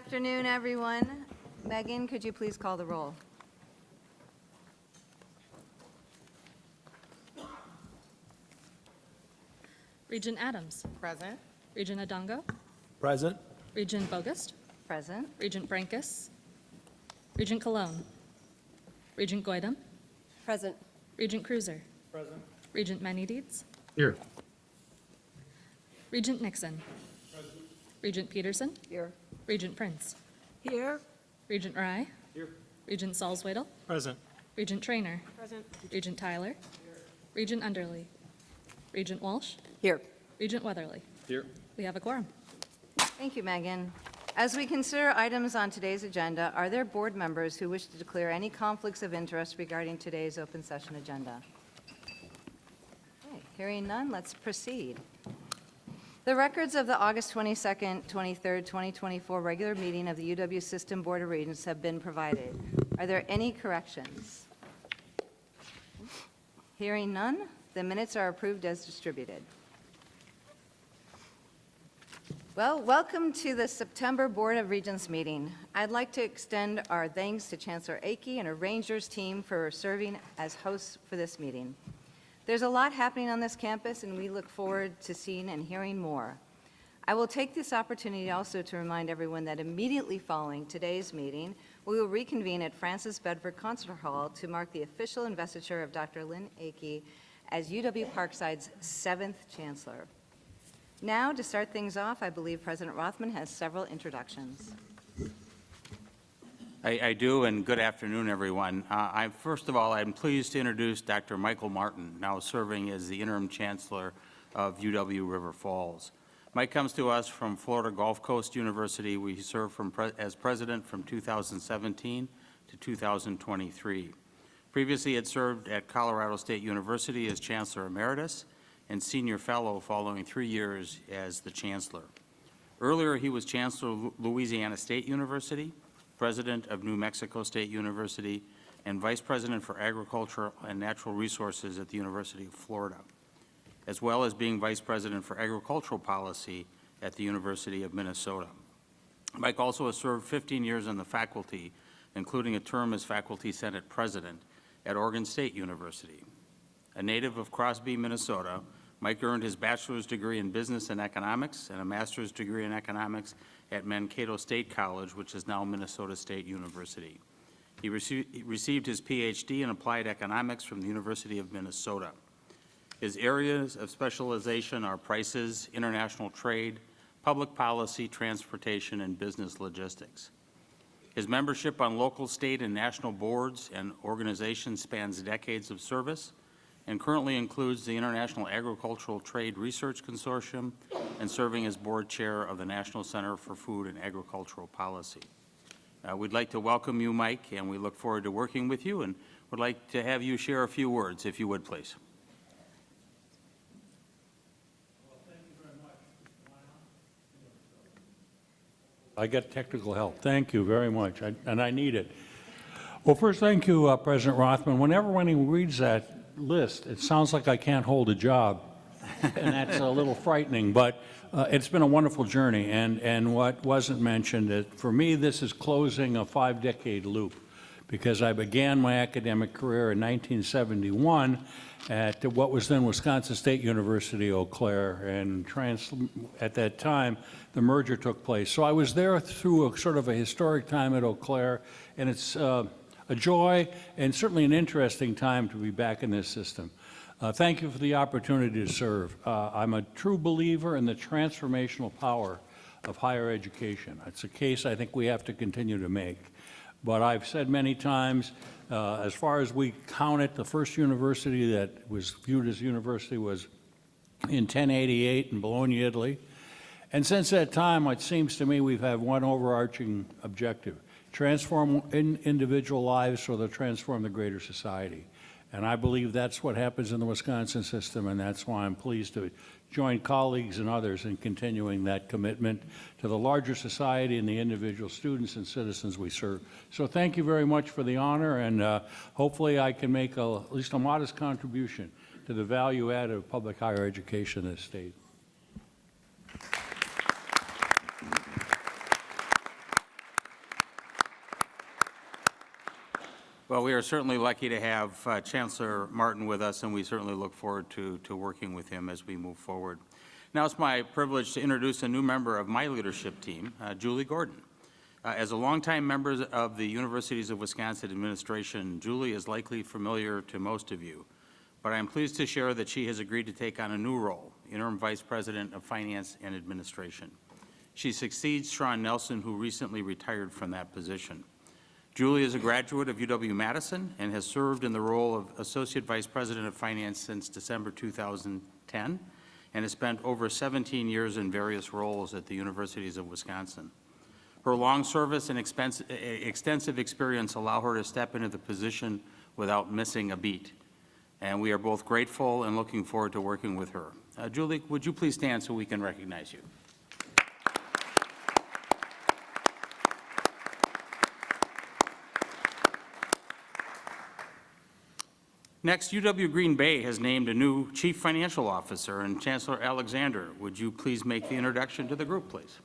afternoon, everyone. Megan, could you please call the roll? Regent Adams. Present. Regent Adongo. Present. Regent Bogus. Present. Regent Brankus. Regent Cologne. Regent Goydam. Present. Regent Cruiser. Present. Regent Menedides. Here. Regent Nixon. Regent Peterson. Here. Regent Prince. Here. Regent Rye. Here. Regent Salzwedel. Present. Regent Trainer. Present. Regent Tyler. Regent Underly. Regent Walsh. Here. Regent Weatherly. Here. We have a quorum. Thank you, Megan. As we consider items on today's agenda, are there board members who wish to declare any conflicts of interest regarding today's open session agenda? Okay, hearing none, let's proceed. The records of the August 22nd, 23rd, 2024 regular meeting of the UW System Board of Regents have been provided. Are there any corrections? Hearing none, the minutes are approved as distributed. Well, welcome to the September Board of Regents meeting. I'd like to extend our thanks to Chancellor Akey and her Rangers team for serving as hosts for this meeting. There's a lot happening on this campus, and we look forward to seeing and hearing more. I will take this opportunity also to remind everyone that immediately following today's meeting, we will reconvene at Francis Bedford Concert Hall to mark the official investiture of Dr. Lynn Akey as UW-Parkside's 7th Chancellor. Now, to start things off, I believe President Rothman has several introductions. I do, and good afternoon, everyone. First of all, I'm pleased to introduce Dr. Michael Martin, now serving as the interim chancellor of UW River Falls. Mike comes to us from Florida Gulf Coast University, where he served as president from 2017 to 2023. Previously, he had served at Colorado State University as Chancellor Emeritus and Senior Fellow following 3 years as the Chancellor. Earlier, he was Chancellor of Louisiana State University, President of New Mexico State University, and Vice President for Agriculture and Natural Resources at the University of Florida, as well as being Vice President for Agricultural Policy at the University of Minnesota. Mike also has served 15 years on the faculty, including a term as Faculty Senate President at Oregon State University. A native of Crosse, Minnesota, Mike earned his bachelor's degree in business and economics and a master's degree in economics at Mankato State College, which is now Minnesota State University. He received his PhD in applied economics from the University of Minnesota. His areas of specialization are prices, international trade, public policy, transportation, and business logistics. His membership on local, state, and national boards and organizations spans decades of service and currently includes the International Agricultural Trade Research Consortium and serving as board chair of the National Center for Food and Agricultural Policy. We'd like to welcome you, Mike, and we look forward to working with you and would like to have you share a few words, if you would, please. Well, thank you very much. I got technical help. Thank you very much, and I need it. Well, first, thank you, President Rothman. Whenever when he reads that list, it sounds like I can't hold a job, and that's a little frightening, but it's been a wonderful journey, and what wasn't mentioned, for me, this is closing a 5-decade loop, because I began my academic career in 1971 at what was then Wisconsin State University, Eau Claire, and at that time, the merger took place. So I was there through a sort of a historic time at Eau Claire, and it's a joy and certainly an interesting time to be back in this system. Thank you for the opportunity to serve. I'm a true believer in the transformational power of higher education. It's a case I think we have to continue to make. But I've said many times, as far as we count it, the first university that was viewed as university was in 1088 in Bologna, Italy. And since that time, it seems to me we've had one overarching objective: transform individual lives so they'll transform the greater society. And I believe that's what happens in the Wisconsin system, and that's why I'm pleased to join colleagues and others in continuing that commitment to the larger society and the individual students and citizens we serve. So thank you very much for the honor, and hopefully I can make at least a modest contribution to the value add of public higher education in this state. Well, we are certainly lucky to have Chancellor Martin with us, and we certainly look forward to working with him as we move forward. Now it's my privilege to introduce a new member of my leadership team, Julie Gordon. As a longtime member of the Universities of Wisconsin administration, Julie is likely familiar to most of you, but I am pleased to share that she has agreed to take on a new role, Interim Vice President of Finance and Administration. She succeeds Sean Nelson, who recently retired from that position. Julie is a graduate of UW-Madison and has served in the role of Associate Vice President of Finance since December 2010 and has spent over 17 years in various roles at the Universities of Wisconsin. Her long service and extensive experience allow her to step into the position without missing a beat. And we are both grateful and looking forward to working with her. Julie, would you please stand so we can recognize you? Next, UW Green Bay has named a new Chief Financial Officer, and Chancellor Alexander, would you please make the introduction to the group, please?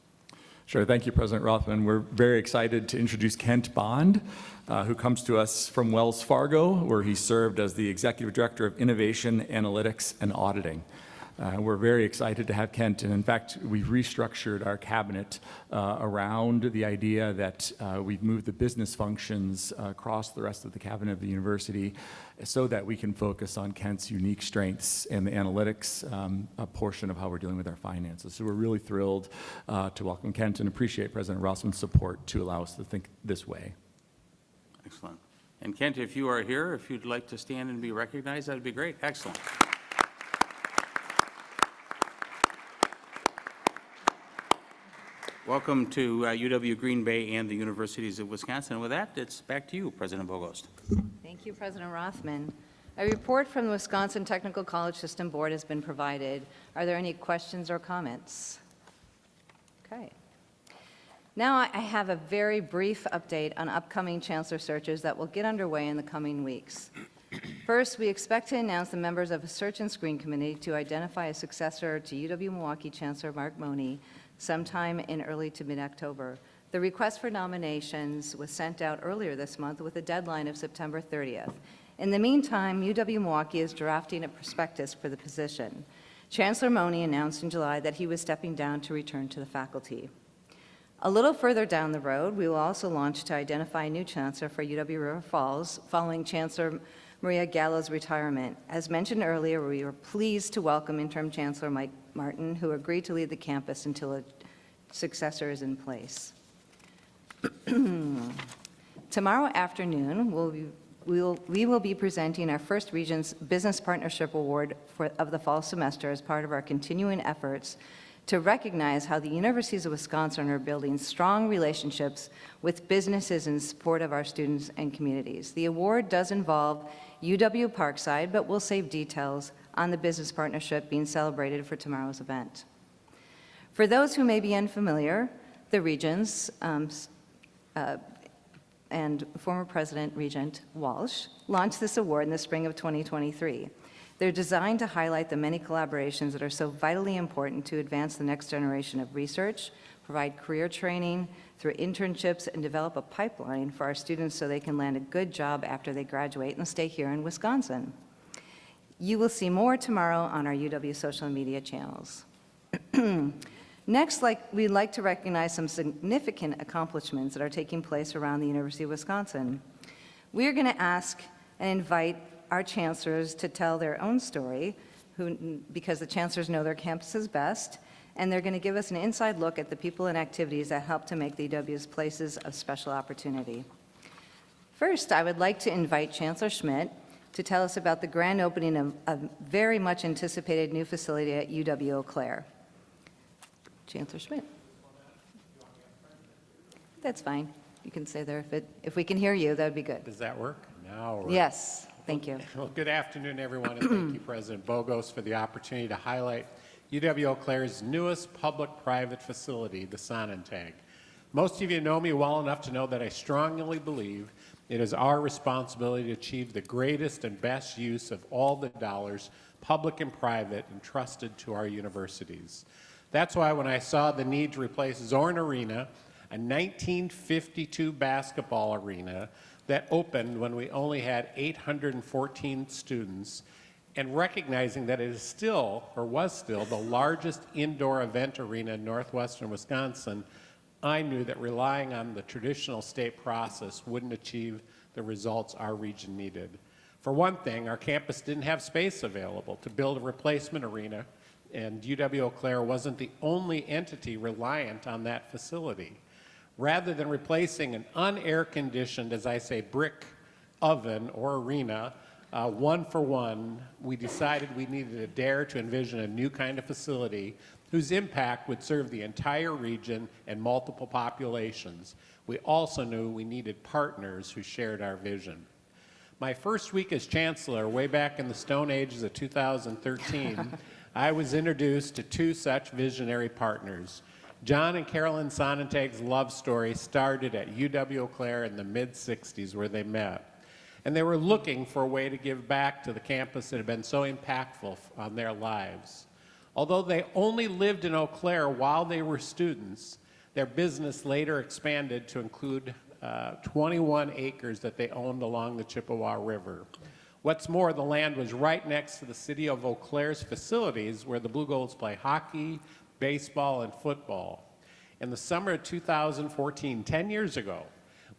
Sure. Thank you, President Rothman. We're very excited to introduce Kent Bond, who comes to us from Wells Fargo, where he served as the Executive Director of Innovation, Analytics, and Auditing. We're very excited to have Kent, and in fact, we've restructured our cabinet around the idea that we've moved the business functions across the rest of the cabinet of the university so that we can focus on Kent's unique strengths and the analytics portion of how we're dealing with our finances. So we're really thrilled to welcome Kent and appreciate President Rossman's support to allow us to think this way. Excellent. And Kent, if you are here, if you'd like to stand and be recognized, that'd be great. Excellent. Welcome to UW Green Bay and the Universities of Wisconsin. With that, it's back to you, President Bogost. Thank you, President Rothman. A report from the Wisconsin Technical College System Board has been provided. Are there any questions or comments? Okay. Now I have a very brief update on upcoming chancellor searches that will get underway in the coming weeks. First, we expect to announce the members of a search and screen committee to identify a successor to UW-Milwaukee Chancellor Mark Money sometime in early to mid-October. The request for nominations was sent out earlier this month with a deadline of September 30th. In the meantime, UW-Milwaukee is drafting a prospectus for the position. Chancellor Money announced in July that he was stepping down to return to the faculty. A little further down the road, we will also launch to identify a new chancellor for UW-River Falls following Chancellor Maria Gallo's retirement. As mentioned earlier, we were pleased to welcome Interim Chancellor Mike Martin, who agreed to lead the campus until a successor is in place. Tomorrow afternoon, we will be presenting our first Regents Business Partnership Award of the fall semester as part of our continuing efforts to recognize how the universities of Wisconsin are building strong relationships with businesses in support of our students and communities. The award does involve UW-Parkside, but we'll save details on the business partnership being celebrated for tomorrow's event. For those who may be unfamiliar, the Regents and former President Regent Walsh launched this award in the spring of 2023. They're designed to highlight the many collaborations that are so vitally important to advance the next generation of research, provide career training through internships, and develop a pipeline for our students so they can land a good job after they graduate and stay here in Wisconsin. You will see more tomorrow on our UW social media channels. Next, we'd like to recognize some significant accomplishments that are taking place around the University of Wisconsin. We are going to ask and invite our chancellors to tell their own story, because the chancellors know their campuses best, and they're going to give us an inside look at the people and activities that help to make the UW's places of special opportunity. First, I would like to invite Chancellor Schmidt to tell us about the grand opening of a very much anticipated new facility at UW-Eau Claire. Chancellor Schmidt. That's fine. You can stay there. If we can hear you, that would be good. Does that work? Now? Yes, thank you. Well, good afternoon, everyone, and thank you, President Bogos, for the opportunity to highlight UW-Eau Claire's newest public-private facility, the Sonnentag. Most of you know me well enough to know that I strongly believe it is our responsibility to achieve the greatest and best use of all the dollars, public and private, entrusted to our universities. That's why when I saw the need to replace Zorn Arena, a 1952 basketball arena that opened when we only had 814 students, and recognizing that it is still, or was still, the largest indoor event arena in northwestern Wisconsin, I knew that relying on the traditional state process wouldn't achieve the results our region needed. For one thing, our campus didn't have space available to build a replacement arena, and UW-Eau Claire wasn't the only entity reliant on that facility. Rather than replacing an unair-conditioned, as I say, brick oven or arena, one for one, we decided we needed to dare to envision a new kind of facility whose impact would serve the entire region and multiple populations. We also knew we needed partners who shared our vision. My first week as chancellor, way back in the Stone Ages of 2013, I was introduced to two such visionary partners. John and Carolyn Sonnentag's love story started at UW-Eau Claire in the mid-'60s, where they met. And they were looking for a way to give back to the campus that had been so impactful on their lives. Although they only lived in Eau Claire while they were students, their business later expanded to include 21 acres that they owned along the Chippewa River. What's more, the land was right next to the city of Eau Claire's facilities where the Blue Goals play hockey, baseball, and football. In the summer of 2014, 10 years ago,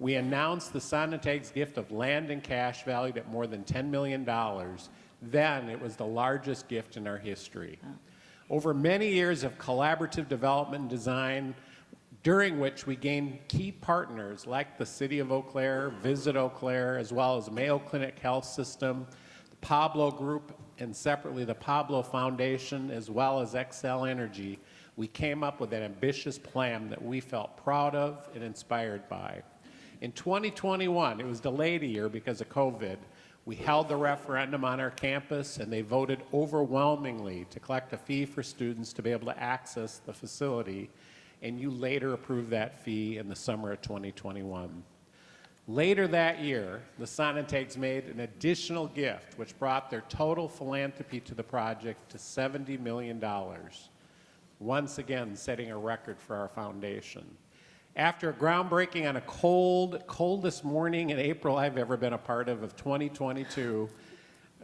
we announced the Sonnentags' gift of land and cash valued at more than $10 million. Then it was the largest gift in our history. Over many years of collaborative development and design, during which we gained key partners like the City of Eau Claire, Visit Eau Claire, as well as Mayo Clinic Health System, the Pablo Group, and separately the Pablo Foundation, as well as Xcel Energy, we came up with an ambitious plan that we felt proud of and inspired by. In 2021, it was delayed a year because of COVID, we held the referendum on our campus, and they voted overwhelmingly to collect a fee for students to be able to access the facility, and you later approved that fee in the summer of 2021. Later that year, the Sonnentags made an additional gift, which brought their total philanthropy to the project to $70 million, once again setting a record for our foundation. After a groundbreaking on a coldest morning in April I've ever been a part of 2022,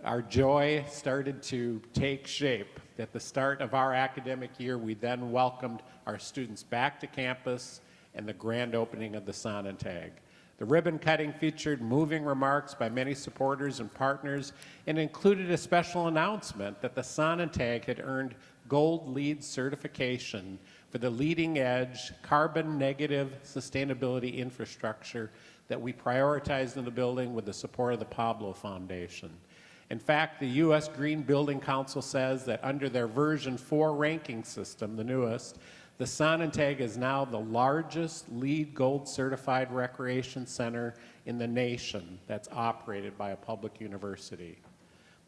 our joy started to take shape. At the start of our academic year, we then welcomed our students back to campus and the grand opening of the Sonnentag. The ribbon cutting featured moving remarks by many supporters and partners and included a special announcement that the Sonnentag had earned Gold LEED certification for the leading edge, carbon negative sustainability infrastructure that we prioritized in the building with the support of the Pablo Foundation. In fact, the U.S. Green Building Council says that under their version 4 ranking system, the newest, the Sonnentag is now the largest LEED Gold certified recreation center in the nation that's operated by a public university.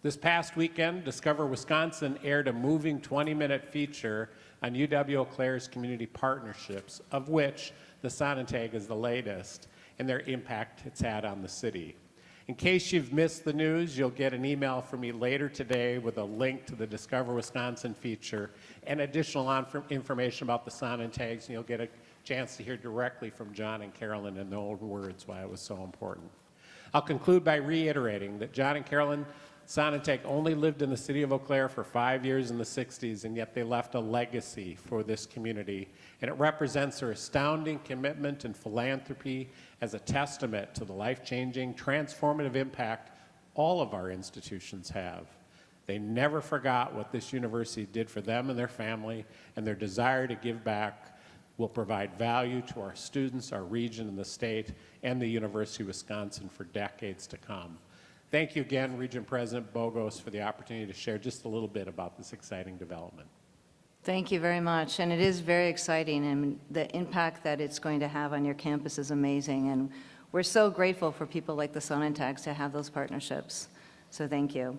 This past weekend, Discover Wisconsin aired a moving 20-minute feature on UW-Eau Claire's community partnerships, of which the Sonnentag is the latest, and their impact it's had on the city. In case you've missed the news, you'll get an email from me later today with a link to the Discover Wisconsin feature and additional information about the Sonnentags, and you'll get a chance to hear directly from John and Carolyn in their own words why it was so important. I'll conclude by reiterating that John and Carolyn Sonnentag only lived in the city of Eau Claire for 5 years in the 60s, and yet they left a legacy for this community. And it represents their astounding commitment and philanthropy as a testament to the life-changing, transformative impact all of our institutions have. They never forgot what this university did for them and their family, and their desire to give back will provide value to our students, our region, and the state, and the University of Wisconsin for decades to come. Thank you again, Regent President Bogos, for the opportunity to share just a little bit about this exciting development. Thank you very much, and it is very exciting, and the impact that it's going to have on your campus is amazing, and we're so grateful for people like the Sonnentags to have those partnerships, so thank you.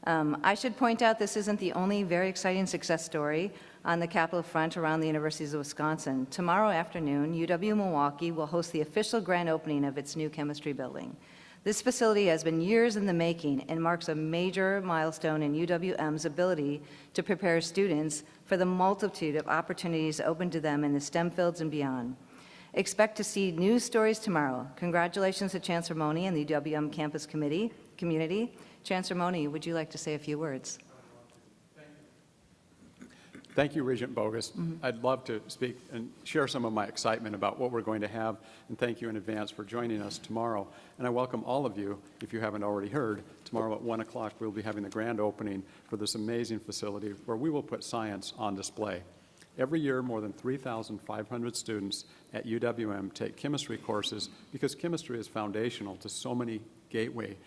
I should point out this isn't the only very exciting success story on the Capitol front around the universities of Wisconsin. Tomorrow afternoon, UW-Milwaukee will host the official grand opening of its new chemistry building. This facility has been years in the making and marks a major milestone in UWM's ability to prepare students for the multitude of opportunities open to them in the STEM fields and beyond. Expect to see news stories tomorrow. Congratulations to Chancellor Mone and the UWM Campus community. Chancellor Mone, would you like to say a few words? Thank you, Regent Bogus. I'd love to speak and share some of my excitement about what we're going to have, and thank you in advance for joining us tomorrow. And I welcome all of you, if you haven't already heard, tomorrow at 1 o'clock we'll be having the grand opening for this amazing facility where we will put science on display. Every year, more than 3,500 students at UWM take chemistry courses because chemistry is foundational to so many gateway,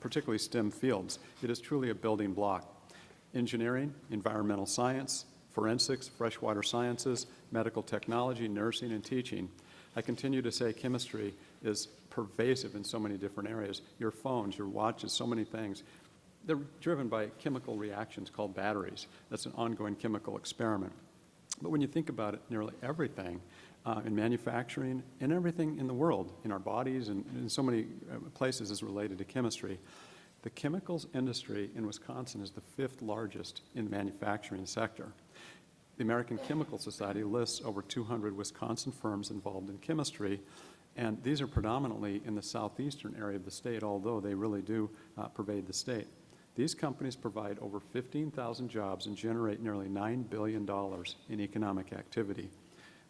particularly STEM fields. It is truly a building block. Engineering, environmental science, forensics, freshwater sciences, medical technology, nursing, and teaching. I continue to say chemistry is pervasive in so many different areas. Your phones, your watches, so many things. They're driven by chemical reactions called batteries. That's an ongoing chemical experiment. But when you think about it, nearly everything in manufacturing and everything in the world, in our bodies and in so many places is related to chemistry. The chemicals industry in Wisconsin is the 5th largest in the manufacturing sector. The American Chemical Society lists over 200 Wisconsin firms involved in chemistry, and these are predominantly in the southeastern area of the state, although they really do pervade the state. These companies provide over 15,000 jobs and generate nearly $9 billion in economic activity.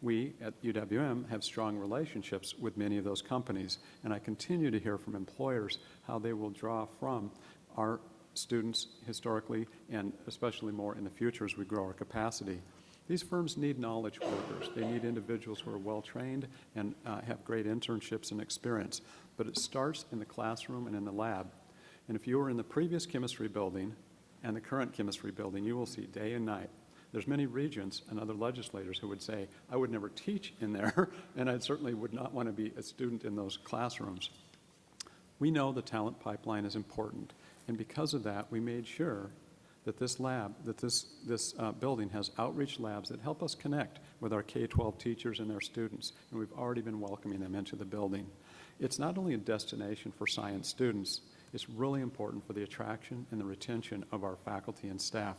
We at UWM have strong relationships with many of those companies, and I continue to hear from employers how they will draw from our students historically and especially more in the future as we grow our capacity. These firms need knowledge workers. They need individuals who are well-trained and have great internships and experience. But it starts in the classroom and in the lab. And if you were in the previous chemistry building and the current chemistry building, you will see day and night. There's many regents and other legislators who would say, I would never teach in there, and I certainly would not want to be a student in those classrooms. We know the talent pipeline is important, and because of that, we made sure that this lab, that this building has outreach labs that help us connect with our K-12 teachers and their students, and we've already been welcoming them into the building. It's not only a destination for science students, it's really important for the attraction and the retention of our faculty and staff.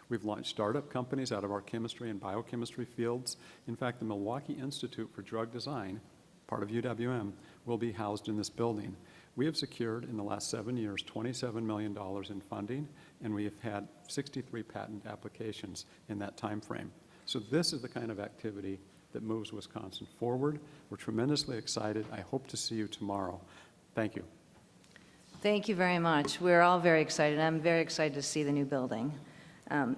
We've launched startup companies out of our chemistry and biochemistry fields. In fact, the Milwaukee Institute for Drug Design, part of UWM, will be housed in this building. We have secured in the last 7 years $27 million in funding, and we have had 63 patent applications in that time frame. So this is the kind of activity that moves Wisconsin forward. We're tremendously excited. I hope to see you tomorrow. Thank you. Thank you very much. We're all very excited. I'm very excited to see the new building.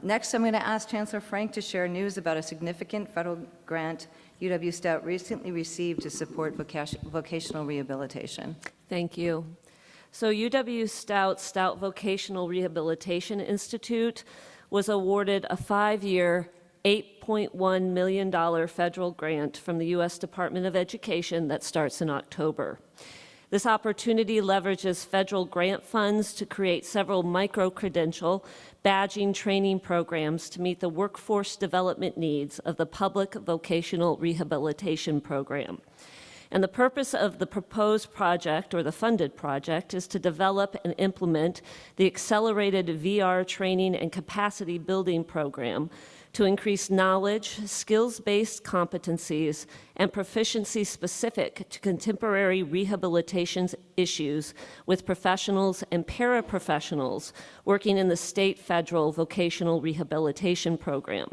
Next, I'm going to ask Chancellor Frank to share news about a significant federal grant UW-Stout recently received to support vocational rehabilitation. Thank you. So Stout Vocational Rehabilitation Institute was awarded a 5-year, $8.1 million federal grant from the U.S. Department of Education that starts in October. This opportunity leverages federal grant funds to create several micro-credential badging training programs to meet the workforce development needs of the public vocational rehabilitation program. And the purpose of the proposed project, or the funded project, is to develop and implement the accelerated VR training and capacity building program to increase knowledge, skills-based competencies, and proficiency specific to contemporary rehabilitation issues with professionals and paraprofessionals working in the state federal vocational rehabilitation program.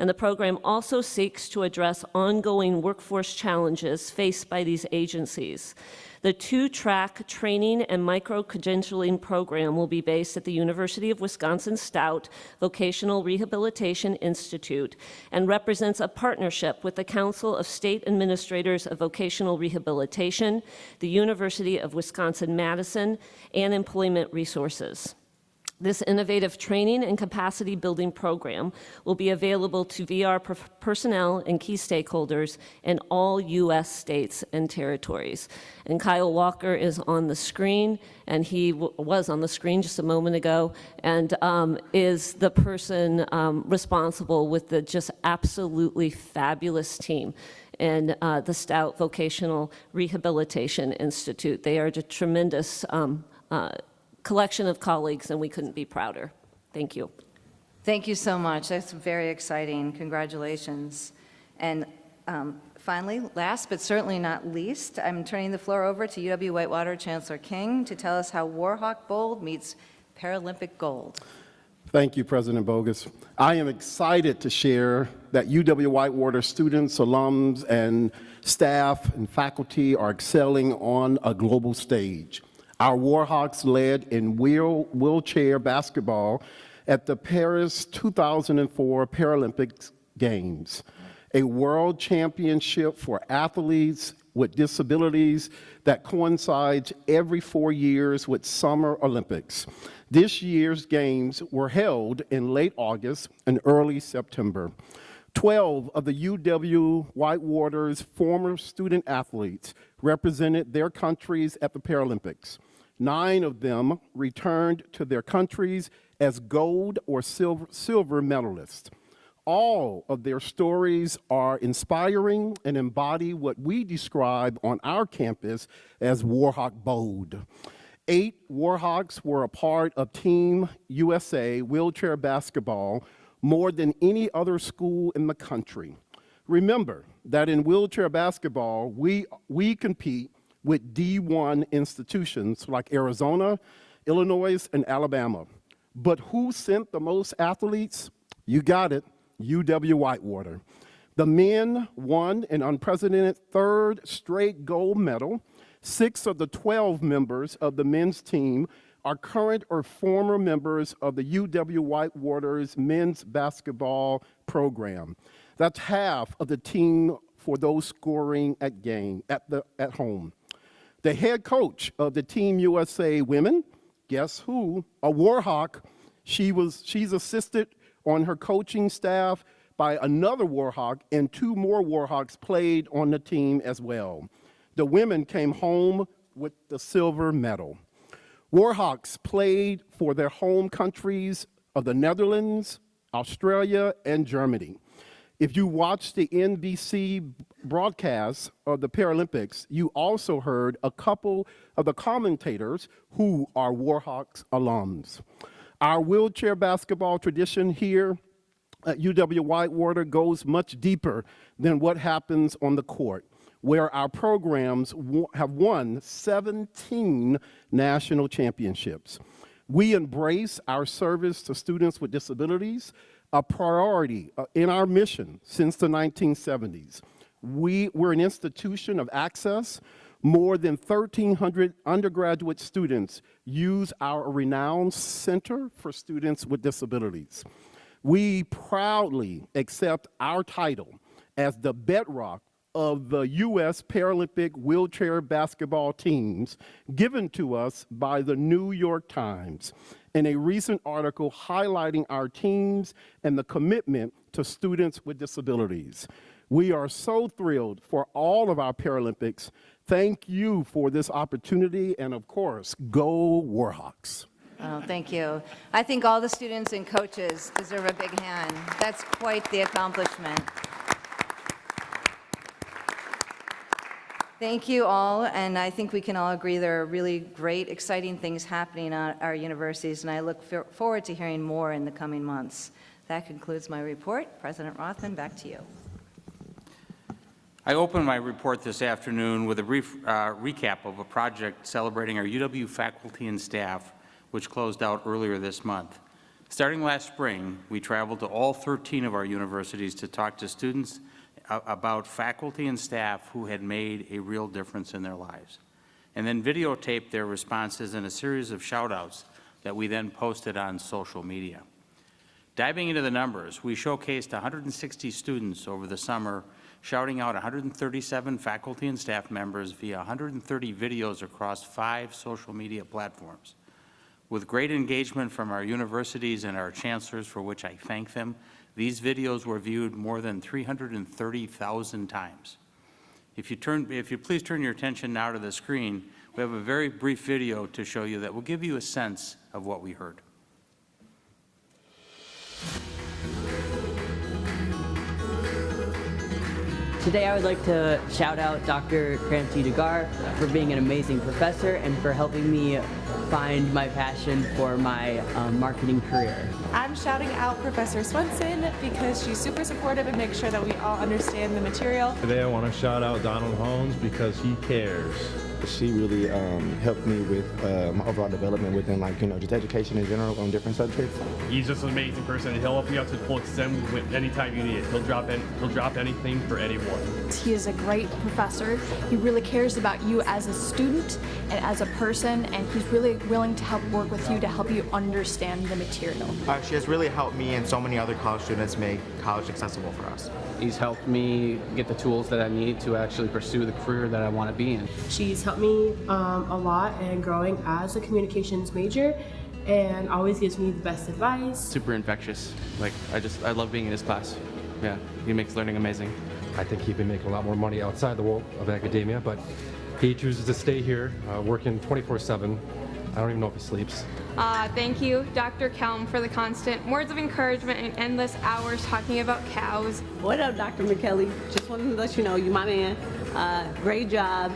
And the program also seeks to address ongoing workforce challenges faced by these agencies. The 2-track training and micro-credentialing program will be based at the University of Wisconsin-Stout Vocational Rehabilitation Institute and represents a partnership with the Council of State Administrators of Vocational Rehabilitation, the University of Wisconsin-Madison, and Employment Resources. This innovative training and capacity building program will be available to VR personnel and key stakeholders in all U.S. states and territories. And Kyle Walker is on the screen, and he was on the screen just a moment ago, and is the person responsible with the just absolutely fabulous team in the Stout Vocational Rehabilitation Institute. They are a tremendous collection of colleagues, and we couldn't be prouder. Thank you. Thank you so much. That's very exciting. Congratulations. And Finally, last but certainly not least, I'm turning the floor over to UW-Whitewater Chancellor King to tell us how Warhawk Bold meets Paralympic gold. Thank you, President Bogus. I am excited to share that UW-Whitewater students, alums, and staff and faculty are excelling on a global stage. Our Warhawks led in wheelchair basketball at the Paris 2004 Paralympic Games, a world championship for athletes with disabilities that coincides every 4 years with Summer Olympics. This year's games were held in late August and early September. 12 of the UW-Whitewater's former student athletes represented their countries at the Paralympics. 9 of them returned to their countries as gold or silver medalists. All of their stories are inspiring and embody what we describe on our campus as Warhawk Bold. 8 Warhawks were a part of Team USA wheelchair basketball more than any other school in the country. Remember that in wheelchair basketball, we compete with D1 institutions like Arizona, Illinois, and Alabama. But who sent the most athletes? You got it, UW-Whitewater. The men won an unprecedented 3rd straight gold medal. 6 of the 12 members of the men's team are current or former members of the UW-Whitewater's men's basketball program. That's half of the team for those scoring at home. The head coach of the Team USA women, guess who? A Warhawk. She's assisted on her coaching staff by another Warhawk, and 2 more Warhawks played on the team as well. The women came home with the silver medal. Warhawks played for their home countries of the Netherlands, Australia, and Germany. If you watched the NBC broadcast of the Paralympics, you also heard a couple of the commentators who are Warhawks alums. Our wheelchair basketball tradition here at UW-Whitewater goes much deeper than what happens on the court, where our programs have won 17 national championships. We embrace our service to students with disabilities, a priority in our mission since the 1970s. We're an institution of access. More than 1,300 undergraduate students use our renowned Center for Students with Disabilities. We proudly accept our title as the bedrock of the U.S. Paralympic wheelchair basketball teams given to us by the New York Times in a recent article highlighting our teams and the commitment to students with disabilities. We are so thrilled for all of our Paralympics. Thank you for this opportunity, and of course, go Warhawks. Oh, thank you. I think all the students and coaches deserve a big hand. That's quite the accomplishment. Thank you all, and I think we can all agree there are really great, exciting things happening at our universities, and I look forward to hearing more in the coming months. That concludes my report. President Rothman, back to you. I open my report this afternoon with a brief recap of a project celebrating our UW faculty and staff, which closed out earlier this month. Starting last spring, we traveled to all 13 of our universities to talk to students about faculty and staff who had made a real difference in their lives, and then videotaped their responses in a series of shout-outs that we then posted on social media. Diving into the numbers, we showcased 160 students over the summer, shouting out 137 faculty and staff members via 130 videos across 5 social media platforms. With great engagement from our universities and our chancellors, for which I thank them, these videos were viewed more than 330,000 times. If you please turn your attention now to the screen, we have a very brief video to show you that will give you a sense of what we heard. Today I would like to shout out Dr. Cramsey Degar for being an amazing professor and for helping me find my passion for my marketing career. I'm shouting out Professor Swenson because she's super supportive and makes sure that we all understand the material. Today I want to shout out Donald Holmes because he cares. She really helped me with my overall development within, just education in general on different subjects. He's just an amazing person. He'll help you out to the full extent anytime you need it. He'll drop anything for anyone. He is a great professor. He really cares about you as a student and as a person, and he's really willing to help work with you to help you understand the material. She has really helped me and so many other college students make college accessible for us. He's helped me get the tools that I need to actually pursue the career that I want to be in. She's helped me a lot in growing as a communications major and always gives me the best advice. Super infectious. I love being in his class. Yeah, he makes learning amazing. I think he'd be making a lot more money outside the world of academia, but he chooses to stay here, working 24/7. I don't even know if he sleeps. Thank you, Dr. Kelm, for the constant words of encouragement and endless hours talking about cows. What up, Dr. McKelly? Just wanted to let you know, you my man. Great job,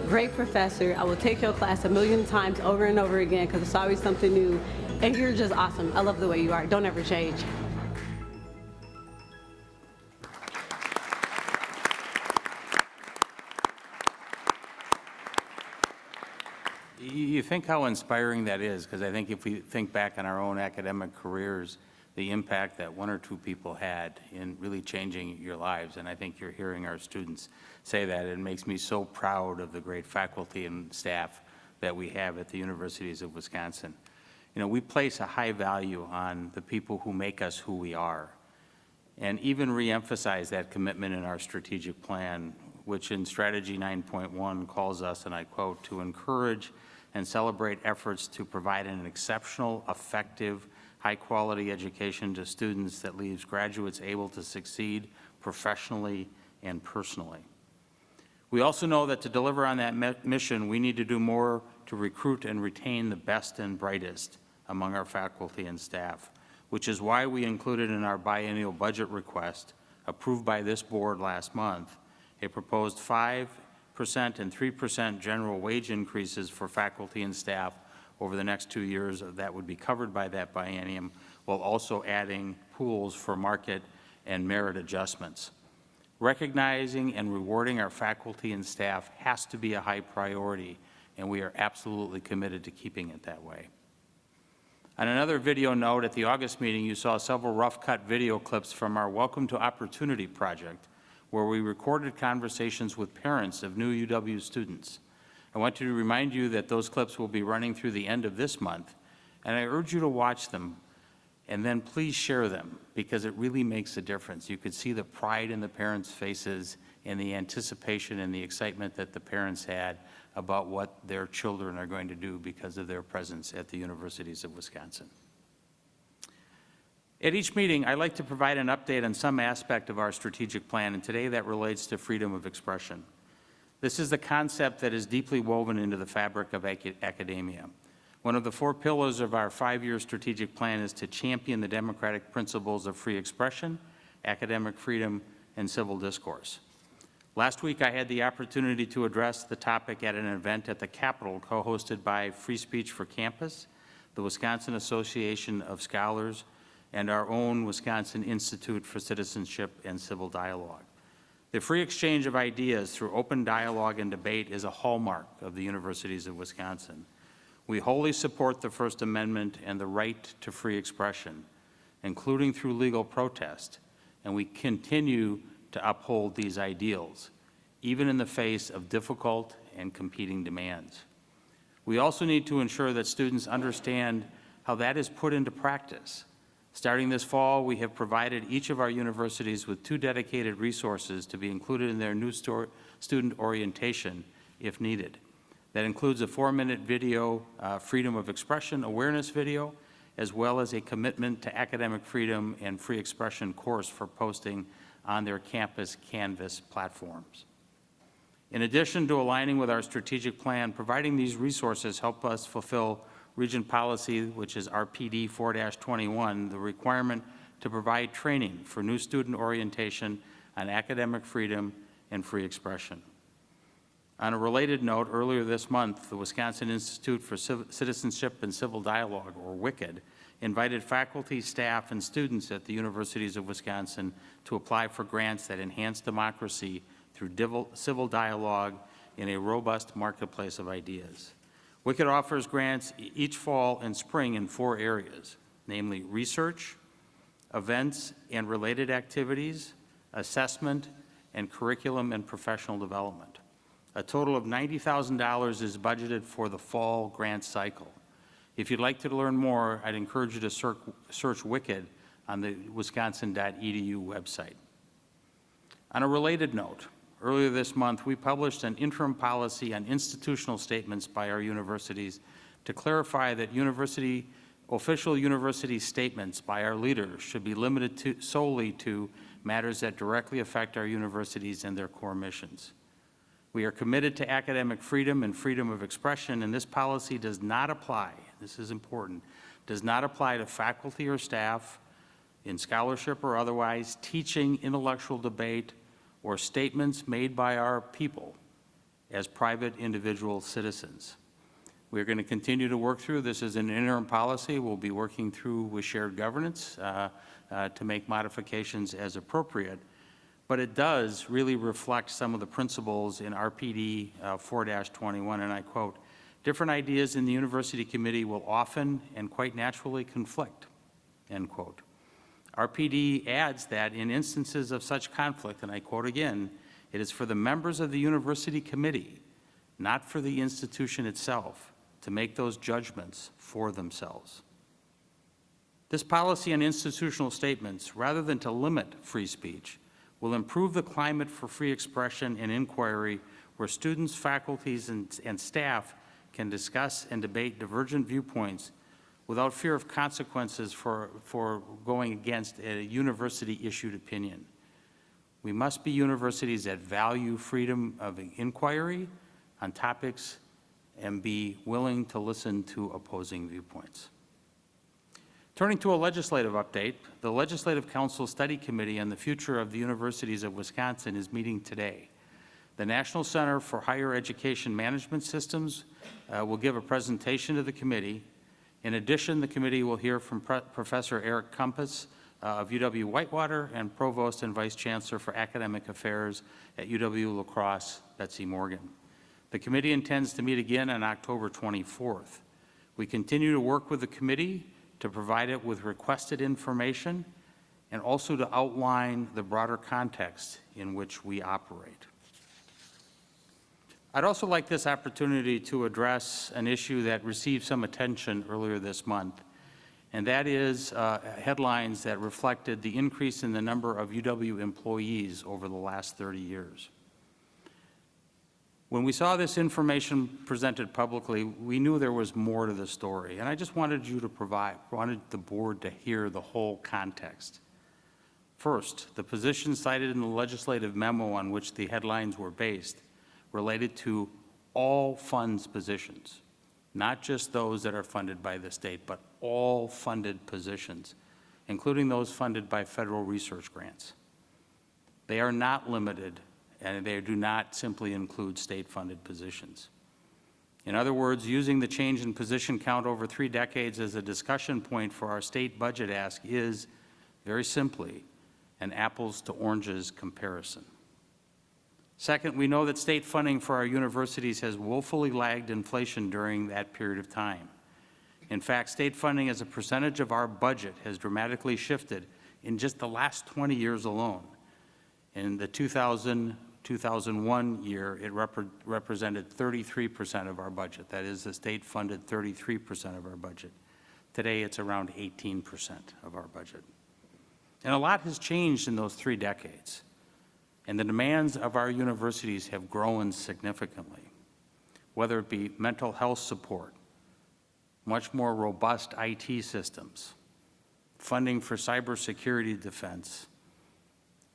great professor. I will take your class a million times over and over again because it's always something new. And you're just awesome. I love the way you are. Don't ever change. You think how inspiring that is, because I think if we think back on our own academic careers, the impact that one or two people had in really changing your lives, and I think you're hearing our students say that. It makes me so proud of the great faculty and staff that we have at the universities of Wisconsin. You know, we place a high value on the people who make us who we are, and even reemphasize that commitment in our strategic plan, which in Strategy 9.1 calls us, and I quote, to encourage and celebrate efforts to provide an exceptional, effective, high-quality education to students that leaves graduates able to succeed professionally and personally. We also know that to deliver on that mission, we need to do more to recruit and retain the best and brightest among our faculty and staff, which is why we included in our biennial budget request, approved by this board last month, a proposed 5% and 3% general wage increases for faculty and staff over the next 2 years. That would be covered by that biennium, while also adding pools for market and merit adjustments. Recognizing and rewarding our faculty and staff has to be a high priority, and we are absolutely committed to keeping it that way. On another video note, at the August meeting, you saw several rough-cut video clips from our Welcome to Opportunity project, where we recorded conversations with parents of new UW students. I want to remind you that those clips will be running through the end of this month, and I urge you to watch them, and then please share them, because it really makes a difference. You could see the pride in the parents' faces and the anticipation and the excitement that the parents had about what their children are going to do because of their presence at the universities of Wisconsin. At each meeting, I like to provide an update on some aspect of our strategic plan, and today that relates to freedom of expression. This is the concept that is deeply woven into the fabric of academia. One of the 4 pillars of our 5-year strategic plan is to champion the democratic principles of free expression, academic freedom, and civil discourse. Last week, I had the opportunity to address the topic at an event at the Capitol co-hosted by Free Speech for Campus, the Wisconsin Association of Scholars, and our own Wisconsin Institute for Citizenship and Civil Dialogue. The free exchange of ideas through open dialogue and debate is a hallmark of the universities of Wisconsin. We wholly support the First Amendment and the right to free expression, including through legal protest, and we continue to uphold these ideals, even in the face of difficult and competing demands. We also need to ensure that students understand how that is put into practice. Starting this fall, we have provided each of our universities with 2 dedicated resources to be included in their new student orientation if needed. That includes a 4-minute video, freedom of expression awareness video, as well as a commitment to academic freedom and free expression course for posting on their campus Canvas platforms. In addition to aligning with our strategic plan, providing these resources help us fulfill Regent policy, which is RPD 4-21, the requirement to provide training for new student orientation on academic freedom and free expression. On a related note, earlier this month, the Wisconsin Institute for Citizenship and Civil Dialogue, or WICID, invited faculty, staff, and students at the universities of Wisconsin to apply for grants that enhance democracy through civil dialogue in a robust marketplace of ideas. Wicked offers grants each fall and spring in 4 areas, namely research, events and related activities, assessment, and curriculum and professional development. A total of $90,000 is budgeted for the fall grant cycle. If you'd like to learn more, I'd encourage you to search Wicked on the wisconsin.edu website. On a related note, earlier this month, we published an interim policy on institutional statements by our universities to clarify that official university statements by our leaders should be limited solely to matters that directly affect our universities and their core missions. We are committed to academic freedom and freedom of expression, and this policy does not apply, this is important, does not apply to faculty or staff in scholarship or otherwise teaching intellectual debate or statements made by our people as private individual citizens. We're going to continue to work through, this is an interim policy, we'll be working through with shared governance to make modifications as appropriate, but it does really reflect some of the principles in RPD 4-21, and I quote, "Different ideas in the university committee will often and quite naturally conflict," end quote. RPD adds that in instances of such conflict, and I quote again, "It is for the members of the university committee, not for the institution itself, to make those judgments for themselves." This policy on institutional statements, rather than to limit free speech, will improve the climate for free expression and inquiry where students, faculties, and staff can discuss and debate divergent viewpoints without fear of consequences for going against a university-issued opinion. We must be universities that value freedom of inquiry on topics and be willing to listen to opposing viewpoints. Turning to a legislative update, the Legislative Council Study Committee on the Future of the Universities of Wisconsin is meeting today. The National Center for Higher Education Management Systems will give a presentation to the committee. In addition, the committee will hear from Professor Eric Compass of UW-Whitewater and Provost and Vice Chancellor for Academic Affairs at UW-La Crosse, Betsy Morgan. The committee intends to meet again on October 24th. We continue to work with the committee to provide it with requested information and also to outline the broader context in which we operate. I'd also like this opportunity to address an issue that received some attention earlier this month, and that is headlines that reflected the increase in the number of UW employees over the last 30 years. When we saw this information presented publicly, we knew there was more to the story, and I just wanted the board to hear the whole context. First, the positions cited in the legislative memo on which the headlines were based related to all funds positions, not just those that are funded by the state, but all funded positions, including those funded by federal research grants. They are not limited, and they do not simply include state-funded positions. In other words, using the change in position count over 3 decades as a discussion point for our state budget ask is, very simply, an apples to oranges comparison. Second, we know that state funding for our universities has woefully lagged inflation during that period of time. In fact, state funding as a percentage of our budget has dramatically shifted in just the last 20 years alone. In the 2001 year, it represented 33% of our budget. That is, the state funded 33% of our budget. Today, it's around 18% of our budget. And a lot has changed in those 3 decades, and the demands of our universities have grown significantly, whether it be mental health support, much more robust IT systems, funding for cybersecurity defense,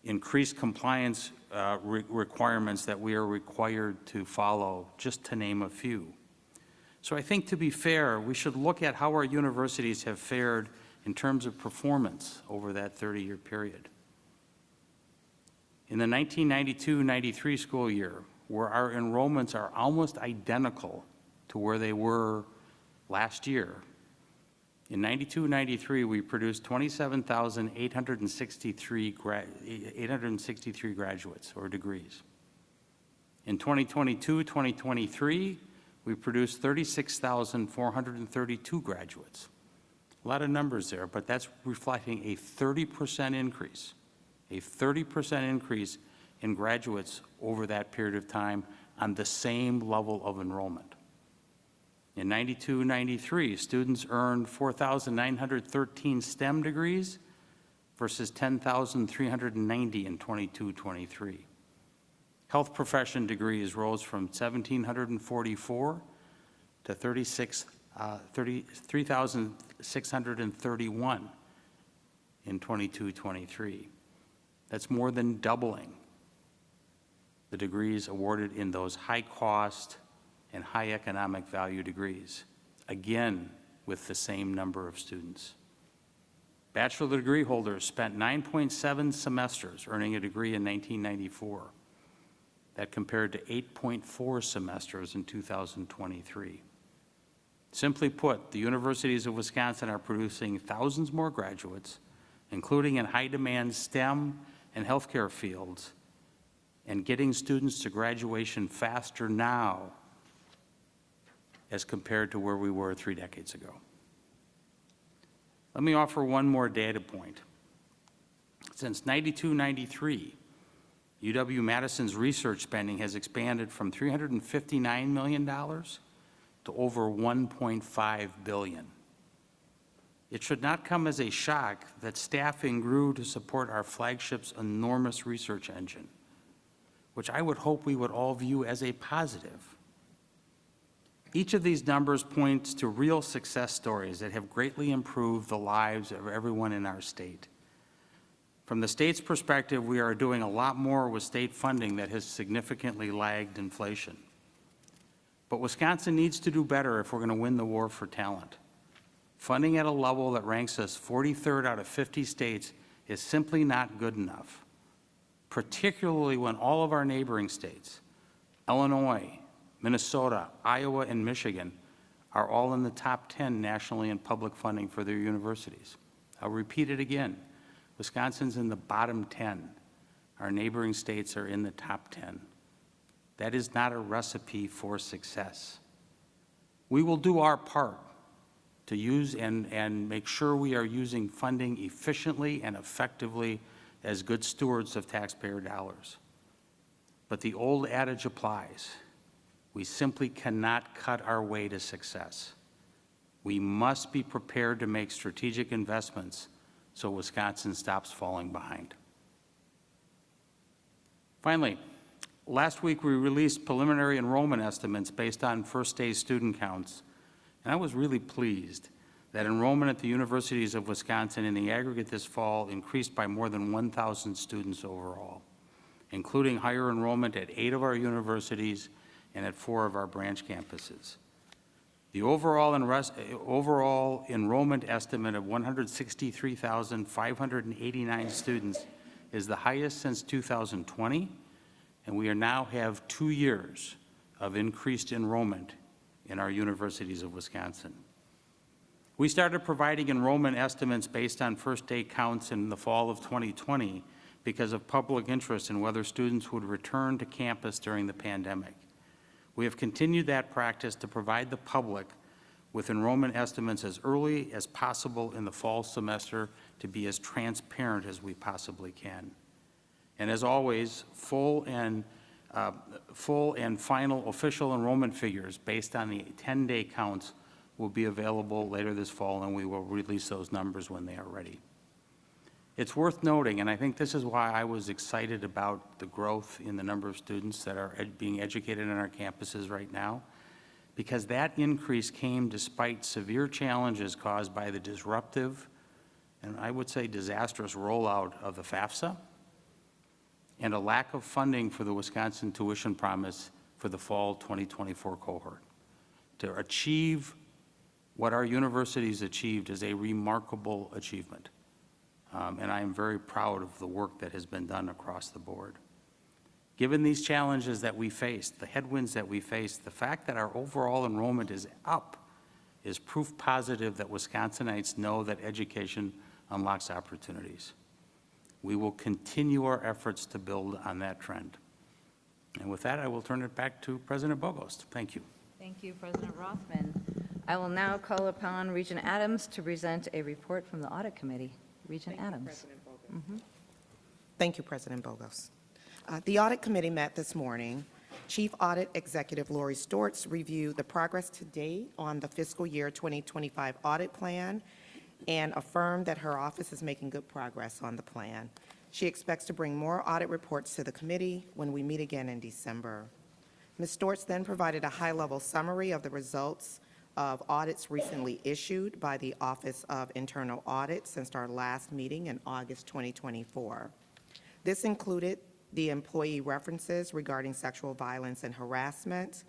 increased compliance requirements that we are required to follow, just to name a few. So I think, to be fair, we should look at how our universities have fared in terms of performance over that 30-year period. In the 1992-93 school year, where our enrollments are almost identical to where they were last year, In 92-93, we produced 27,863 graduates or degrees. In 2022-2023, we produced 36,432 graduates. A lot of numbers there, but that's reflecting a 30% increase, in graduates over that period of time on the same level of enrollment. In 92-93, students earned 4,913 STEM degrees versus 10,390 in 22-23. Health profession degrees rose from 1,744 to 3,631 in 22-23. That's more than doubling the degrees awarded in those high-cost and high economic value degrees, again, with the same number of students. Bachelor degree holders spent 9.7 semesters earning a degree in 1994. That compared to 8.4 semesters in 2023. Simply put, the universities of Wisconsin are producing thousands more graduates, including in high-demand STEM and healthcare fields, and getting students to graduation faster now as compared to where we were 3 decades ago. Let me offer one more data point. Since 92-93, UW-Madison's research spending has expanded from $359 million to over $1.5 billion. It should not come as a shock that staffing grew to support our flagship's enormous research engine, which I would hope we would all view as a positive. Each of these numbers points to real success stories that have greatly improved the lives of everyone in our state. From the state's perspective, we are doing a lot more with state funding that has significantly lagged inflation. But Wisconsin needs to do better if we're going to win the war for talent. Funding at a level that ranks us 43rd out of 50 states is simply not good enough, particularly when all of our neighboring states, Illinois, Minnesota, Iowa, and Michigan, are all in the top 10 nationally in public funding for their universities. I'll repeat it again. Wisconsin's in the bottom 10. Our neighboring states are in the top 10. That is not a recipe for success. We will do our part to use and make sure we are using funding efficiently and effectively as good stewards of taxpayer dollars. But the old adage applies. We simply cannot cut our way to success. We must be prepared to make strategic investments so Wisconsin stops falling behind. Finally, last week we released preliminary enrollment estimates based on first-day student counts, and I was really pleased that enrollment at the universities of Wisconsin in the aggregate this fall increased by more than 1,000 students overall, including higher enrollment at 8 of our universities and at 4 of our branch campuses. The overall enrollment estimate of 163,589 students is the highest since 2020, and we now have 2 years of increased enrollment in our universities of Wisconsin. We started providing enrollment estimates based on first-day counts in the fall of 2020 because of public interest in whether students would return to campus during the pandemic. We have continued that practice to provide the public with enrollment estimates as early as possible in the fall semester to be as transparent as we possibly can. And as always, full and final official enrollment figures based on the 10-day counts will be available later this fall, and we will release those numbers when they are ready. It's worth noting, and I think this is why I was excited about the growth in the number of students that are being educated on our campuses right now, because that increase came despite severe challenges caused by the disruptive and I would say disastrous rollout of the FAFSA and a lack of funding for the Wisconsin Tuition Promise for the fall 2024 cohort. To achieve what our universities achieved is a remarkable achievement. And I am very proud of the work that has been done across the board. Given these challenges that we faced, the headwinds that we faced, the fact that our overall enrollment is up is proof positive that Wisconsinites know that education unlocks opportunities. We will continue our efforts to build on that trend. And with that, I will turn it back to President Bogost. Thank you. Thank you, President Rothman. I will now call upon Regent Adams to present a report from the Audit Committee. Regent Adams. Thank you, President Bogos. The Audit Committee met this morning. Chief Audit Executive Lori Stortz reviewed the progress to date on the fiscal year 2025 audit plan and affirmed that her office is making good progress on the plan. She expects to bring more audit reports to the committee when we meet again in December. Ms. Stortz then provided a high-level summary of the results of audits recently issued by the Office of Internal Audit since our last meeting in August 2024. This included the employee references regarding sexual violence and harassment,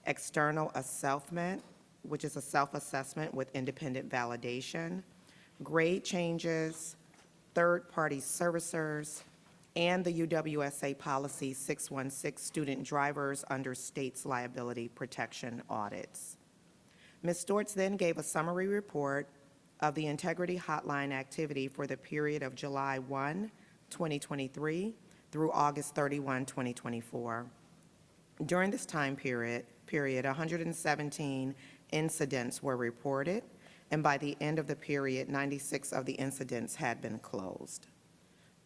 external assessment, which is a self-assessment with independent validation, grade changes, third-party servicers, and the UWSA Policy 616 student drivers under states liability protection audits. Ms. Stortz then gave a summary report of the Integrity Hotline activity for the period of July 1, 2023 through August 31, 2024. During this time period, 117 incidents were reported, and by the end of the period, 96 of the incidents had been closed.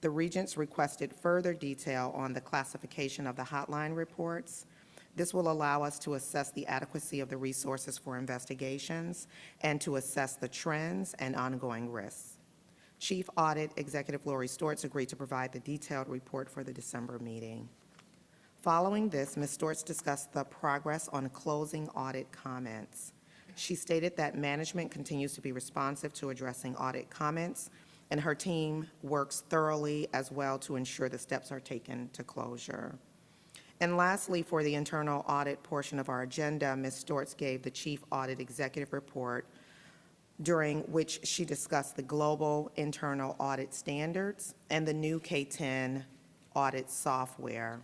The Regents requested further detail on the classification of the hotline reports. This will allow us to assess the adequacy of the resources for investigations and to assess the trends and ongoing risks. Chief Audit Executive Lori Stortz agreed to provide the detailed report for the December meeting. Following this, Ms. Stortz discussed the progress on closing audit comments. She stated that management continues to be responsive to addressing audit comments, and her team works thoroughly as well to ensure the steps are taken to closure. And lastly, for the internal audit portion of our agenda, Ms. Stortz gave the Chief Audit Executive Report, during which she discussed the global internal audit standards and the new K-10 audit software.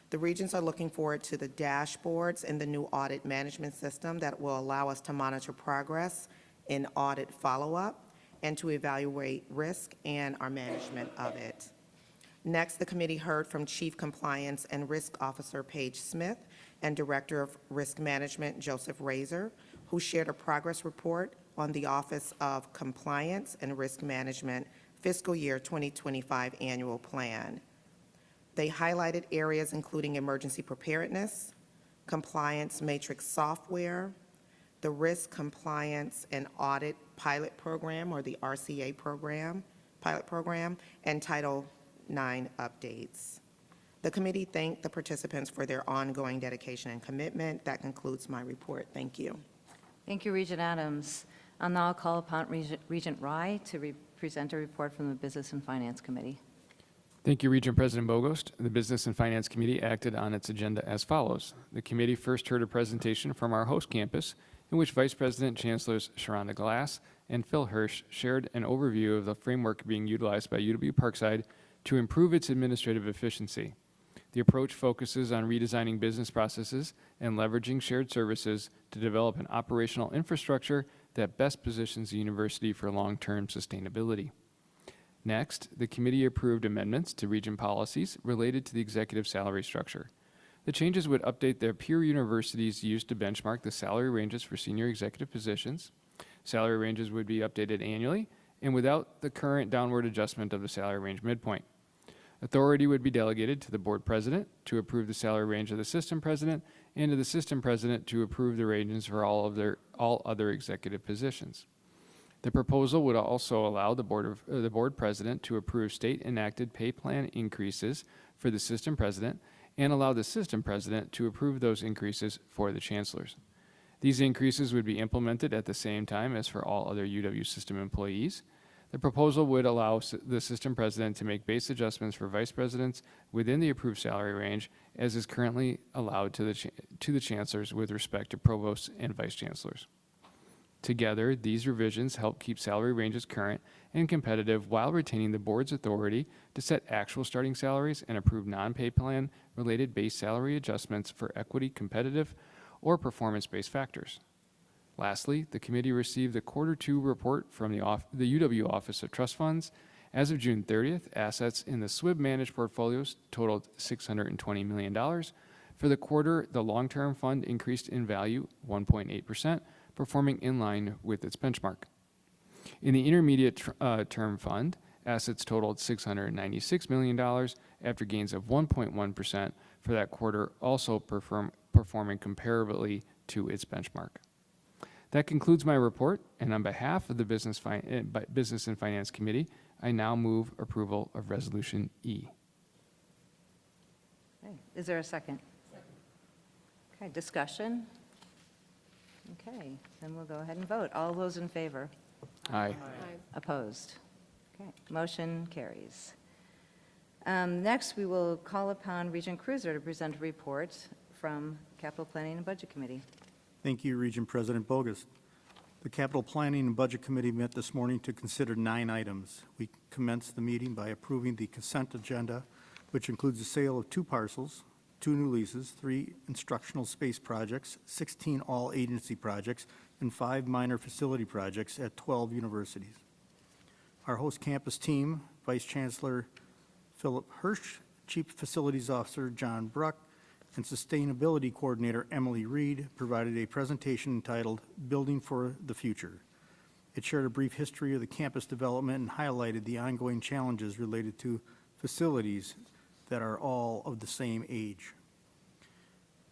The Regents are looking forward to the dashboards in the new audit management system that will allow us to monitor progress in audit follow-up and to evaluate risk and our management of it. Next, the committee heard from Chief Compliance and Risk Officer Paige Smith and Director of Risk Management Joseph Razor, who shared a progress report on the Office of Compliance and Risk Management Fiscal Year 2025 Annual Plan. They highlighted areas including emergency preparedness, compliance matrix software, the Risk Compliance and Audit Pilot Program, or the RCA program, pilot program, and Title IX updates. The committee thanked the participants for their ongoing dedication and commitment. That concludes my report. Thank you. Thank you, Regent Adams. I'll now call upon Regent Rye to present a report from the Business and Finance Committee. Thank you, Regent President Bogost. The Business and Finance Committee acted on its agenda as follows. The committee first heard a presentation from our host campus in which Vice President Chancellors Sharonda Glass and Phil Hirsch shared an overview of the framework being utilized by UW-Parkside to improve its administrative efficiency. The approach focuses on redesigning business processes and leveraging shared services to develop an operational infrastructure that best positions the university for long-term sustainability. Next, the committee approved amendments to Regent policies related to the executive salary structure. The changes would update their peer universities used to benchmark the salary ranges for senior executive positions. Salary ranges would be updated annually and without the current downward adjustment of the salary range midpoint. Authority would be delegated to the board president to approve the salary range of the system president and to the system president to approve the ranges for all other executive positions. The proposal would also allow the board president to approve state-enacted pay plan increases for the system president and allow the system president to approve those increases for the chancellors. These increases would be implemented at the same time as for all other UW system employees. The proposal would allow the system president to make base adjustments for vice presidents within the approved salary range, as is currently allowed to the chancellors with respect to provosts and vice chancellors. Together, these revisions help keep salary ranges current and competitive while retaining the board's authority to set actual starting salaries and approve non-pay plan related base salary adjustments for equity, competitive, or performance-based factors. Lastly, the committee received the Quarter 2 report from the UW Office of Trust Funds. As of June 30th, assets in the SWIB managed portfolios totaled $620 million. For the quarter, the long-term fund increased in value 1.8%, performing in line with its benchmark. In the intermediate term fund, assets totaled $696 million after gains of 1.1% for that quarter, also performing comparably to its benchmark. That concludes my report, and on behalf of the Business and Finance Committee, I now move approval of Resolution E. Okay. Is there a second? Okay, discussion? Okay, then we'll go ahead and vote. All those in favor? Aye. Opposed? Okay, motion carries. Next, we will call upon Regent Cruiser to present a report from Capital Planning and Budget Committee. Thank you, Regent President Bogus. The Capital Planning and Budget Committee met this morning to consider 9 items. We commenced the meeting by approving the consent agenda, which includes the sale of 2 parcels, 2 new leases, 3 instructional space projects, 16 all-agency projects, and 5 minor facility projects at 12 universities. Our host campus team, Vice Chancellor Philip Hirsch, Chief Facilities Officer John Bruck, and Sustainability Coordinator Emily Reed provided a presentation entitled Building for the Future. It shared a brief history of the campus development and highlighted the ongoing challenges related to facilities that are all of the same age.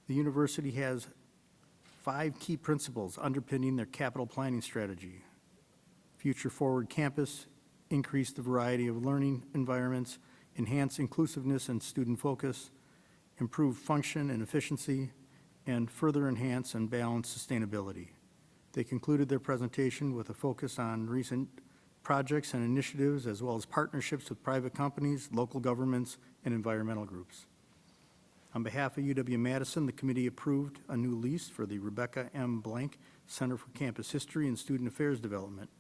The university has 5 key principles underpinning their capital planning strategy: future forward campus, increase the variety of learning environments, enhance inclusiveness and student focus, improve function and efficiency, and further enhance and balance sustainability. They concluded their presentation with a focus on recent projects and initiatives, as well as partnerships with private companies, local governments, and environmental groups. On behalf of UW-Madison, the committee approved a new lease for the Rebecca M. Blank Center for Campus History and Student Affairs Development.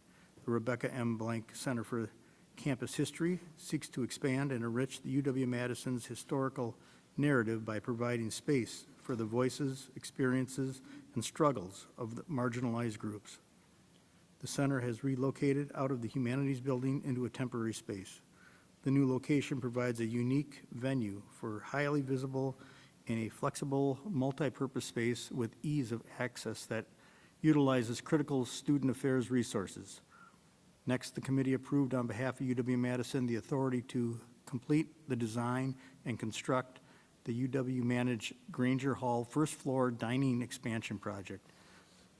The Rebecca M. Blank Center for Campus History seeks to expand and enrich the UW-Madison's historical narrative by providing space for the voices, experiences, and struggles of the marginalized groups. The center has relocated out of the Humanities Building into a temporary space. The new location provides a unique venue for highly visible and a flexible multi-purpose space with ease of access that utilizes critical student affairs resources. Next, the committee approved on behalf of UW-Madison the authority to complete the design and construct the UW-managed Granger Hall first floor dining expansion project.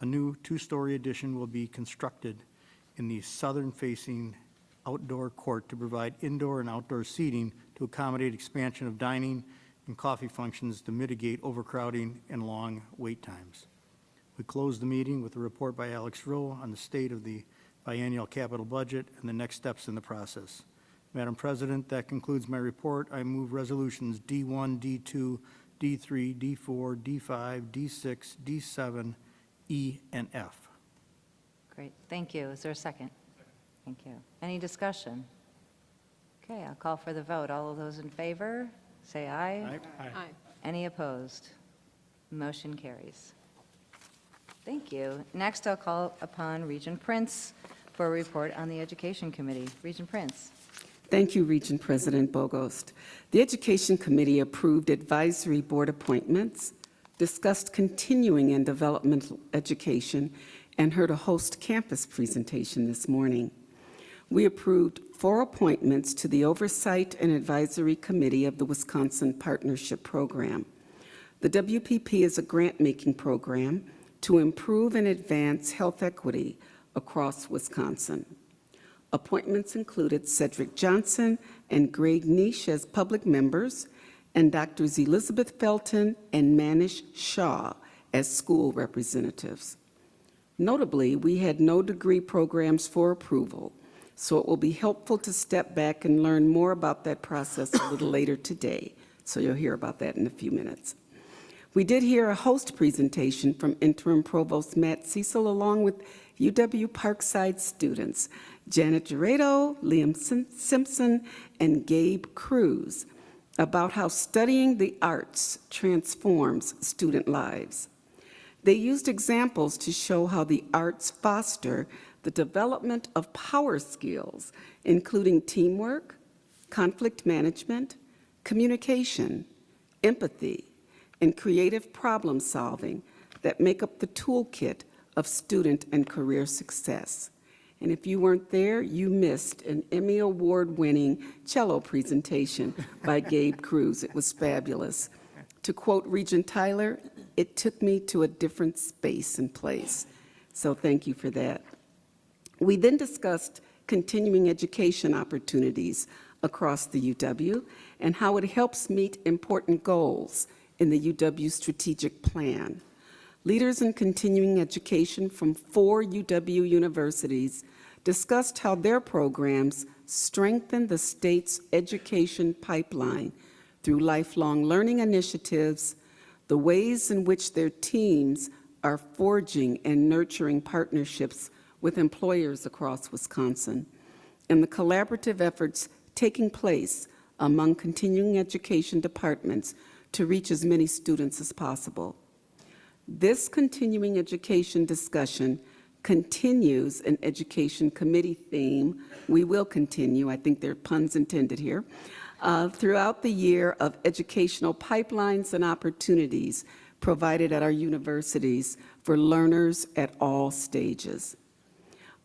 A new 2-story addition will be constructed in the southern-facing outdoor court to provide indoor and outdoor seating to accommodate expansion of dining and coffee functions to mitigate overcrowding and long wait times. We closed the meeting with a report by Alex Rowe on the state of the biennial capital budget and the next steps in the process. Madam President, that concludes my report. I move resolutions D1, D2, D3, D4, D5, D6, D7, E, and F. Great, thank you. Is there a second? Thank you. Any discussion? Okay, I'll call for the vote. All of those in favor, say aye. Aye. Aye. Any opposed? Motion carries. Thank you. Next, I'll call upon Regent Prince for a report on the Education Committee. Regent Prince. Thank you, Regent President Bogost. The Education Committee approved advisory board appointments, discussed continuing and developmental education, and heard a host campus presentation this morning. We approved 4 appointments to the Oversight and Advisory Committee of the Wisconsin Partnership Program. The WPP is a grant-making program to improve and advance health equity across Wisconsin. Appointments included Cedric Johnson and Greg Nish as public members, and Drs. Elizabeth Felton and Manish Shah as school representatives. Notably, we had no degree programs for approval, so it will be helpful to step back and learn more about that process a little later today, so you'll hear about that in a few minutes. We did hear a host presentation from Interim Provost Matt Cecil along with UW-Parkside students, Janet Gerardo, Liam Simpson, and Gabe Cruz, about how studying the arts transforms student lives. They used examples to show how the arts foster the development of power skills, including teamwork, conflict management, communication, empathy, and creative problem solving that make up the toolkit of student and career success. And if you weren't there, you missed an Emmy Award-winning cello presentation by Gabe Cruz. It was fabulous. To quote Regent Tyler, it took me to a different space and place. So thank you for that. We then discussed continuing education opportunities across the UW and how it helps meet important goals in the UW strategic plan. Leaders in continuing education from 4 UW universities discussed how their programs strengthen the state's education pipeline through lifelong learning initiatives, the ways in which their teams are forging and nurturing partnerships with employers across Wisconsin, and the collaborative efforts taking place among continuing education departments to reach as many students as possible. This continuing education discussion continues an education committee theme. We will continue, I think there are puns intended here, throughout the year of educational pipelines and opportunities provided at our universities for learners at all stages.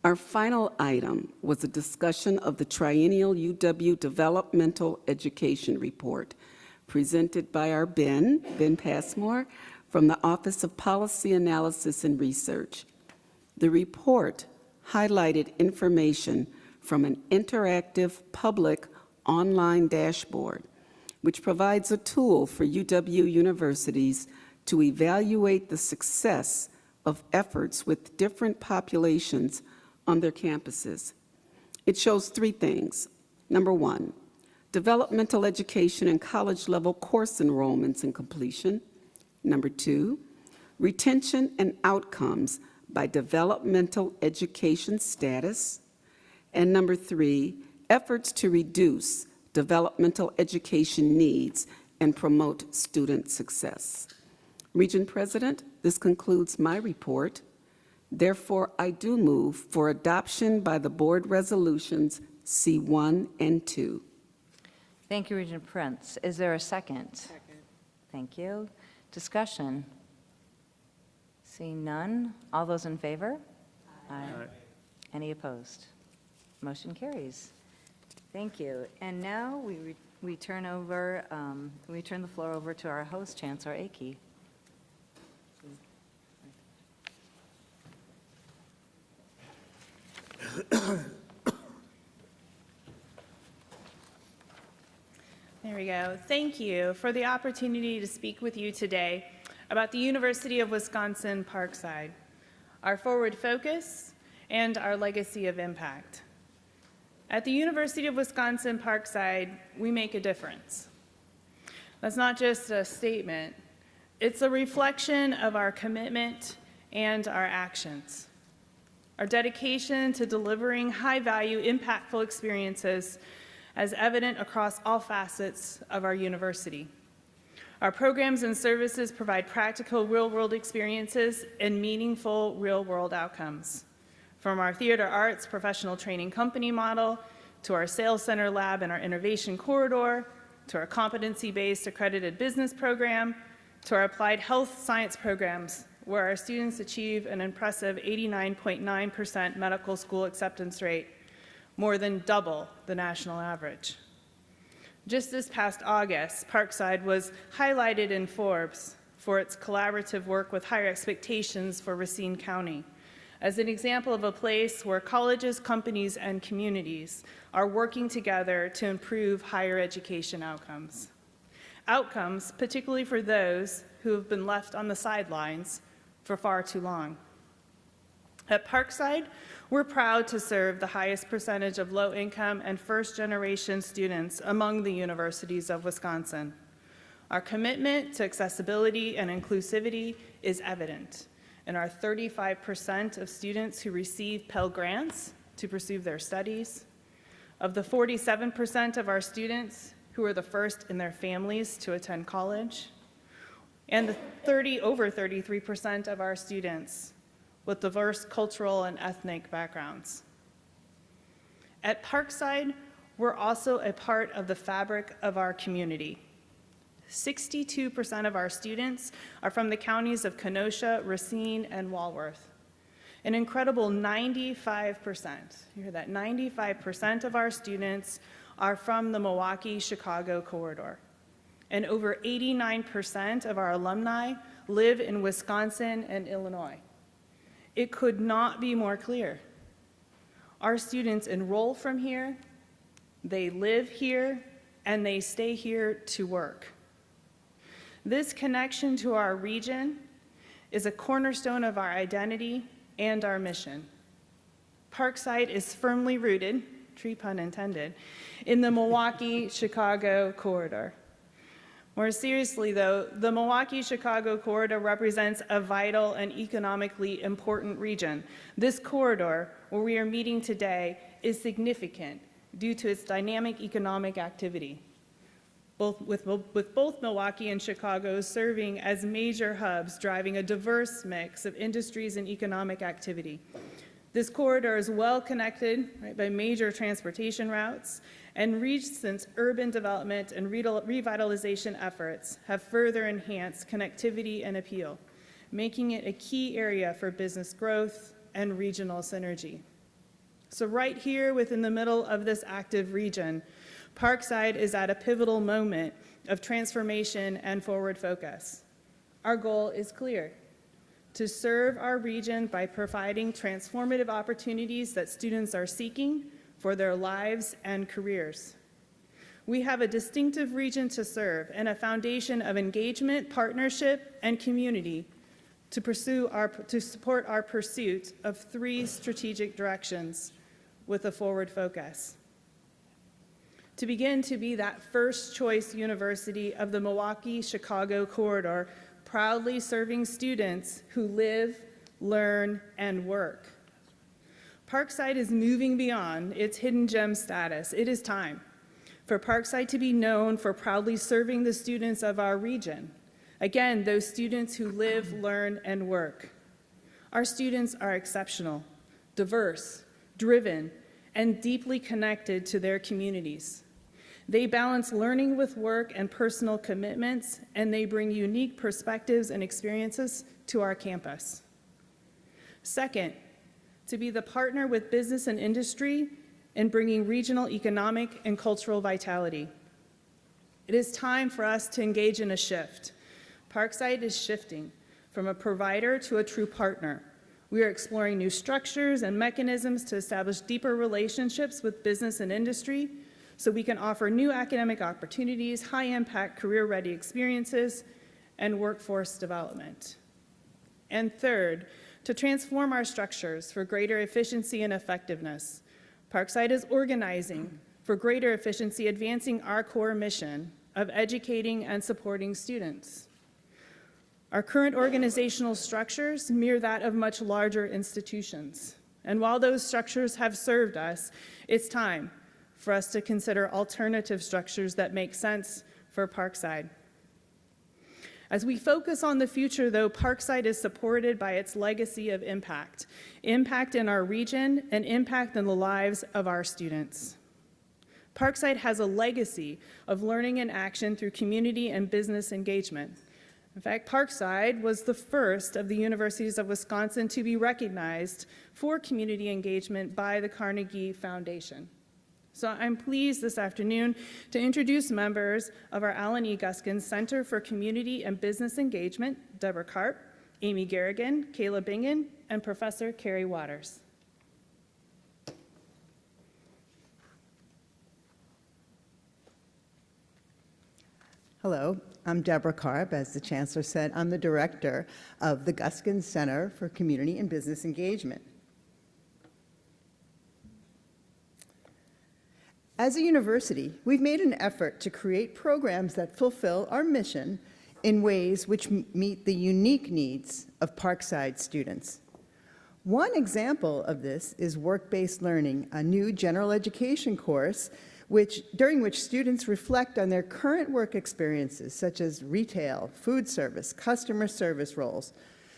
Our final item was a discussion of the triennial UW Developmental Education Report, presented by our Ben Passmore, from the Office of Policy Analysis and Research. The report highlighted information from an interactive public online dashboard, which provides a tool for UW universities to evaluate the success of efforts with different populations on their campuses. It shows 3 things. Number 1, developmental education and college-level course enrollments and completion. Number 2, retention and outcomes by developmental education status. And number 3, efforts to reduce developmental education needs and promote student success. Regent President, this concludes my report. Therefore, I do move for adoption by the board resolutions C1 and 2. Thank you, Regent Prince. Is there a second? Second. Thank you. Discussion? Seeing none. All those in favor? Aye. Any opposed? Motion carries. Thank you. And now we turn the floor over to our host, Chancellor Akey. There we go. Thank you for the opportunity to speak with you today about the University of Wisconsin-Parkside, our forward focus, and our legacy of impact. At the University of Wisconsin-Parkside, we make a difference. That's not just a statement. It's a reflection of our commitment and our actions. Our dedication to delivering high-value, impactful experiences as evident across all facets of our university. Our programs and services provide practical real-world experiences and meaningful real-world outcomes. From our theater arts professional training company model, to our sales center lab and our innovation corridor, to our competency-based accredited business program, to our applied health science programs, where our students achieve an impressive 89.9% medical school acceptance rate, more than double the national average. Just this past August, Parkside was highlighted in Forbes for its collaborative work with Higher Expectations for Racine County as an example of a place where colleges, companies, and communities are working together to improve higher education outcomes. Outcomes, particularly for those who have been left on the sidelines for far too long. At Parkside, we're proud to serve the highest percentage of low-income and first-generation students among the universities of Wisconsin. Our commitment to accessibility and inclusivity is evident in our 35% of students who receive Pell Grants to pursue their studies, of the 47% of our students who are the first in their families to attend college, and over 33% of our students with diverse cultural and ethnic backgrounds. At Parkside, we're also a part of the fabric of our community. 62% of our students are from the counties of Kenosha, Racine, and Walworth. An incredible 95%, you hear that, 95% of our students are from the Milwaukee-Chicago corridor. And over 89% of our alumni live in Wisconsin and Illinois. It could not be more clear. Our students enroll from here, they live here, and they stay here to work. This connection to our region is a cornerstone of our identity and our mission. Parkside is firmly rooted, tree pun intended, in the Milwaukee-Chicago corridor. More seriously, though, the Milwaukee-Chicago corridor represents a vital and economically important region. This corridor, where we are meeting today, is significant due to its dynamic economic activity, with both Milwaukee and Chicago serving as major hubs, driving a diverse mix of industries and economic activity. This corridor is well connected by major transportation routes, and recent urban development and revitalization efforts have further enhanced connectivity and appeal, making it a key area for business growth and regional synergy. So right here within the middle of this active region, Parkside is at a pivotal moment of transformation and forward focus. Our goal is clear: to serve our region by providing transformative opportunities that students are seeking for their lives and careers. We have a distinctive region to serve and a foundation of engagement, partnership, and community to support our pursuit of 3 strategic directions with a forward focus. To begin to be that first choice university of the Milwaukee-Chicago corridor, proudly serving students who live, learn, and work. Parkside is moving beyond its hidden gem status. It is time for Parkside to be known for proudly serving the students of our region. Again, those students who live, learn, and work. Our students are exceptional, diverse, driven, and deeply connected to their communities. They balance learning with work and personal commitments, and they bring unique perspectives and experiences to our campus. Second, to be the partner with business and industry in bringing regional economic and cultural vitality. It is time for us to engage in a shift. Parkside is shifting from a provider to a true partner. We are exploring new structures and mechanisms to establish deeper relationships with business and industry so we can offer new academic opportunities, high-impact, career-ready experiences, and workforce development. And third, to transform our structures for greater efficiency and effectiveness. Parkside is organizing for greater efficiency, advancing our core mission of educating and supporting students. Our current organizational structures mirror that of much larger institutions. And while those structures have served us, it's time for us to consider alternative structures that make sense for Parkside. As we focus on the future, though, Parkside is supported by its legacy of impact. Impact in our region and impact in the lives of our students. Parkside has a legacy of learning and action through community and business engagement. In fact, Parkside was the first of the universities of Wisconsin to be recognized for community engagement by the Carnegie Foundation. So I'm pleased this afternoon to introduce members of our Allen E. Guskin Center for Community and Business Engagement, Deborah Karp, Amy Garrigan, Kayla Bingen, and Professor Carrie Waters. Hello, I'm Deborah Karp. As the Chancellor said, I'm the director of the Guskin Center for Community and Business Engagement. As a university, we've made an effort to create programs that fulfill our mission in ways which meet the unique needs of Parkside students. One example of this is work-based learning, a new general education course during which students reflect on their current work experiences, such as retail, food service, customer service roles.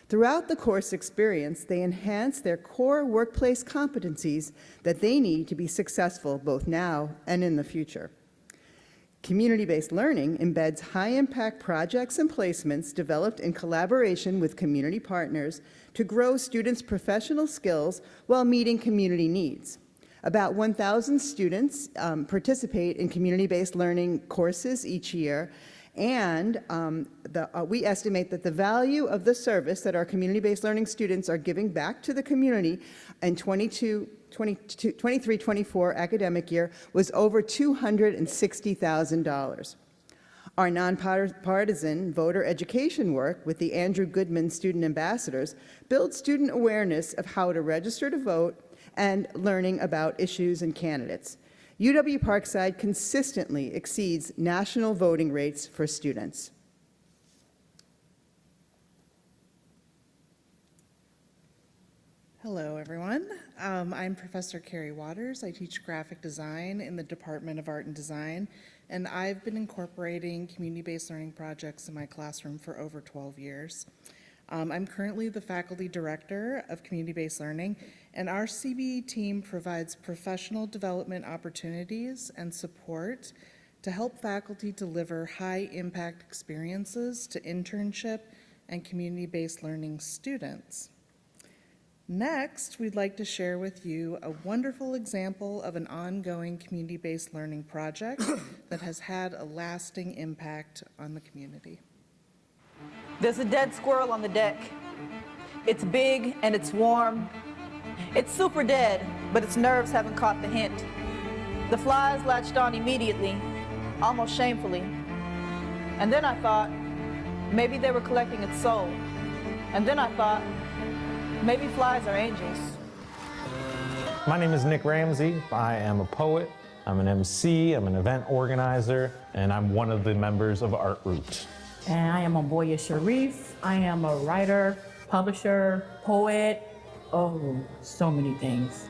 Throughout the course experience, they enhance their core workplace competencies that they need to be successful both now and in the future. Community-based learning embeds high-impact projects and placements developed in collaboration with community partners to grow students' professional skills while meeting community needs. About 1,000 students participate in community-based learning courses each year, and we estimate that the value of the service that our community-based learning students are giving back to the community in 23-24 academic year was over $260,000. Our nonpartisan voter education work with the Andrew Goodman Student Ambassadors builds student awareness of how to register to vote and learning about issues and candidates. UW-Parkside consistently exceeds national voting rates for students. Hello, everyone. I'm Professor Carrie Waters. I teach graphic design in the Department of Art and Design, and I've been incorporating community-based learning projects in my classroom for over 12 years. I'm currently the faculty director of community-based learning, and our CBE team provides professional development opportunities and support to help faculty deliver high-impact experiences to internship and community-based learning students. Next, we'd like to share with you a wonderful example of an ongoing community-based learning project that has had a lasting impact on the community. There's a dead squirrel on the deck. It's big and it's warm. It's super dead, but its nerves haven't caught the hint. The flies latched on immediately, almost shamefully. And then I thought, maybe they were collecting its soul. And then I thought, maybe flies are angels. My name is Nick Ramsey. I am a poet, I'm an MC, I'm an event organizer, and I'm one of the members of Art Root. And I am Amboya Sharif. I am a writer, publisher, poet, oh, so many things.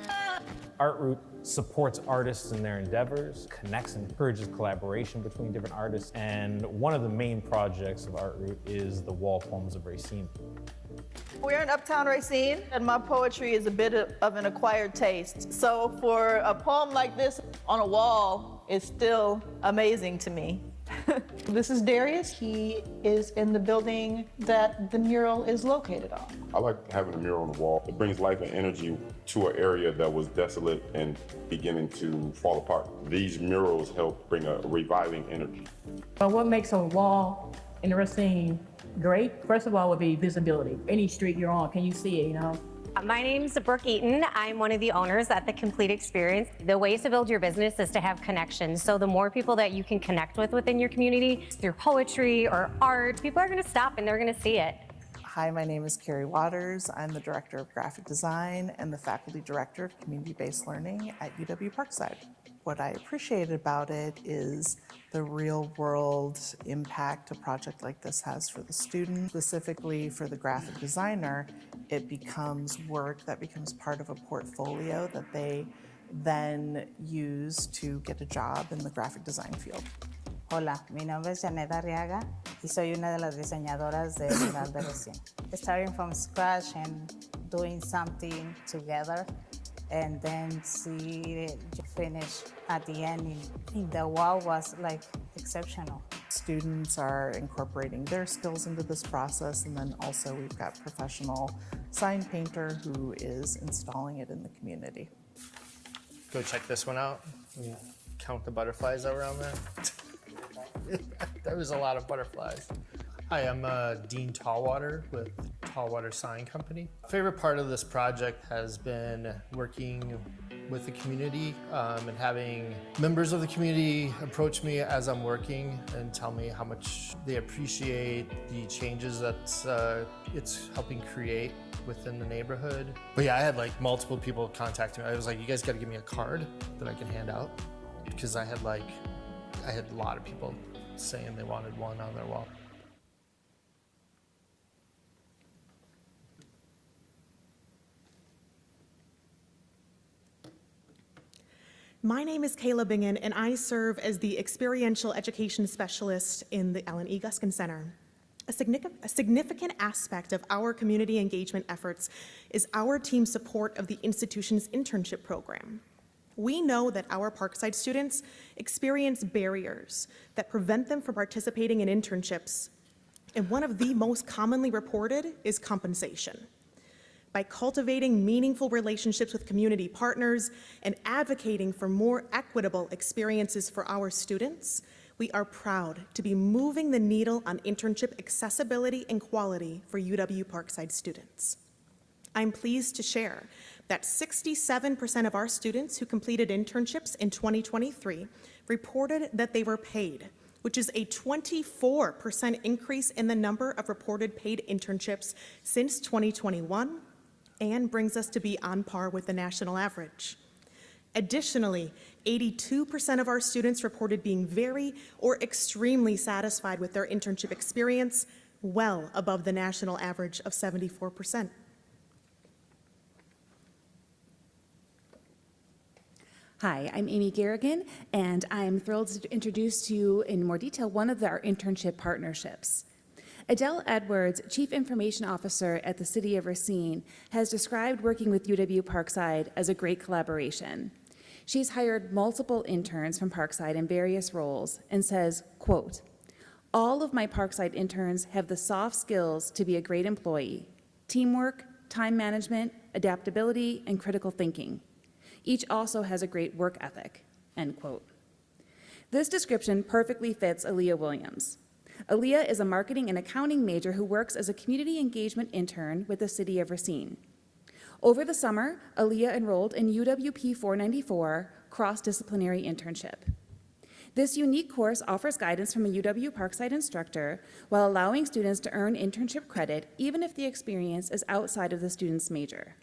Art Root supports artists in their endeavors, connects and encourages collaboration between different artists, and one of the main projects of Art Root is the wall poems of Racine. We're in Uptown Racine, and my poetry is a bit of an acquired taste. So for a poem like this on a wall is still amazing to me. This is Darius. He is in the building that the mural is located on. I like having a mural on the wall. It brings life and energy to an area that was desolate and beginning to fall apart. These murals help bring a reviving energy. What makes a wall in a Racine great, first of all, would be visibility. Any street you're on, can you see it, you know? My name's Brooke Eaton. I'm one of the owners at The Complete Experience. The ways to build your business is to have connections. So the more people that you can connect with within your community through poetry or art, people are going to stop and they're going to see it. Hi, my name is Carrie Waters. I'm the Director of Graphic Design and the Faculty Director of Community-Based Learning at UW-Parkside. What I appreciate about it is the real-world impact a project like this has for the student. Specifically for the graphic designer, it becomes work that becomes part of a portfolio that they then use to get a job in the graphic design field. Hola, mi nombre es Janet Arriaga y soy una de las diseñadoras de Ciudad de Racine. Starting from scratch and doing something together and then see it finish at the end. The wall was like exceptional. Students are incorporating their skills into this process, and then also we've got professional sign painter who is installing it in the community. Go check this one out. Count the butterflies that were on there. There was a lot of butterflies. Hi, I'm Dean Tallwater with Tallwater Sign Company. Favorite part of this project has been working with the community and having members of the community approach me as I'm working and tell me how much they appreciate the changes that it's helping create within the neighborhood. But yeah, I had like multiple people contact me. I was like, you guys gotta give me a card that I can hand out, because I had a lot of people saying they wanted one on their wall. My name is Kayla Bingen, and I serve as the Experiential Education Specialist in the Ellen E. Guskin Center. A significant aspect of our community engagement efforts is our team's support of the institution's internship program. We know that our Parkside students experience barriers that prevent them from participating in internships, and one of the most commonly reported is compensation. By cultivating meaningful relationships with community partners and advocating for more equitable experiences for our students, we are proud to be moving the needle on internship accessibility and quality for UW-Parkside students. I'm pleased to share that 67% of our students who completed internships in 2023 reported that they were paid, which is a 24% increase in the number of reported paid internships since 2021, and brings us to be on par with the national average. Additionally, 82% of our students reported being very or extremely satisfied with their internship experience, well above the national average of 74%. Hi, I'm Amy Garrigan, and I'm thrilled to introduce to you in more detail one of our internship partnerships. Adele Edwards, Chief Information Officer at the City of Racine, has described working with UW-Parkside as a great collaboration. She's hired multiple interns from Parkside in various roles and says, quote, "All of my Parkside interns have the soft skills to be a great employee: teamwork, time management, adaptability, and critical thinking. Each also has a great work ethic," end quote. This description perfectly fits Aaliyah Williams. Aaliyah is a marketing and accounting major who works as a community engagement intern with the City of Racine. Over the summer, Aaliyah enrolled in UWP 494 cross-disciplinary internship. This unique course offers guidance from a UW-Parkside instructor while allowing students to earn internship credit even if the experience is outside of the student's major.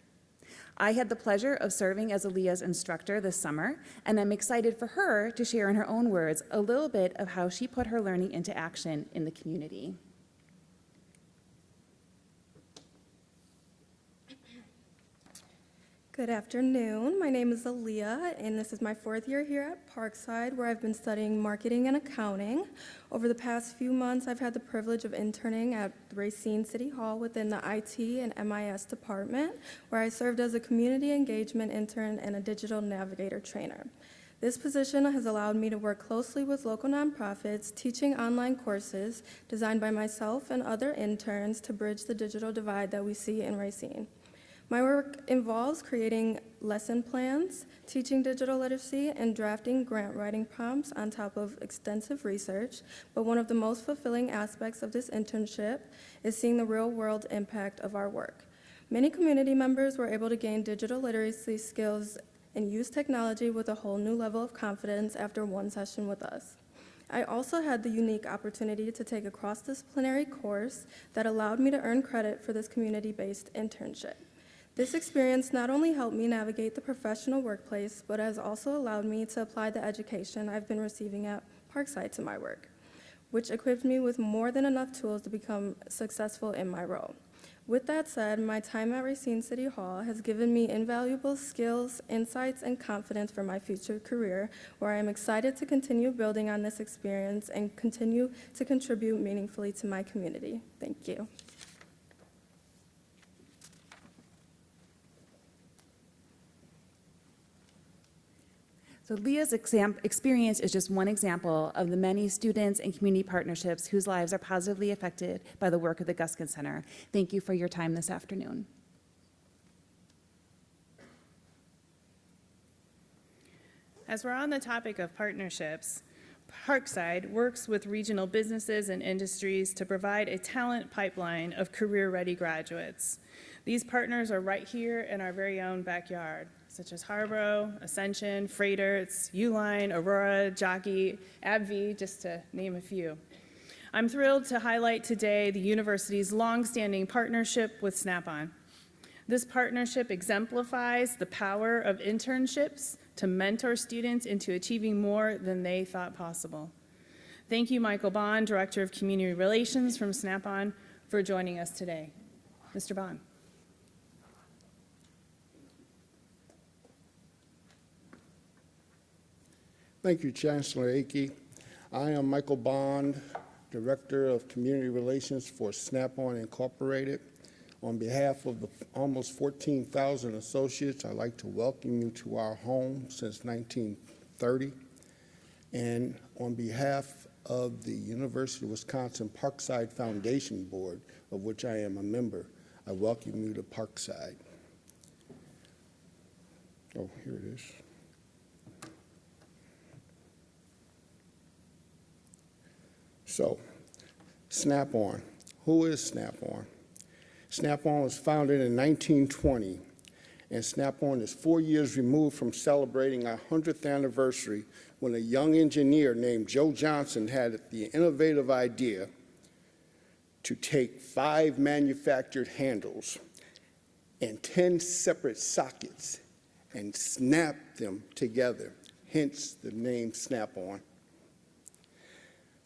I had the pleasure of serving as Aaliyah's instructor this summer, and I'm excited for her to share in her own words a little bit of how she put her learning into action in the community. Good afternoon. My name is Aaliyah, and this is my 4th year here at Parkside, where I've been studying marketing and accounting. Over the past few months, I've had the privilege of interning at Racine City Hall within the IT and MIS department, where I served as a community engagement intern and a digital navigator trainer. This position has allowed me to work closely with local nonprofits, teaching online courses designed by myself and other interns to bridge the digital divide that we see in Racine. My work involves creating lesson plans, teaching digital literacy, and drafting grant writing prompts on top of extensive research, but one of the most fulfilling aspects of this internship is seeing the real-world impact of our work. Many community members were able to gain digital literacy skills and use technology with a whole new level of confidence after one session with us. I also had the unique opportunity to take a cross-disciplinary course that allowed me to earn credit for this community-based internship. This experience not only helped me navigate the professional workplace, but has also allowed me to apply the education I've been receiving at Parkside to my work, which equipped me with more than enough tools to become successful in my role. With that said, my time at Racine City Hall has given me invaluable skills, insights, and confidence for my future career, where I am excited to continue building on this experience and continue to contribute meaningfully to my community. Thank you. So Leah's experience is just one example of the many students and community partnerships whose lives are positively affected by the work of the Guskin Center. Thank you for your time this afternoon. As we're on the topic of partnerships, Parkside works with regional businesses and industries to provide a talent pipeline of career-ready graduates. These partners are right here in our very own backyard, such as Harborough, Ascension, Freighter, Uline, Aurora, Jockey, AbbVie, just to name a few. I'm thrilled to highlight today the university's longstanding partnership with Snap-on. This partnership exemplifies the power of internships to mentor students into achieving more than they thought possible. Thank you, Michael Bond, Director of Community Relations from Snap-on, for joining us today. Mr. Bond. Thank you, Chancellor Akey. I am Michael Bond, Director of Community Relations for Snap-on Incorporated. On behalf of the almost 14,000 associates, I'd like to welcome you to our home since 1930. And on behalf of the University of Wisconsin-Parkside Foundation Board, of which I am a member, I welcome you to Parkside. Oh, here it is. So, Snap-on. Who is Snap-on? Snap-on was founded in 1920, and Snap-on is 4 years removed from celebrating our 100th anniversary when a young engineer named Joe Johnson had the innovative idea to take 5 manufactured handles and 10 separate sockets and snap them together, hence the name Snap-on.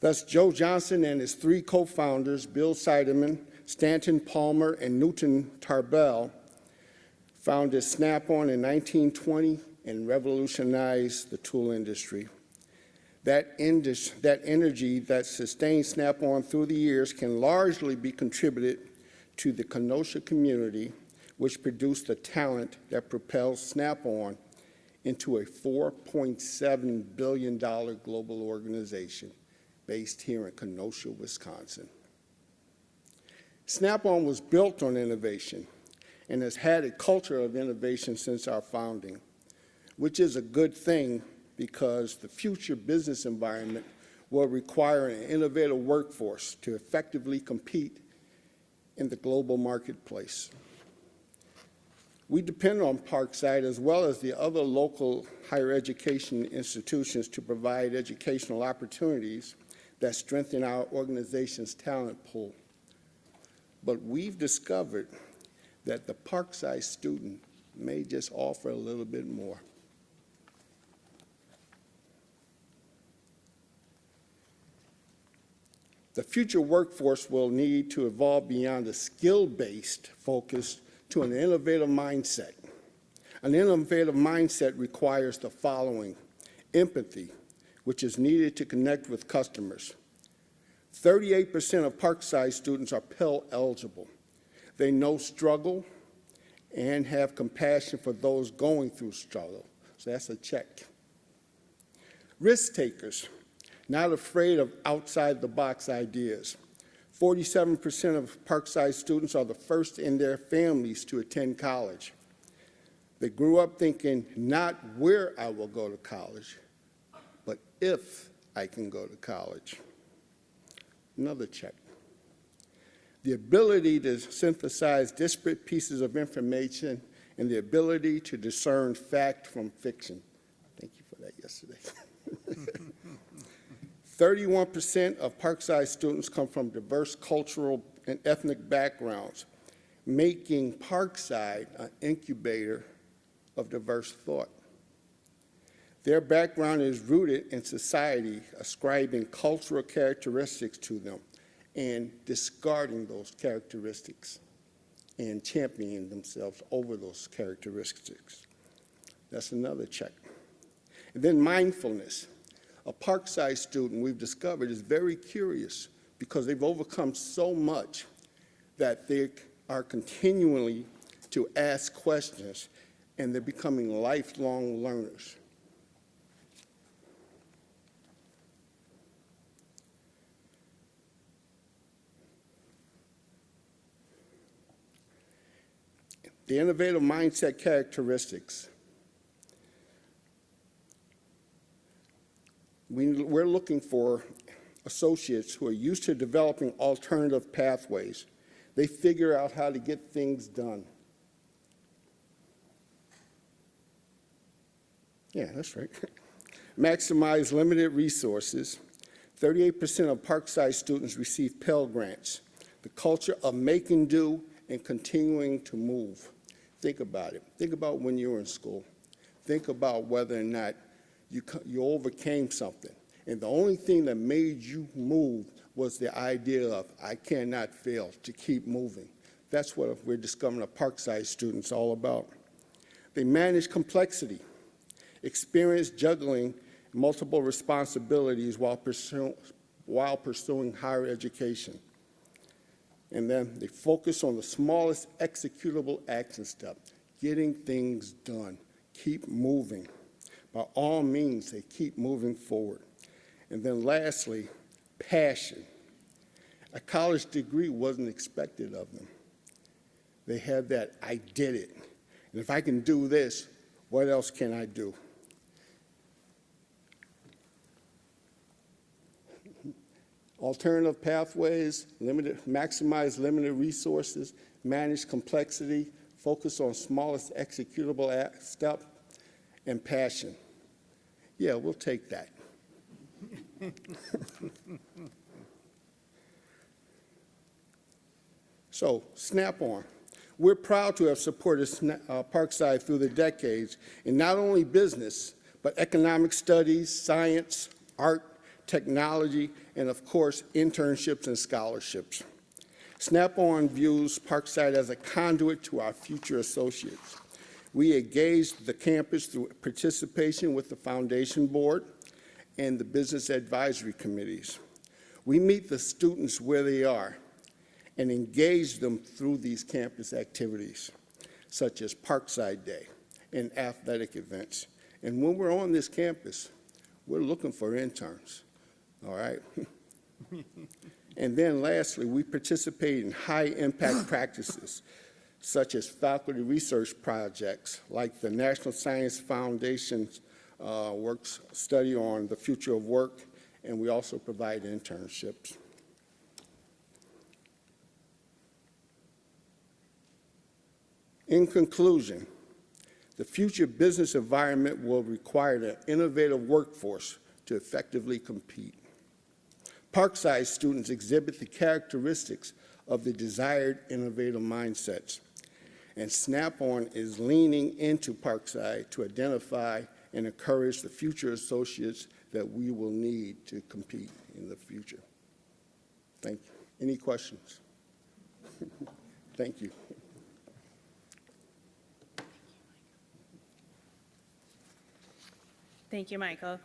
Thus, Joe Johnson and his 3 co-founders, Bill Seidemann, Stanton Palmer, and Newton Tarbell, founded Snap-on in 1920 and revolutionized the tool industry. That energy that sustained Snap-on through the years can largely be contributed to the Kenosha community, which produced the talent that propels Snap-on into a $4.7 billion global organization based here in Kenosha, Wisconsin. Snap-on was built on innovation and has had a culture of innovation since our founding, which is a good thing because the future business environment will require an innovative workforce to effectively compete in the global marketplace. We depend on Parkside as well as the other local higher education institutions to provide educational opportunities that strengthen our organization's talent pool. But we've discovered that the Parkside student may just offer a little bit more. The future workforce will need to evolve beyond a skill-based focus to an innovative mindset. An innovative mindset requires the following: empathy, which is needed to connect with customers. 38% of Parkside students are Pell eligible. They know struggle and have compassion for those going through struggle. So that's a check. Risk takers, not afraid of outside-the-box ideas. 47% of Parkside students are the first in their families to attend college. They grew up thinking not where I will go to college, but if I can go to college. Another check. The ability to synthesize disparate pieces of information and the ability to discern fact from fiction. Thank you for that yesterday. 31% of Parkside students come from diverse cultural and ethnic backgrounds, making Parkside an incubator of diverse thought. Their background is rooted in society, ascribing cultural characteristics to them and discarding those characteristics and championing themselves over those characteristics. That's another check. And then mindfulness. A Parkside student, we've discovered, is very curious because they've overcome so much that they are continually to ask questions, and they're becoming lifelong learners. The innovative mindset characteristics. We're looking for associates who are used to developing alternative pathways. They figure out how to get things done. Yeah, that's right. Maximize limited resources. 38% of Parkside students receive Pell Grants. The culture of making do and continuing to move. Think about it. Think about when you were in school. Think about whether or not you overcame something. And the only thing that made you move was the idea of, I cannot fail, to keep moving. That's what we're discovering the Parkside students all about. They manage complexity, experience juggling multiple responsibilities while pursuing higher education. And then they focus on the smallest executable action step, getting things done, keep moving. By all means, they keep moving forward. And then lastly, passion. A college degree wasn't expected of them. They had that, I did it. And if I can do this, what else can I do? Alternative pathways, maximize limited resources, manage complexity, focus on smallest executable step, and passion. Yeah, we'll take that. So, Snap-on. We're proud to have supported Parkside through the decades in not only business, but economic studies, science, art, technology, and of course, internships and scholarships. Snap-on views Parkside as a conduit to our future associates. We engaged the campus through participation with the foundation board and the business advisory committees. We meet the students where they are and engage them through these campus activities, such as Parkside Day and athletic events. And when we're on this campus, we're looking for interns, all right? And then lastly, we participate in high-impact practices, such as faculty research projects, like the National Science Foundation's works study on the future of work, and we also provide internships. In conclusion, the future business environment will require an innovative workforce to effectively compete. Parkside students exhibit the characteristics of the desired innovative mindsets, and Snap-on is leaning into Parkside to identify and encourage the future associates that we will need to compete in the future. Thank you. Any questions? Thank you. Thank you, Michael.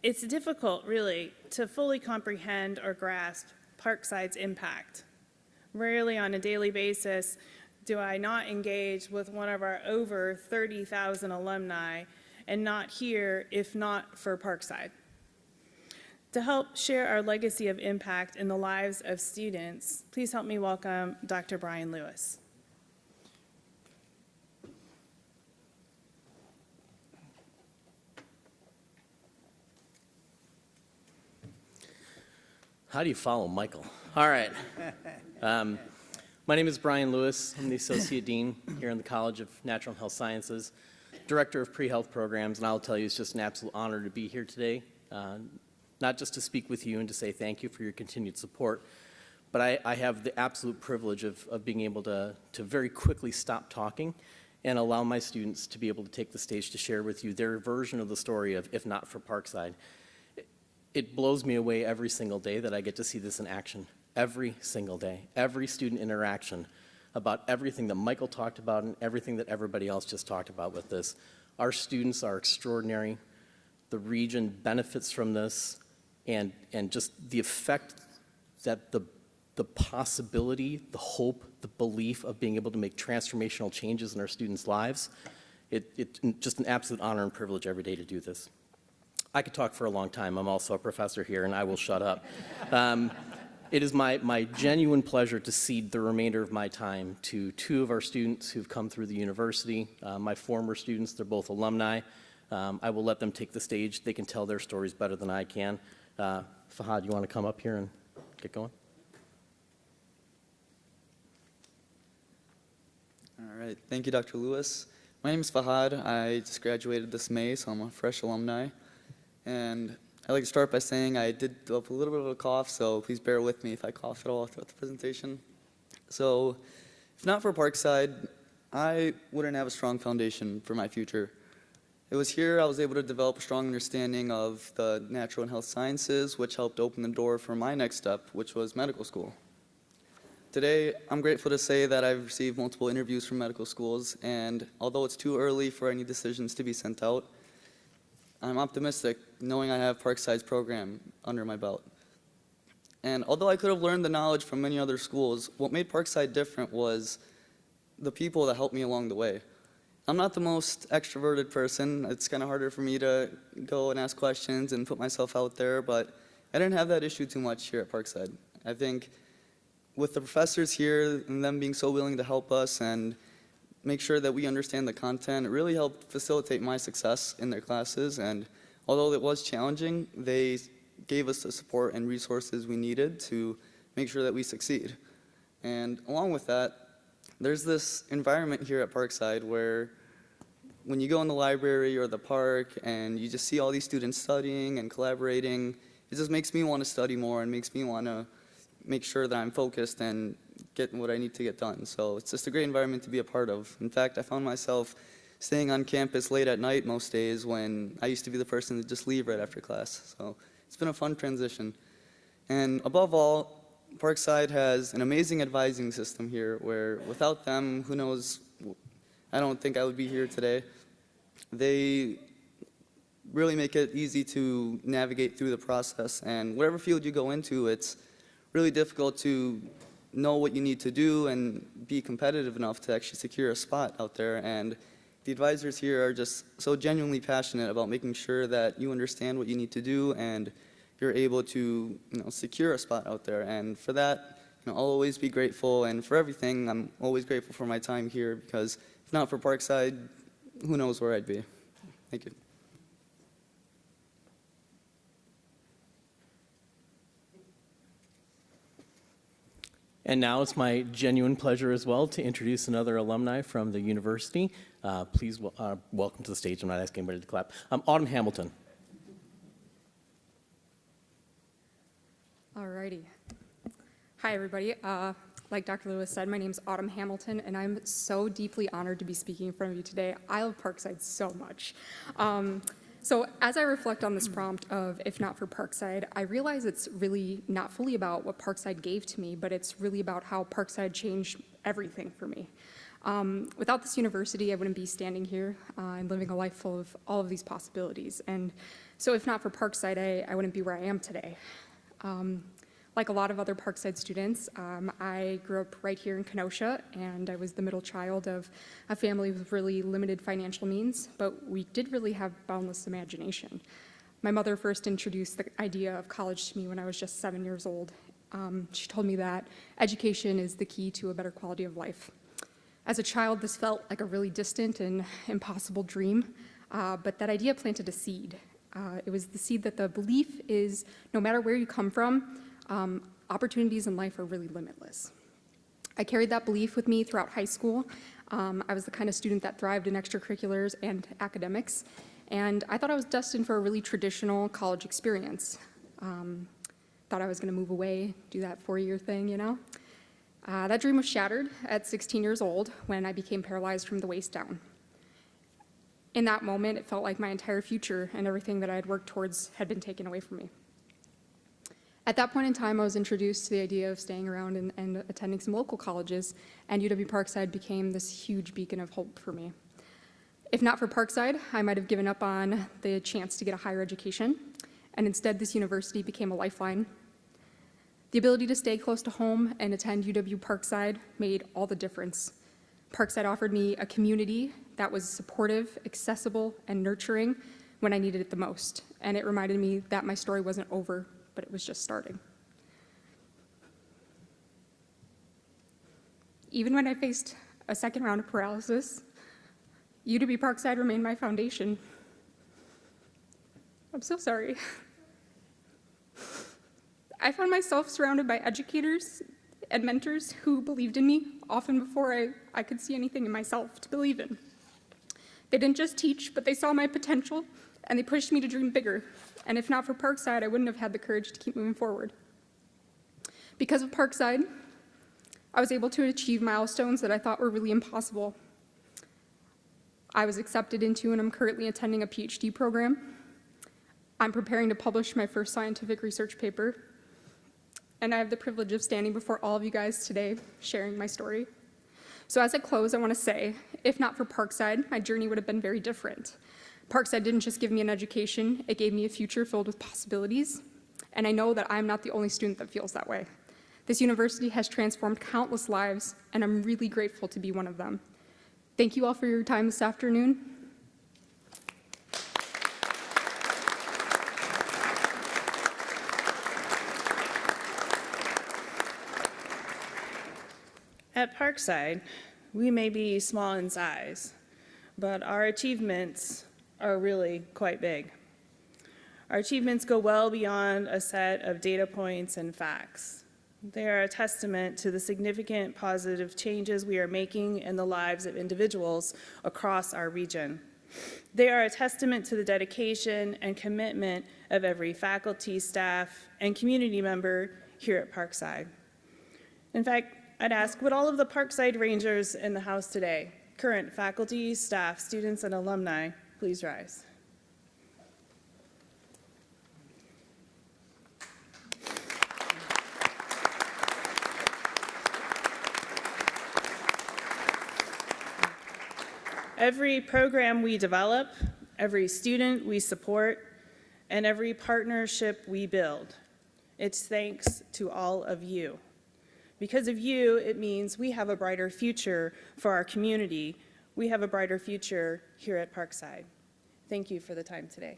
It's difficult, really, to fully comprehend or grasp Parkside's impact. Rarely on a daily basis do I not engage with one of our over 30,000 alumni and not hear, if not for Parkside. To help share our legacy of impact in the lives of students, please help me welcome Dr. Brian Lewis. How do you follow Michael? All right. My name is Brian Lewis. I'm the Associate Dean here in the College of Natural and Health Sciences, Director of Pre-Health Programs, and I'll tell you it's just an absolute honor to be here today, not just to speak with you and to say thank you for your continued support, but I have the absolute privilege of being able to very quickly stop talking and allow my students to be able to take the stage to share with you their version of the story of If Not for Parkside. It blows me away every single day that I get to see this in action, every single day, every student interaction about everything that Michael talked about and everything that everybody else just talked about with this. Our students are extraordinary. The region benefits from this, and just the effect that the possibility, the hope, the belief of being able to make transformational changes in our students' lives, it's just an absolute honor and privilege every day to do this. I could talk for a long time. I'm also a professor here, and I will shut up. It is my genuine pleasure to cede the remainder of my time to two of our students who've come through the university, my former students. They're both alumni. I will let them take the stage. They can tell their stories better than I can. Fahad, you want to come up here and get going? All right. Thank you, Dr. Lewis. My name is Fahad. I just graduated this May, so I'm a fresh alumni. And I'd like to start by saying I did develop a little bit of a cough, so please bear with me if I cough at all throughout the presentation. So, if not for Parkside, I wouldn't have a strong foundation for my future. It was here I was able to develop a strong understanding of the natural and health sciences, which helped open the door for my next step, which was medical school. Today, I'm grateful to say that I've received multiple interviews from medical schools, and although it's too early for any decisions to be sent out, I'm optimistic knowing I have Parkside's program under my belt. And although I could have learned the knowledge from many other schools, what made Parkside different was the people that helped me along the way. I'm not the most extroverted person. It's kind of harder for me to go and ask questions and put myself out there, but I didn't have that issue too much here at Parkside. I think with the professors here and them being so willing to help us and make sure that we understand the content, it really helped facilitate my success in their classes. And although it was challenging, they gave us the support and resources we needed to make sure that we succeed. And along with that, there's this environment here at Parkside where when you go in the library or the park and you just see all these students studying and collaborating, it just makes me want to study more and makes me want to make sure that I'm focused and get what I need to get done. So it's just a great environment to be a part of. In fact, I found myself staying on campus late at night most days when I used to be the person to just leave right after class. So it's been a fun transition. And above all, Parkside has an amazing advising system here where without them, who knows, I don't think I would be here today. They really make it easy to navigate through the process, and whatever field you go into, it's really difficult to know what you need to do and be competitive enough to actually secure a spot out there. And the advisors here are just so genuinely passionate about making sure that you understand what you need to do and you're able to, secure a spot out there. And for that, I'll always be grateful. And for everything, I'm always grateful for my time here, because if not for Parkside, who knows where I'd be. Thank you. And now it's my genuine pleasure as well to introduce another alumni from the university. Please welcome to the stage. I'm not asking anybody to clap. Autumn Hamilton. Alrighty. Hi, everybody. Like Dr. Lewis said, my name is Autumn Hamilton, and I'm so deeply honored to be speaking in front of you today. I love Parkside so much. So as I reflect on this prompt of if not for Parkside, I realize it's really not fully about what Parkside gave to me, but it's really about how Parkside changed everything for me. Without this university, I wouldn't be standing here and living a life full of all of these possibilities. And so if not for Parkside, I wouldn't be where I am today. Like a lot of other Parkside students, I grew up right here in Kenosha, and I was the middle child of a family with really limited financial means, but we did really have boundless imagination. My mother first introduced the idea of college to me when I was just 7 years old. She told me that education is the key to a better quality of life. As a child, this felt like a really distant and impossible dream, but that idea planted a seed. It was the seed that the belief is no matter where you come from, opportunities in life are really limitless. I carried that belief with me throughout high school. I was the kind of student that thrived in extracurriculars and academics, and I thought I was destined for a really traditional college experience. Thought I was going to move away, do that four-year thing, That dream was shattered at 16 years old when I became paralyzed from the waist down. In that moment, it felt like my entire future and everything that I had worked towards had been taken away from me. At that point in time, I was introduced to the idea of staying around and attending some local colleges, and UW-Parkside became this huge beacon of hope for me. If not for Parkside, I might have given up on the chance to get a higher education, and instead this university became a lifeline. The ability to stay close to home and attend UW-Parkside made all the difference. Parkside offered me a community that was supportive, accessible, and nurturing when I needed it the most, and it reminded me that my story wasn't over, but it was just starting. Even when I faced a second round of paralysis, UW-Parkside remained my foundation. I'm so sorry. I found myself surrounded by educators and mentors who believed in me, often before I could see anything in myself to believe in. They didn't just teach, but they saw my potential, and they pushed me to dream bigger. And if not for Parkside, I wouldn't have had the courage to keep moving forward. Because of Parkside, I was able to achieve milestones that I thought were really impossible. I was accepted into, and I'm currently attending a PhD program. I'm preparing to publish my first scientific research paper. And I have the privilege of standing before all of you guys today, sharing my story. So as I close, I want to say, if not for Parkside, my journey would have been very different. Parkside didn't just give me an education, it gave me a future filled with possibilities. And I know that I'm not the only student that feels that way. This university has transformed countless lives, and I'm really grateful to be one of them. Thank you all for your time this afternoon. At Parkside, we may be small in size, but our achievements are really quite big. Our achievements go well beyond a set of data points and facts. They are a testament to the significant positive changes we are making in the lives of individuals across our region. They are a testament to the dedication and commitment of every faculty, staff, and community member here at Parkside. In fact, I'd ask, would all of the Parkside Rangers in the house today, current faculty, staff, students, and alumni, please rise. Every program we develop, every student we support, and every partnership we build, it's thanks to all of you. Because of you, it means we have a brighter future for our community. We have a brighter future here at Parkside. Thank you for the time today.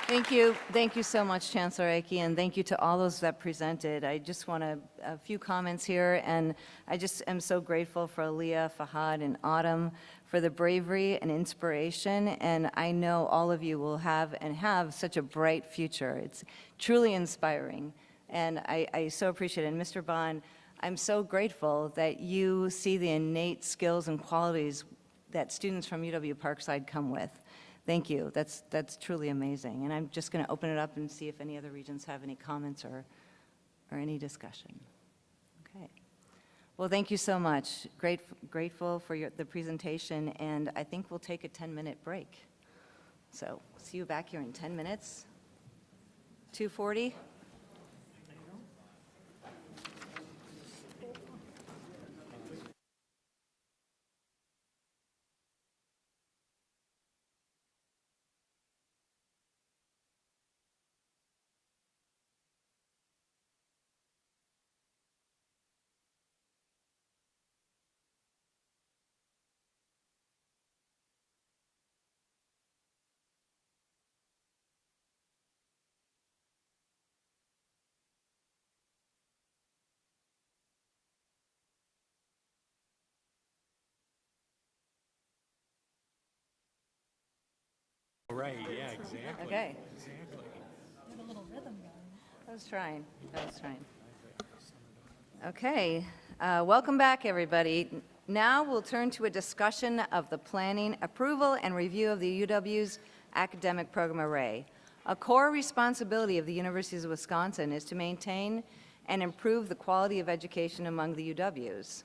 Thank you. Thank you so much, Chancellor Akey, and thank you to all those that presented. I just want a few comments here, and I just am so grateful for Aaliyah, Fahad, and Autumn for the bravery and inspiration, and I know all of you will have and have such a bright future. It's truly inspiring, and I so appreciate it. And Mr. Bond, I'm so grateful that you see the innate skills and qualities that students from UW-Parkside come with. Thank you. That's truly amazing. And I'm just going to open it up and see if any other regents have any comments or any discussion. Okay. Well, thank you so much. Grateful for the presentation, and I think we'll take a 10-minute break. So see you back here in 10 minutes. 2:40. Right, yeah, exactly. Okay. Exactly. I was trying. Okay. Welcome back, everybody. Now we'll turn to a discussion of the planning, approval, and review of the UW's academic program array. A core responsibility of the Universities of Wisconsin is to maintain and improve the quality of education among the UWs.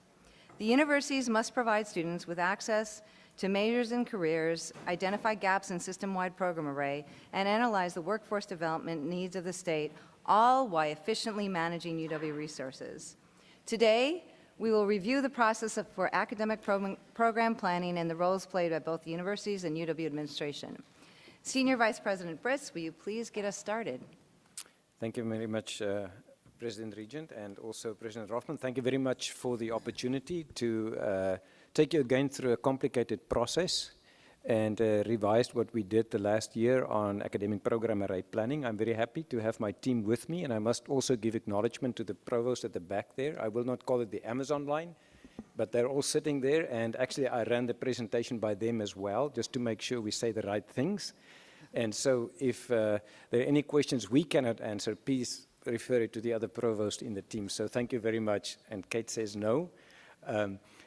The universities must provide students with access to majors and careers, identify gaps in system-wide program array, and analyze the workforce development needs of the state, all while efficiently managing UW resources. Today, we will review the process for academic program planning and the roles played by both the universities and UW administration. Senior Vice President Britz, will you please get us started? Thank you very much, President Regent, and also President Rothman. Thank you very much for the opportunity to take you again through a complicated process and revised what we did the last year on academic program array planning. I'm very happy to have my team with me, and I must also give acknowledgement to the provost at the back there. I will not call it the Amazon line, but they're all sitting there, and actually I ran the presentation by them as well, just to make sure we say the right things. And so if there are any questions we cannot answer, please refer it to the other provost in the team. So thank you very much, and Kate says no.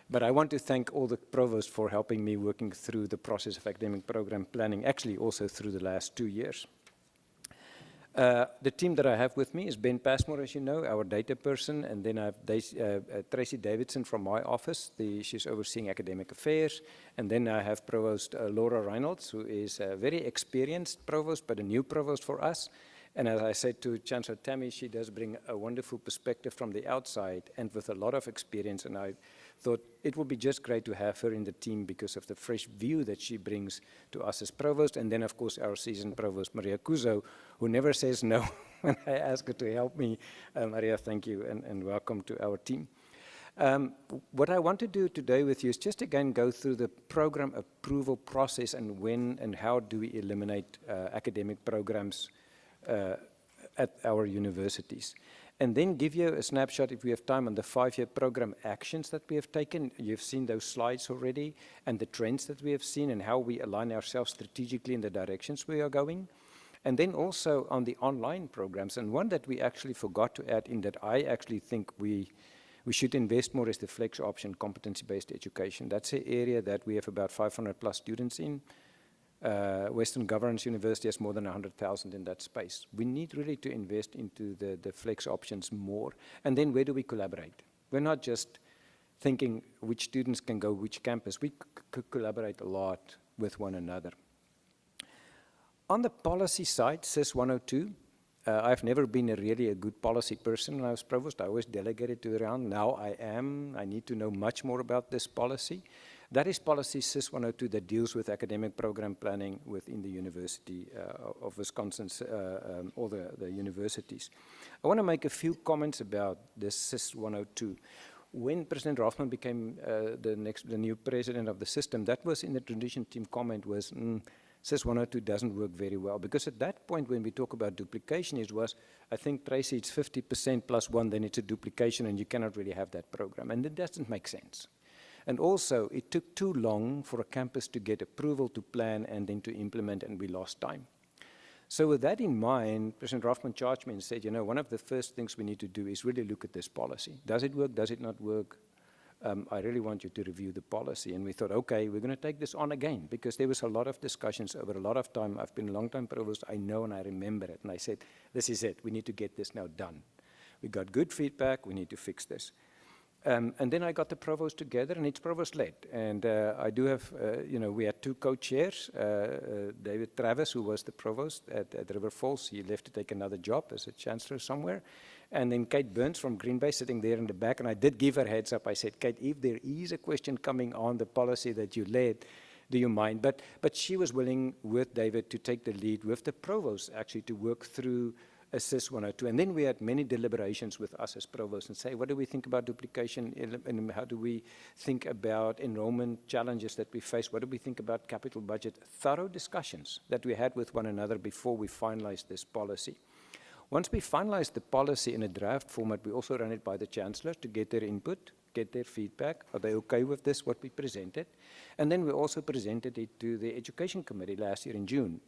But I want to thank all the provosts for helping me working through the process of academic program planning, actually also through the last 2 years. The team that I have with me is Ben Passmore, as you know, our data person, and then I have Tracy Davidson from my office. She's overseeing academic affairs. And then I have Provost Laura Reynolds, who is a very experienced provost, but a new provost for us. And as I said to Chancellor Tammy, she does bring a wonderful perspective from the outside and with a lot of experience. And I thought it would be just great to have her in the team because of the fresh view that she brings to us as provost. And then, of course, our seasoned provost, Maria Kuzo, who never says no when I ask her to help me. Maria, thank you and welcome to our team. What I want to do today with you is just again go through the program approval process and when and how do we eliminate academic programs at our universities. And then give you a snapshot, if we have time, on the 5-year program actions that we have taken. You've seen those slides already, and the trends that we have seen and how we align ourselves strategically in the directions we are going. And then also on the online programs, and one that we actually forgot to add in that I actually think we should invest more is the flex option competency-based education. That's an area that we have about 500 plus students in. Western Governance University has more than 100,000 in that space. We need really to invest into the flex options more. And then where do we collaborate? We're not just thinking which students can go which campus. We could collaborate a lot with one another. On the policy side, CIS 102, I've never been really a good policy person when I was provost. I always delegated to around. Now I am. I need to know much more about this policy. That is policy CIS 102 that deals with academic program planning within the University of Wisconsin, all the universities. I want to make a few comments about this CIS 102. When President Rothman became the new president of the system, that was in the transition team comment was, CIS 102 doesn't work very well. Because at that point when we talk about duplication, it was, I think, Tracy, it's 50% plus 1, then it's a duplication and you cannot really have that program. And it doesn't make sense. And also, it took too long for a campus to get approval to plan and then to implement, and we lost time. So with that in mind, President Rothman charged me and said, you know, one of the first things we need to do is really look at this policy. Does it work? Does it not work? I really want you to review the policy. And we thought, okay, we're going to take this on again, because there was a lot of discussions over a lot of time. I've been a long time provost. I know and I remember it. And I said, this is it. We need to get this now done. We got good feedback. We need to fix this. And then I got the provost together, and it's provost-led. And I do have, we had 2 co-chairs, David Travis, who was the provost at River Falls. He left to take another job as a chancellor somewhere. And then Kate Burns from Green Bay sitting there in the back. And I did give her heads up. I said, Kate, if there is a question coming on the policy that you led, do you mind? But she was willing with David to take the lead with the provost, actually, to work through a CIS 102. And then we had many deliberations with us as provost and say, what do we think about duplication? And how do we think about enrollment challenges that we face? What do we think about capital budget? Thorough discussions that we had with one another before we finalized this policy. Once we finalized the policy in a draft format, we also ran it by the chancellors to get their input, get their feedback. Are they okay with this, what we presented? And then we also presented it to the Education Committee last year in June.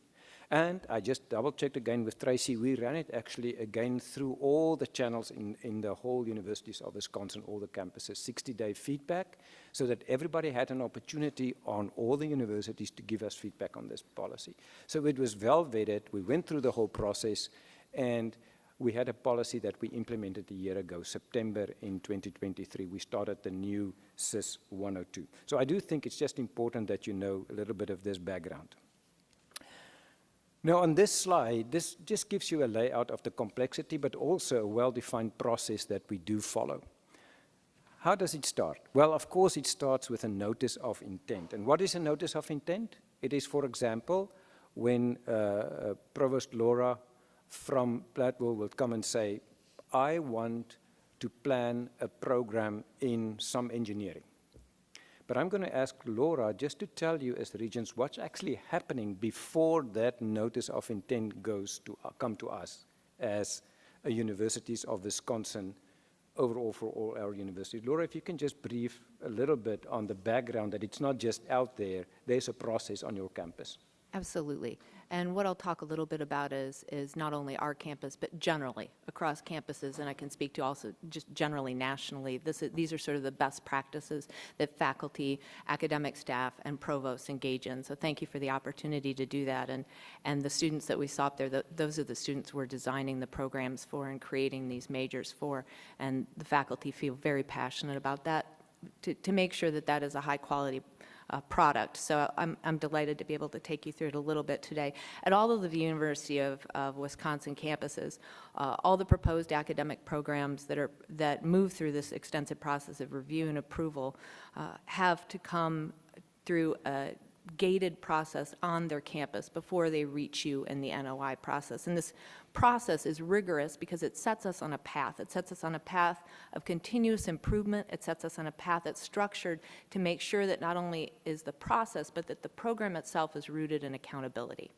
And I just double-checked again with Tracy. We ran it actually again through all the channels in the whole universities of Wisconsin, all the campuses, 60-day feedback, so that everybody had an opportunity on all the universities to give us feedback on this policy. So it was well vetted. We went through the whole process, and we had a policy that we implemented a year ago, September in 2023. We started the new CIS 102. So I do think it's just important that you know a little bit of this background. Now, on this slide, this just gives you a layout of the complexity, but also a well-defined process that we do follow. How does it start? Well, of course, it starts with a notice of intent. And what is a notice of intent? It is, for example, when Provost Laura from Platteville will come and say, I want to plan a program in some engineering. But I'm going to ask Laura just to tell you as Regents what's actually happening before that notice of intent goes to come to us as a Universities of Wisconsin overall for all our universities. Laura, if you can just brief a little bit on the background that it's not just out there, there's a process on your campus. Absolutely. And what I'll talk a little bit about is not only our campus, but generally across campuses, and I can speak to also just generally nationally. These are sort of the best practices that faculty, academic staff, and provosts engage in. So thank you for the opportunity to do that. And the students that we saw up there, those are the students we're designing the programs for and creating these majors for. And the faculty feel very passionate about that, to make sure that that is a high quality product. So I'm delighted to be able to take you through it a little bit today. At all of the University of Wisconsin campuses, all the proposed academic programs that move through this extensive process of review and approval have to come through a gated process on their campus before they reach you in the NOI process. And this process is rigorous because it sets us on a path. It sets us on a path of continuous improvement. It sets us on a path that's structured to make sure that not only is the process, but that the program itself is rooted in accountability.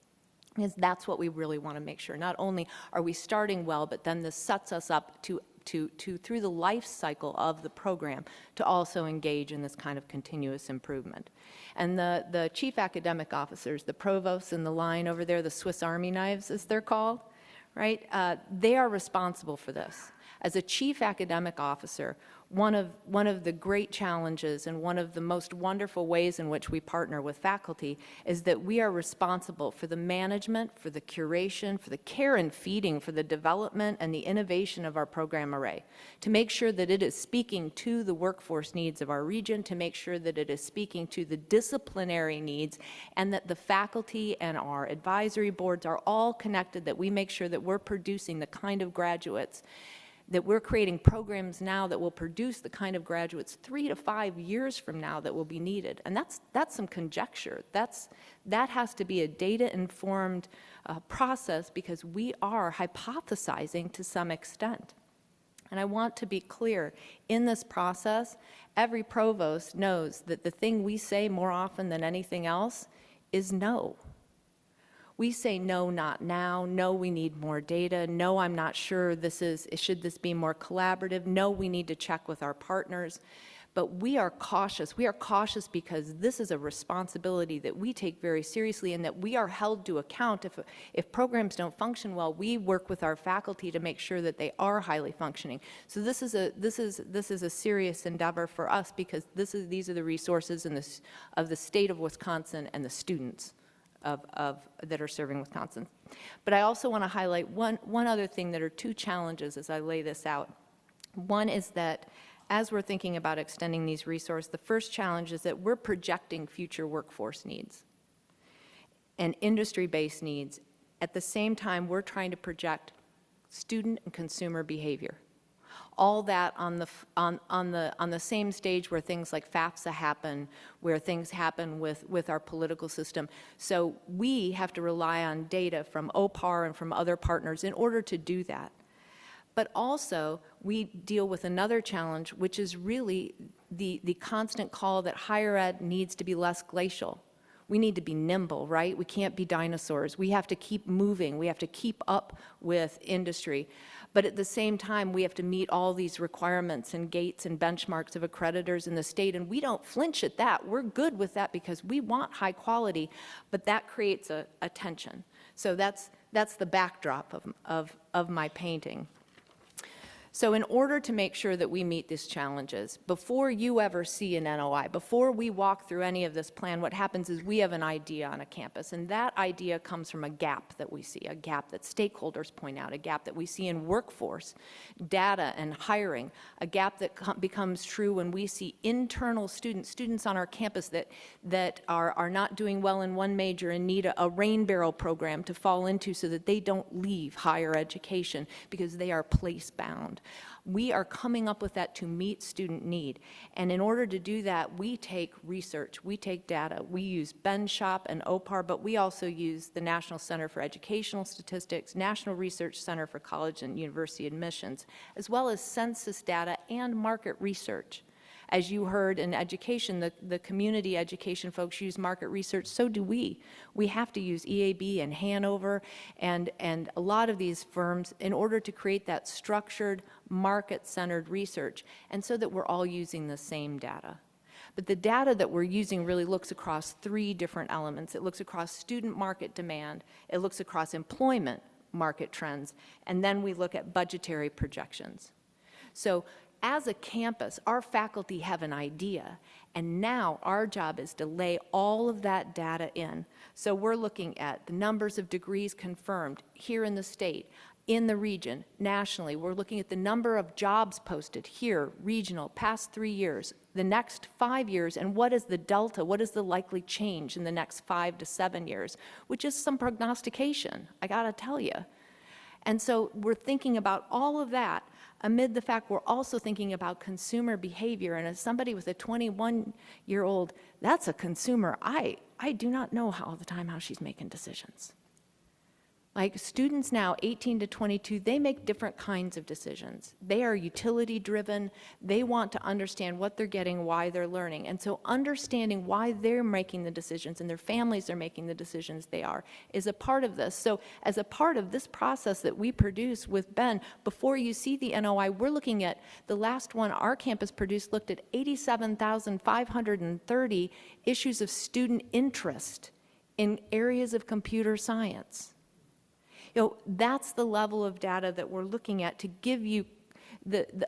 Because that's what we really want to make sure. Not only are we starting well, but then this sets us up to through the life cycle of the program to also engage in this kind of continuous improvement. And the chief academic officers, the provosts in the line over there, the Swiss Army knives as they're called, right? They are responsible for this. As a chief academic officer, one of the great challenges and one of the most wonderful ways in which we partner with faculty is that we are responsible for the management, for the curation, for the care and feeding, for the development and the innovation of our program array, to make sure that it is speaking to the workforce needs of our region, to make sure that it is speaking to the disciplinary needs, and that the faculty and our advisory boards are all connected, that we make sure that we're producing the kind of graduates, that we're creating programs now that will produce the kind of graduates 3 to 5 years from now that will be needed. And that's some conjecture. That has to be a data-informed process because we are hypothesizing to some extent. And I want to be clear, in this process, every provost knows that the thing we say more often than anything else is no. We say no, not now. No, we need more data. No, I'm not sure should this be more collaborative? No, we need to check with our partners. But we are cautious. We are cautious because this is a responsibility that we take very seriously and that we are held to account. If programs don't function well, we work with our faculty to make sure that they are highly functioning. So this is a serious endeavor for us because these are the resources of the state of Wisconsin and the students that are serving Wisconsin. But I also want to highlight one other thing that are two challenges as I lay this out. One is that as we're thinking about extending these resources, the first challenge is that we're projecting future workforce needs and industry-based needs. At the same time, we're trying to project student and consumer behavior. All that on the same stage where things like FAFSA happen, where things happen with our political system. So we have to rely on data from OPAR and from other partners in order to do that. But also, we deal with another challenge, which is really the constant call that higher ed needs to be less glacial. We need to be nimble, right? We can't be dinosaurs. We have to keep moving. We have to keep up with industry. But at the same time, we have to meet all these requirements and gates and benchmarks of accreditors in the state, and we don't flinch at that. We're good with that because we want high quality, but that creates a tension. So that's the backdrop of my painting. So in order to make sure that we meet these challenges, before you ever see an NOI, before we walk through any of this plan, what happens is we have an idea on a campus, and that idea comes from a gap that we see, a gap that stakeholders point out, a gap that we see in workforce, data and hiring, a gap that becomes true when we see internal students on our campus that are not doing well in one major and need a rain barrel program to fall into so that they don't leave higher education because they are place-bound. We are coming up with that to meet student need. And in order to do that, we take research, we take data, we use Ben Shop and OPAR, but we also use the National Center for Educational Statistics, National Research Center for College and University Admissions, as well as census data and market research. As you heard in education, the community education folks use market research, so do we. We have to use EAB and Hanover and a lot of these firms in order to create that structured, market-centered research, and so that we're all using the same data. But the data that we're using really looks across three different elements. It looks across student market demand, it looks across employment market trends, and then we look at budgetary projections. So as a campus, our faculty have an idea, and now our job is to lay all of that data in. So we're looking at the numbers of degrees confirmed here in the state, in the region, nationally. We're looking at the number of jobs posted here, regional, past 3 years, the next 5 years, and what is the delta, what is the likely change in the next 5 to 7 years, which is some prognostication, I gotta tell you. And so we're thinking about all of that amid the fact we're also thinking about consumer behavior. And as somebody with a 21-year-old, that's a consumer. I do not know all the time how she's making decisions. Like students now, 18 to 22, they make different kinds of decisions. They are utility driven. They want to understand what they're getting, why they're learning. And so understanding why they're making the decisions and their families are making the decisions they are is a part of this. So as a part of this process that we produce with Ben, before you see the NOI, we're looking at the last one our campus produced, looked at 87,530 issues of student interest in areas of computer science. You know, that's the level of data that we're looking at to give you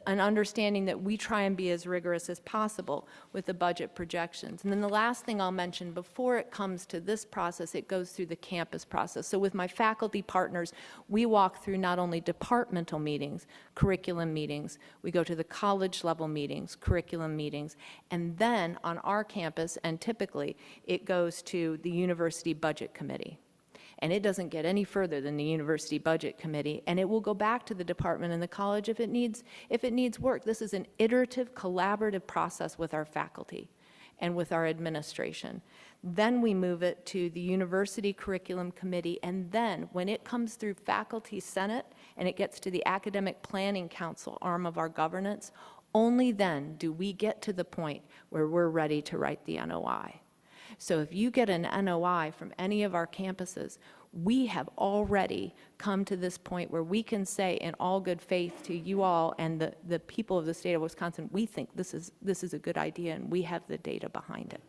an understanding that we try and be as rigorous as possible with the budget projections. And then the last thing I'll mention, before it comes to this process, it goes through the campus process. So with my faculty partners, we walk through not only departmental meetings, curriculum meetings, we go to the college level meetings, curriculum meetings, and then on our campus, and typically, it goes to the university budget committee. And it doesn't get any further than the University Budget Committee, and it will go back to the department and the college if it needs work. This is an iterative, collaborative process with our faculty and with our administration. Then we move it to the University Curriculum Committee, and then when it comes through Faculty Senate and it gets to the Academic Planning Council arm of our governance, only then do we get to the point where we're ready to write the NOI. So if you get an NOI from any of our campuses, we have already come to this point where we can say in all good faith to you all and the people of the state of Wisconsin, we think this is a good idea and we have the data behind it.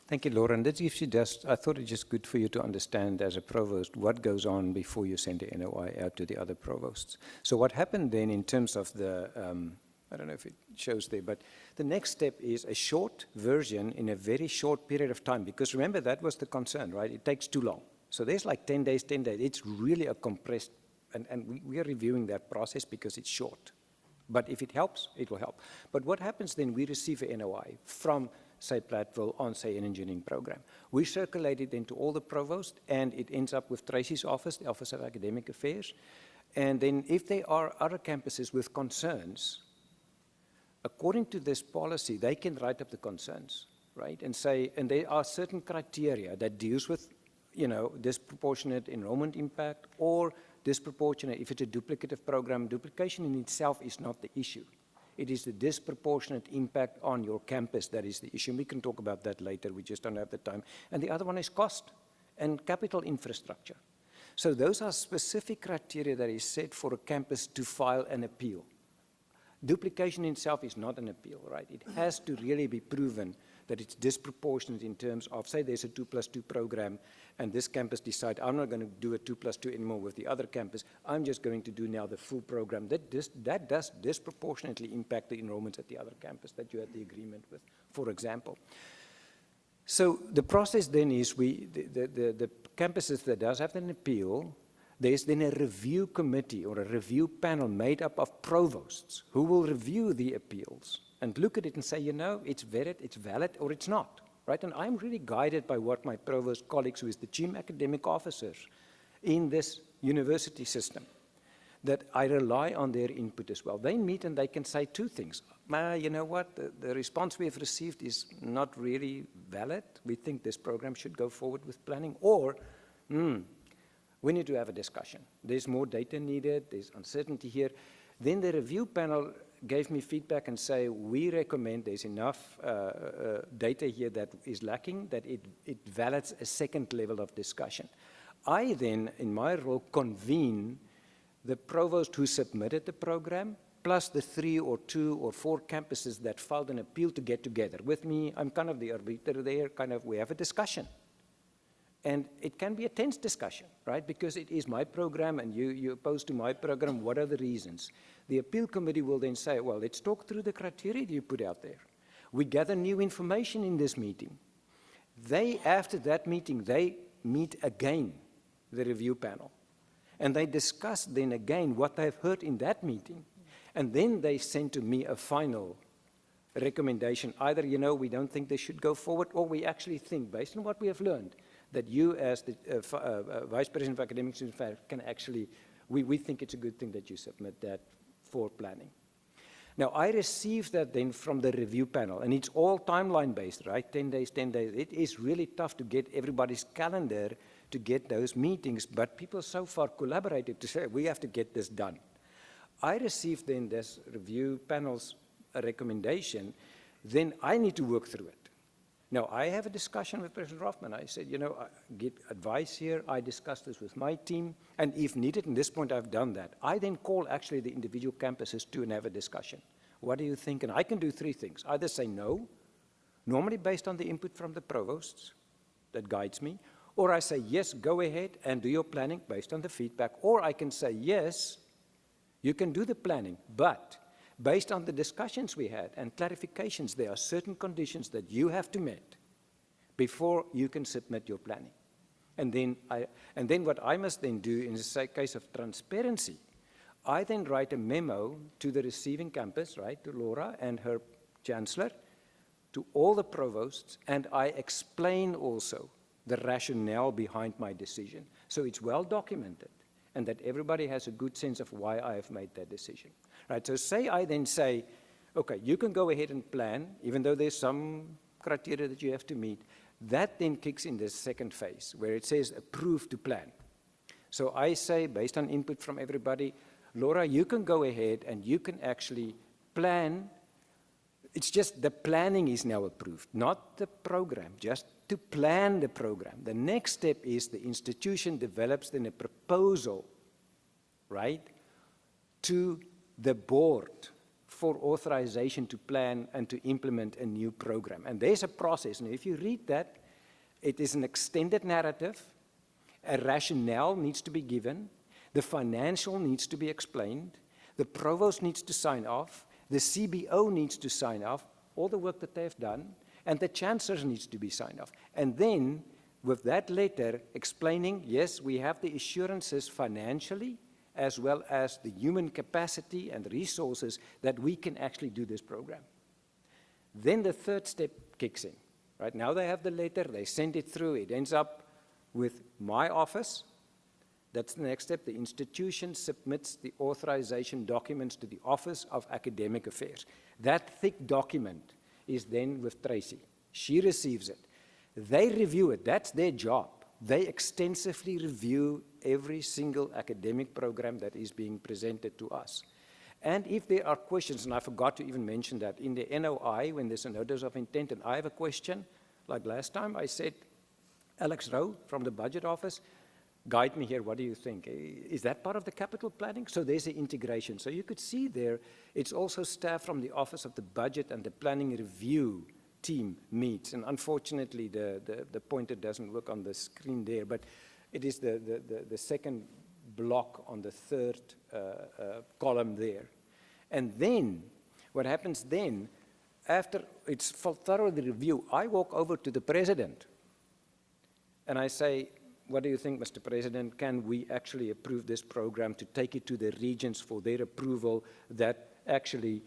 Thank you, Laura. And that gives you I thought it's just good for you to understand as a provost what goes on before you send the NOI out to the other provosts. So what happened then in terms of the I don't know if it shows there, but the next step is a short version in a very short period of time, because remember, that was the concern, right? It takes too long. So there's like 10 days, 10 days. It's really a compressed, and we are reviewing that process because it's short. But if it helps, it will help. But what happens then, we receive a NOI from, say, Platteville on, say, an engineering program. We circulate it into all the provosts, and it ends up with Tracy's office, the Office of Academic Affairs. And then if there are other campuses with concerns, according to this policy, they can write up the concerns, right? And say, and there are certain criteria that deals with, disproportionate enrollment impact or disproportionate, if it's a duplicative program, duplication in itself is not the issue. It is the disproportionate impact on your campus that is the issue. And we can talk about that later, we just don't have the time. And the other one is cost and capital infrastructure. So those are specific criteria that is set for a campus to file an appeal. Duplication in itself is not an appeal, right? It has to really be proven that it's disproportionate in terms of, say there's a 2+2 program and this campus decides, I'm not going to do a 2+2 anymore with the other campus, I'm just going to do now the full program. That does disproportionately impact the enrollments at the other campus that you had the agreement with, for example. So the process then is the campuses that does have an appeal, there's then a review committee or a review panel made up of provosts who will review the appeals and look at it and say, it's valid or it's not, right? And I'm really guided by what my provost colleagues, who is the chief academic officers in this university system, that I rely on their input as well. They meet and they can say two things. You know what, the response we have received is not really valid. We think this program should go forward with planning, or, we need to have a discussion. There's more data needed, there's uncertainty here. Then the review panel gave me feedback and say, we recommend there's enough data here that is lacking, that it validates a second level of discussion. I then, in my role, convene the provost who submitted the program, plus the 3 or 2 or 4 campuses that filed an appeal to get together. With me, I'm kind of the arbiter there, we have a discussion. And it can be a tense discussion, right? Because it is my program and you're opposed to my program, what are the reasons? The appeal committee will then say, well, let's talk through the criteria you put out there. We gather new information in this meeting. After that meeting, they meet again, the review panel. And they discuss then again what they've heard in that meeting. And then they send to me a final recommendation. Either, we don't think they should go forward, or we actually think, based on what we have learned, that you as the Vice President of Academic Student Affairs can actually, we think it's a good thing that you submit that for planning. Now, I received that then from the review panel, and it's all timeline-based, right? 10 days, 10 days. It is really tough to get everybody's calendar to get those meetings, but people so far collaborated to say, we have to get this done. I received then this review panel's recommendation, then I need to work through it. Now, I have a discussion with President Rothman. I said, I get advice here. I discussed this with my team, and if needed, at this point I've done that. I then call actually the individual campuses to and have a discussion. What do you think? And I can do three things. Either say no, normally based on the input from the provosts, that guides me, or I say yes, go ahead and do your planning based on the feedback, or I can say yes, you can do the planning, but based on the discussions we had and clarifications, there are certain conditions that you have to meet before you can submit your planning. And then what I must then do in the case of transparency, I then write a memo to the receiving campus, right, to Laura and her chancellor, to all the provosts, and I explain also the rationale behind my decision. So it's well documented, and that everybody has a good sense of why I have made that decision. Right, so I then say, okay, you can go ahead and plan, even though there's some criteria that you have to meet. That then kicks in the second phase, where it says approve to plan. So I say, based on input from everybody, Laura, you can go ahead and you can actually plan. It's just the planning is now approved, not the program, just to plan the program. The next step is the institution develops then a proposal, right, to the board for authorization to plan and to implement a new program. And there's a process. And if you read that, it is an extended narrative. A rationale needs to be given. The financial needs to be explained. The provost needs to sign off. The CBO needs to sign off, all the work that they've done. And the chancellor needs to be signed off. And then, with that letter explaining, yes, we have the assurances financially, as well as the human capacity and resources that we can actually do this program. Then the third step kicks in. Right now they have the letter, they send it through, it ends up with my office. That's the next step. The institution submits the authorization documents to the Office of Academic Affairs. That thick document is then with Tracy. She receives it. They review it. That's their job. They extensively review every single academic program that is being presented to us. And if there are questions, and I forgot to even mention that, in the NOI, when there's a notice of intent, and I have a question, like last time I said, Alex Rowe from the budget office, guide me here, what do you think? Is that part of the capital planning? So there's an integration. So you could see there, it's also staff from the Office of the Budget and the Planning Review team meets, and unfortunately the pointer doesn't work on the screen there, but it is the second block on the third column there. And then, what happens then, after it's thorough the review, I walk over to the president and I say, what do you think, Mr. President, can we actually approve this program to take it to the regents for their approval that actually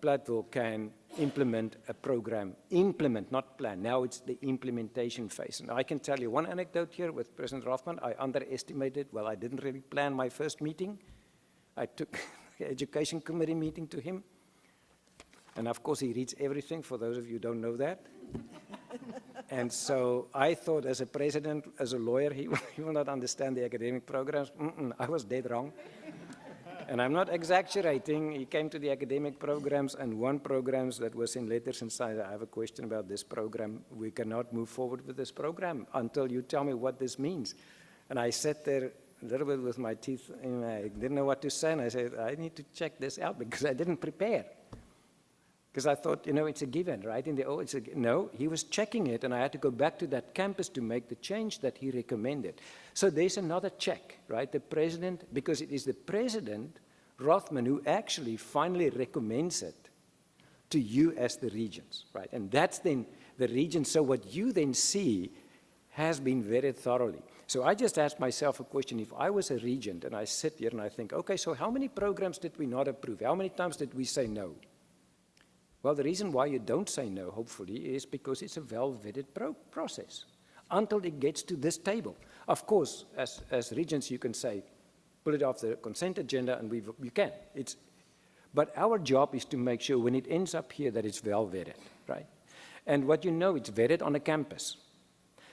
Platteville can implement a program, not plan. Now it's the implementation phase. And I can tell you one anecdote here with President Rothman. I underestimated, well, I didn't really plan my first meeting. I took the education committee meeting to him. And of course he reads everything, for those of you who don't know that. And so I thought as a president, as a lawyer, he will not understand the academic programs. I was dead wrong. And I'm not exaggerating. He came to the academic programs, and one program that was in letters and signs, I have a question about this program. We cannot move forward with this program until you tell me what this means. And I sat there a little bit with my teeth, and I didn't know what to say, and I said, I need to check this out because I didn't prepare. Because I thought, it's a given, right? No, he was checking it, and I had to go back to that campus to make the change that he recommended. So there's another check, right? The president, because it is the president, Rothman, who actually finally recommends it to you as the regents, right? And that's then the regents. So what you then see has been vetted thoroughly. So I just asked myself a question. If I was a regent and I sit here and I think, okay, so how many programs did we not approve? How many times did we say no? Well, the reason why you don't say no, hopefully, is because it's a well-vetted process until it gets to this table. Of course, as regents, you can say, pull it off the consent agenda, and you can. But our job is to make sure when it ends up here that it's well-vetted, right? And what you know, it's vetted on a campus.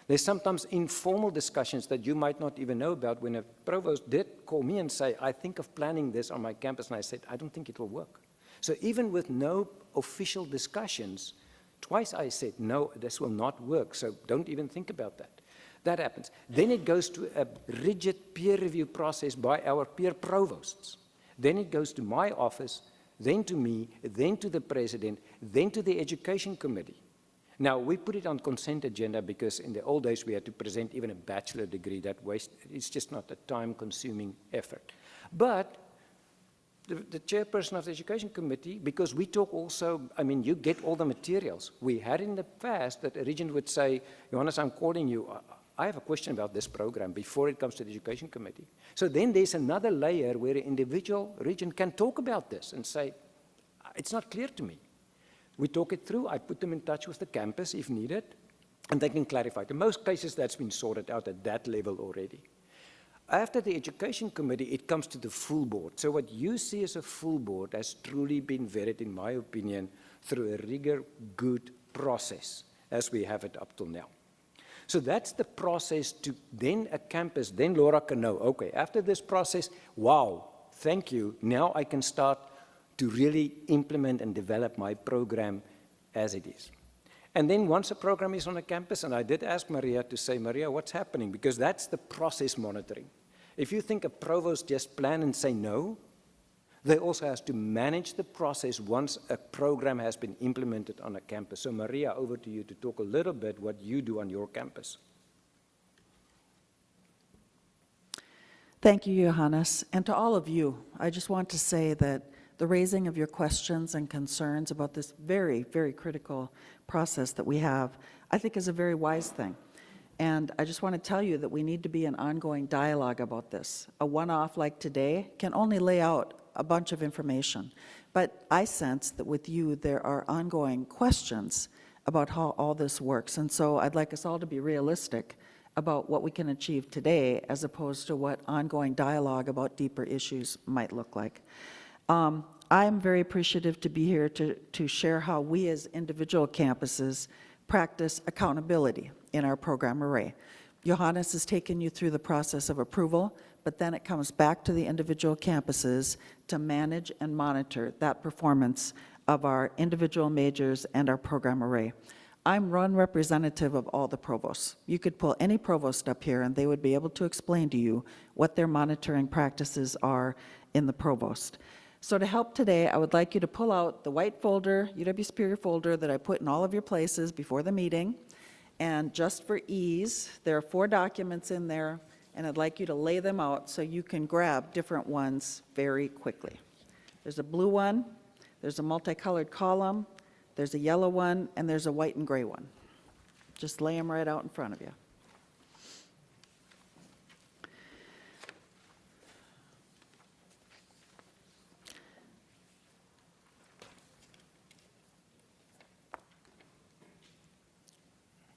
There's sometimes informal discussions that you might not even know about. When a provost did call me and say, I think of planning this on my campus, and I said, I don't think it will work. So even with no official discussions, twice I said, no, this will not work, so don't even think about that. That happens. Then it goes to a rigid peer review process by our peer provosts. Then it goes to my office, then to me, then to the president, then to the education committee. Now, we put it on consent agenda because in the old days we had to present even a bachelor degree. It's just not a time-consuming effort. But the chairperson of the education committee, because we talk also, I mean, you get all the materials. We had in the past that a regent would say, Johannes, I'm calling you. I have a question about this program before it comes to the education committee. So then there's another layer where an individual regent can talk about this and say, it's not clear to me. We talk it through. I put them in touch with the campus if needed, and they can clarify. In most cases, that's been sorted out at that level already. After the education committee, it comes to the full board. So what you see as a full board has truly been vetted, in my opinion, through a rigor, good process, as we have it up till now. So that's the process to then a campus, then Laura can know, okay, after this process, wow, thank you, now I can start to really implement and develop my program as it is. And then once a program is on a campus, and I did ask Maria to say, Maria, what's happening? Because that's the process monitoring. If you think a provost just plan and say no, they also have to manage the process once a program has been implemented on a campus. So Maria, over to you to talk a little bit what you do on your campus. Thank you, Johannes. And to all of you, I just want to say that the raising of your questions and concerns about this very, very critical process that we have, I think is a very wise thing. And I just want to tell you that we need to be in ongoing dialogue about this. A one-off like today can only lay out a bunch of information. But I sense that with you, there are ongoing questions about how all this works. And so I'd like us all to be realistic about what we can achieve today as opposed to what ongoing dialogue about deeper issues might look like. I'm very appreciative to be here to share how we as individual campuses practice accountability in our program array. Johannes has taken you through the process of approval, but then it comes back to the individual campuses to manage and monitor that performance of our individual majors and our program array. I'm one representative of all the provosts. You could pull any provost up here and they would be able to explain to you what their monitoring practices are in the provost. So to help today, I would like you to pull out the white folder, UW Superior folder that I put in all of your places before the meeting. And just for ease, there are 4 documents in there, and I'd like you to lay them out so you can grab different ones very quickly. There's a blue one, there's a multicolored column, there's a yellow one, and there's a white and gray one. Just lay them right out in front of you.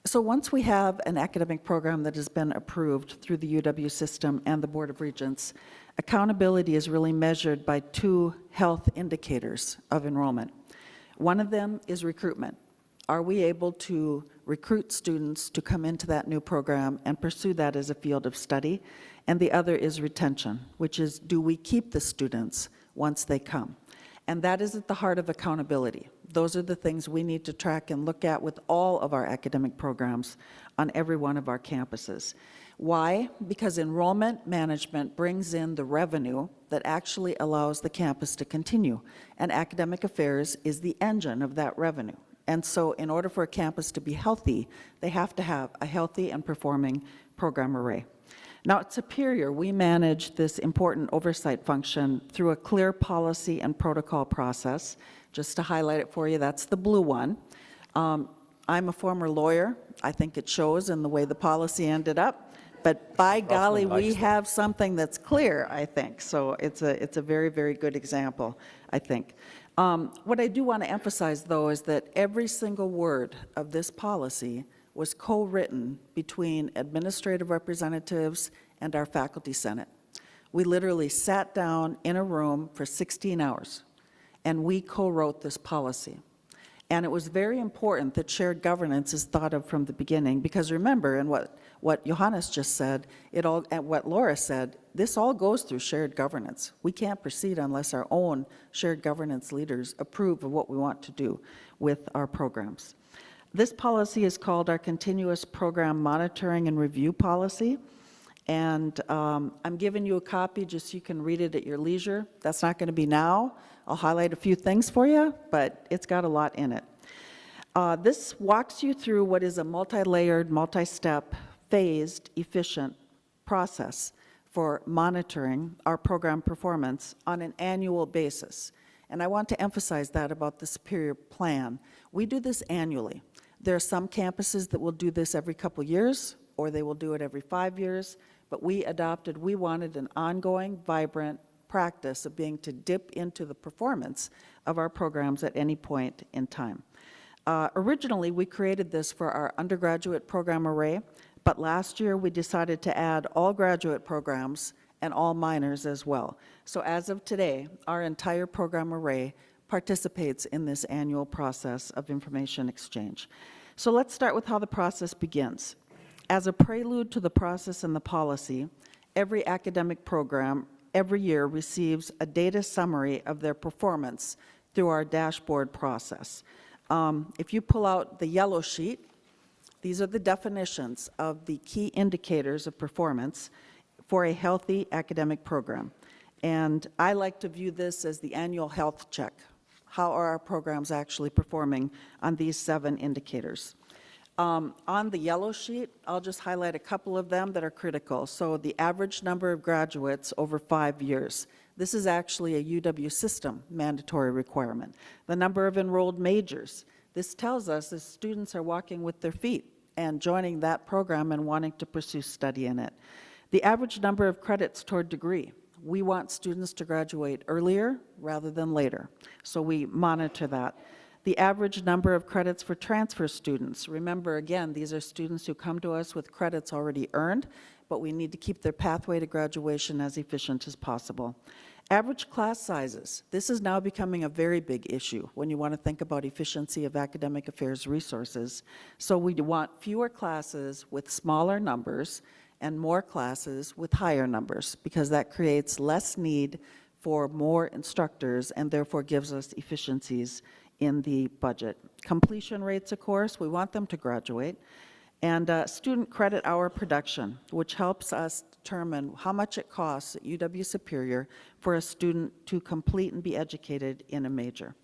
So once we have an academic program that has been approved through the UW system and the Board of Regents, accountability is really measured by 2 health indicators of enrollment. One of them is recruitment. Are we able to recruit students to come into that new program and pursue that as a field of study? And the other is retention, which is, do we keep the students once they come? And that is at the heart of accountability. Those are the things we need to track and look at with all of our academic programs on every one of our campuses. Why? Because enrollment management brings in the revenue that actually allows the campus to continue, and academic affairs is the engine of that revenue. And so in order for a campus to be healthy, they have to have a healthy and performing program array. Now, at Superior, we manage this important oversight function through a clear policy and protocol process. Just to highlight it for you, that's the blue one. I'm a former lawyer. I think it shows in the way the policy ended up. But by golly, we have something that's clear, I think. So it's a very, very good example, I think. What I do want to emphasize, though, is that every single word of this policy was co-written between administrative representatives and our faculty senate. We literally sat down in a room for 16 hours, and we co-wrote this policy. And it was very important that shared governance is thought of from the beginning, because remember, and what Johannes just said, and what Laura said, this all goes through shared governance. We can't proceed unless our own shared governance leaders approve of what we want to do with our programs. This policy is called our Continuous Program Monitoring and Review Policy. And I'm giving you a copy just so you can read it at your leisure. That's not going to be now. I'll highlight a few things for you, but it's got a lot in it. This walks you through what is a multi-layered, multi-step, phased, efficient process for monitoring our program performance on an annual basis. And I want to emphasize that about the Superior Plan. We do this annually. There are some campuses that will do this every couple years, or they will do it every 5 years, but we wanted an ongoing, vibrant practice of being to dip into the performance of our programs at any point in time. Originally, we created this for our undergraduate program array, but last year we decided to add all graduate programs and all minors as well. So as of today, our entire program array participates in this annual process of information exchange. So let's start with how the process begins. As a prelude to the process and the policy, every academic program every year receives a data summary of their performance through our dashboard process. If you pull out the yellow sheet, these are the definitions of the key indicators of performance for a healthy academic program. And I like to view this as the annual health check. How are our programs actually performing on these 7 indicators? On the yellow sheet, I'll just highlight a couple of them that are critical. So the average number of graduates over 5 years. This is actually a UW system mandatory requirement. The number of enrolled majors. This tells us that students are walking with their feet and joining that program and wanting to pursue study in it. The average number of credits toward degree. We want students to graduate earlier rather than later, so we monitor that. The average number of credits for transfer students. Remember, again, these are students who come to us with credits already earned, but we need to keep their pathway to graduation as efficient as possible. Average class sizes. This is now becoming a very big issue when you want to think about efficiency of academic affairs resources. So we want fewer classes with smaller numbers and more classes with higher numbers, because that creates less need for more instructors and therefore gives us efficiencies in the budget. Completion rates, of course, we want them to graduate. And student credit hour production, which helps us determine how much it costs at UW-Superior for a student to complete and be educated in a major.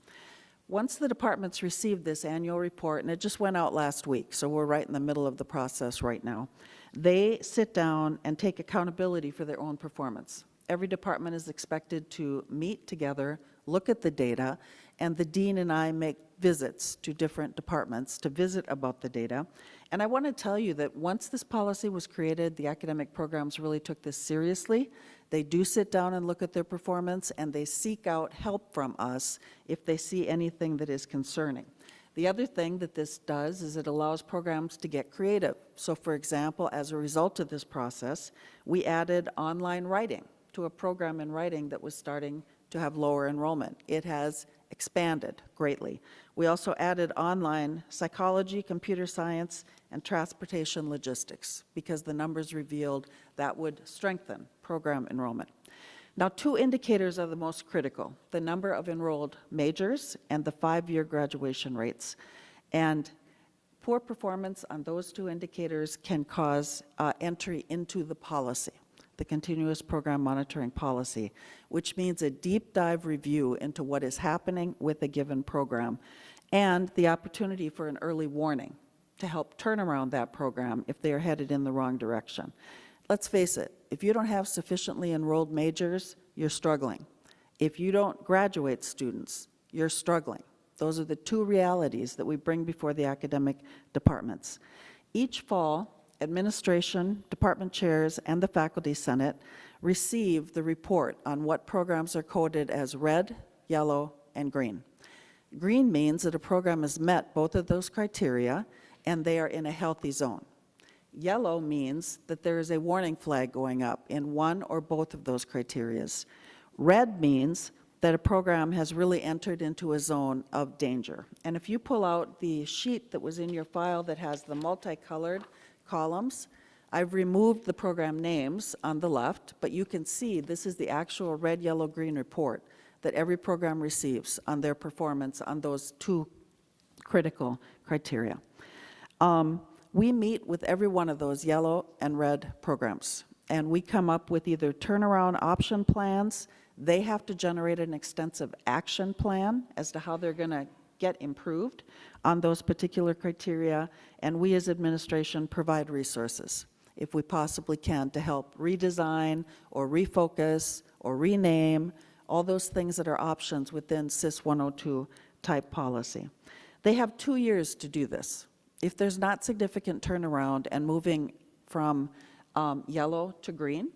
Once the departments receive this annual report, and it just went out last week, so we're right in the middle of the process right now, they sit down and take accountability for their own performance. Every department is expected to meet together, look at the data, and the dean and I make visits to different departments to visit about the data. And I want to tell you that once this policy was created, the academic programs really took this seriously. They do sit down and look at their performance, and they seek out help from us if they see anything that is concerning. The other thing that this does is it allows programs to get creative. So for example, as a result of this process, we added online writing to a program in writing that was starting to have lower enrollment. It has expanded greatly. We also added online psychology, computer science, and transportation logistics because the numbers revealed that would strengthen program enrollment. Now, 2 indicators are the most critical: the number of enrolled majors and the 5-year graduation rates. And poor performance on those 2 indicators can cause entry into the policy, the Continuous Program Monitoring Policy, which means a deep dive review into what is happening with a given program and the opportunity for an early warning to help turn around that program if they are headed in the wrong direction. Let's face it, if you don't have sufficiently enrolled majors, you're struggling. If you don't graduate students, you're struggling. Those are the two realities that we bring before the academic departments. Each fall, administration, department chairs, and the faculty senate receive the report on what programs are coded as red, yellow, and green. Green means that a program has met both of those criteria and they are in a healthy zone. Yellow means that there is a warning flag going up in one or both of those criterias. Red means that a program has really entered into a zone of danger. And if you pull out the sheet that was in your file that has the multicolored columns, I've removed the program names on the left, but you can see this is the actual red, yellow, green report that every program receives on their performance on those two critical criteria. We meet with every one of those yellow and red programs, and we come up with either turnaround option plans. They have to generate an extensive action plan as to how they're going to get improved on those particular criteria, and we as administration provide resources, if we possibly can, to help redesign or refocus or rename, all those things that are options within CIS 102 type policy. They have 2 years to do this. If there's not significant turnaround and moving from yellow to green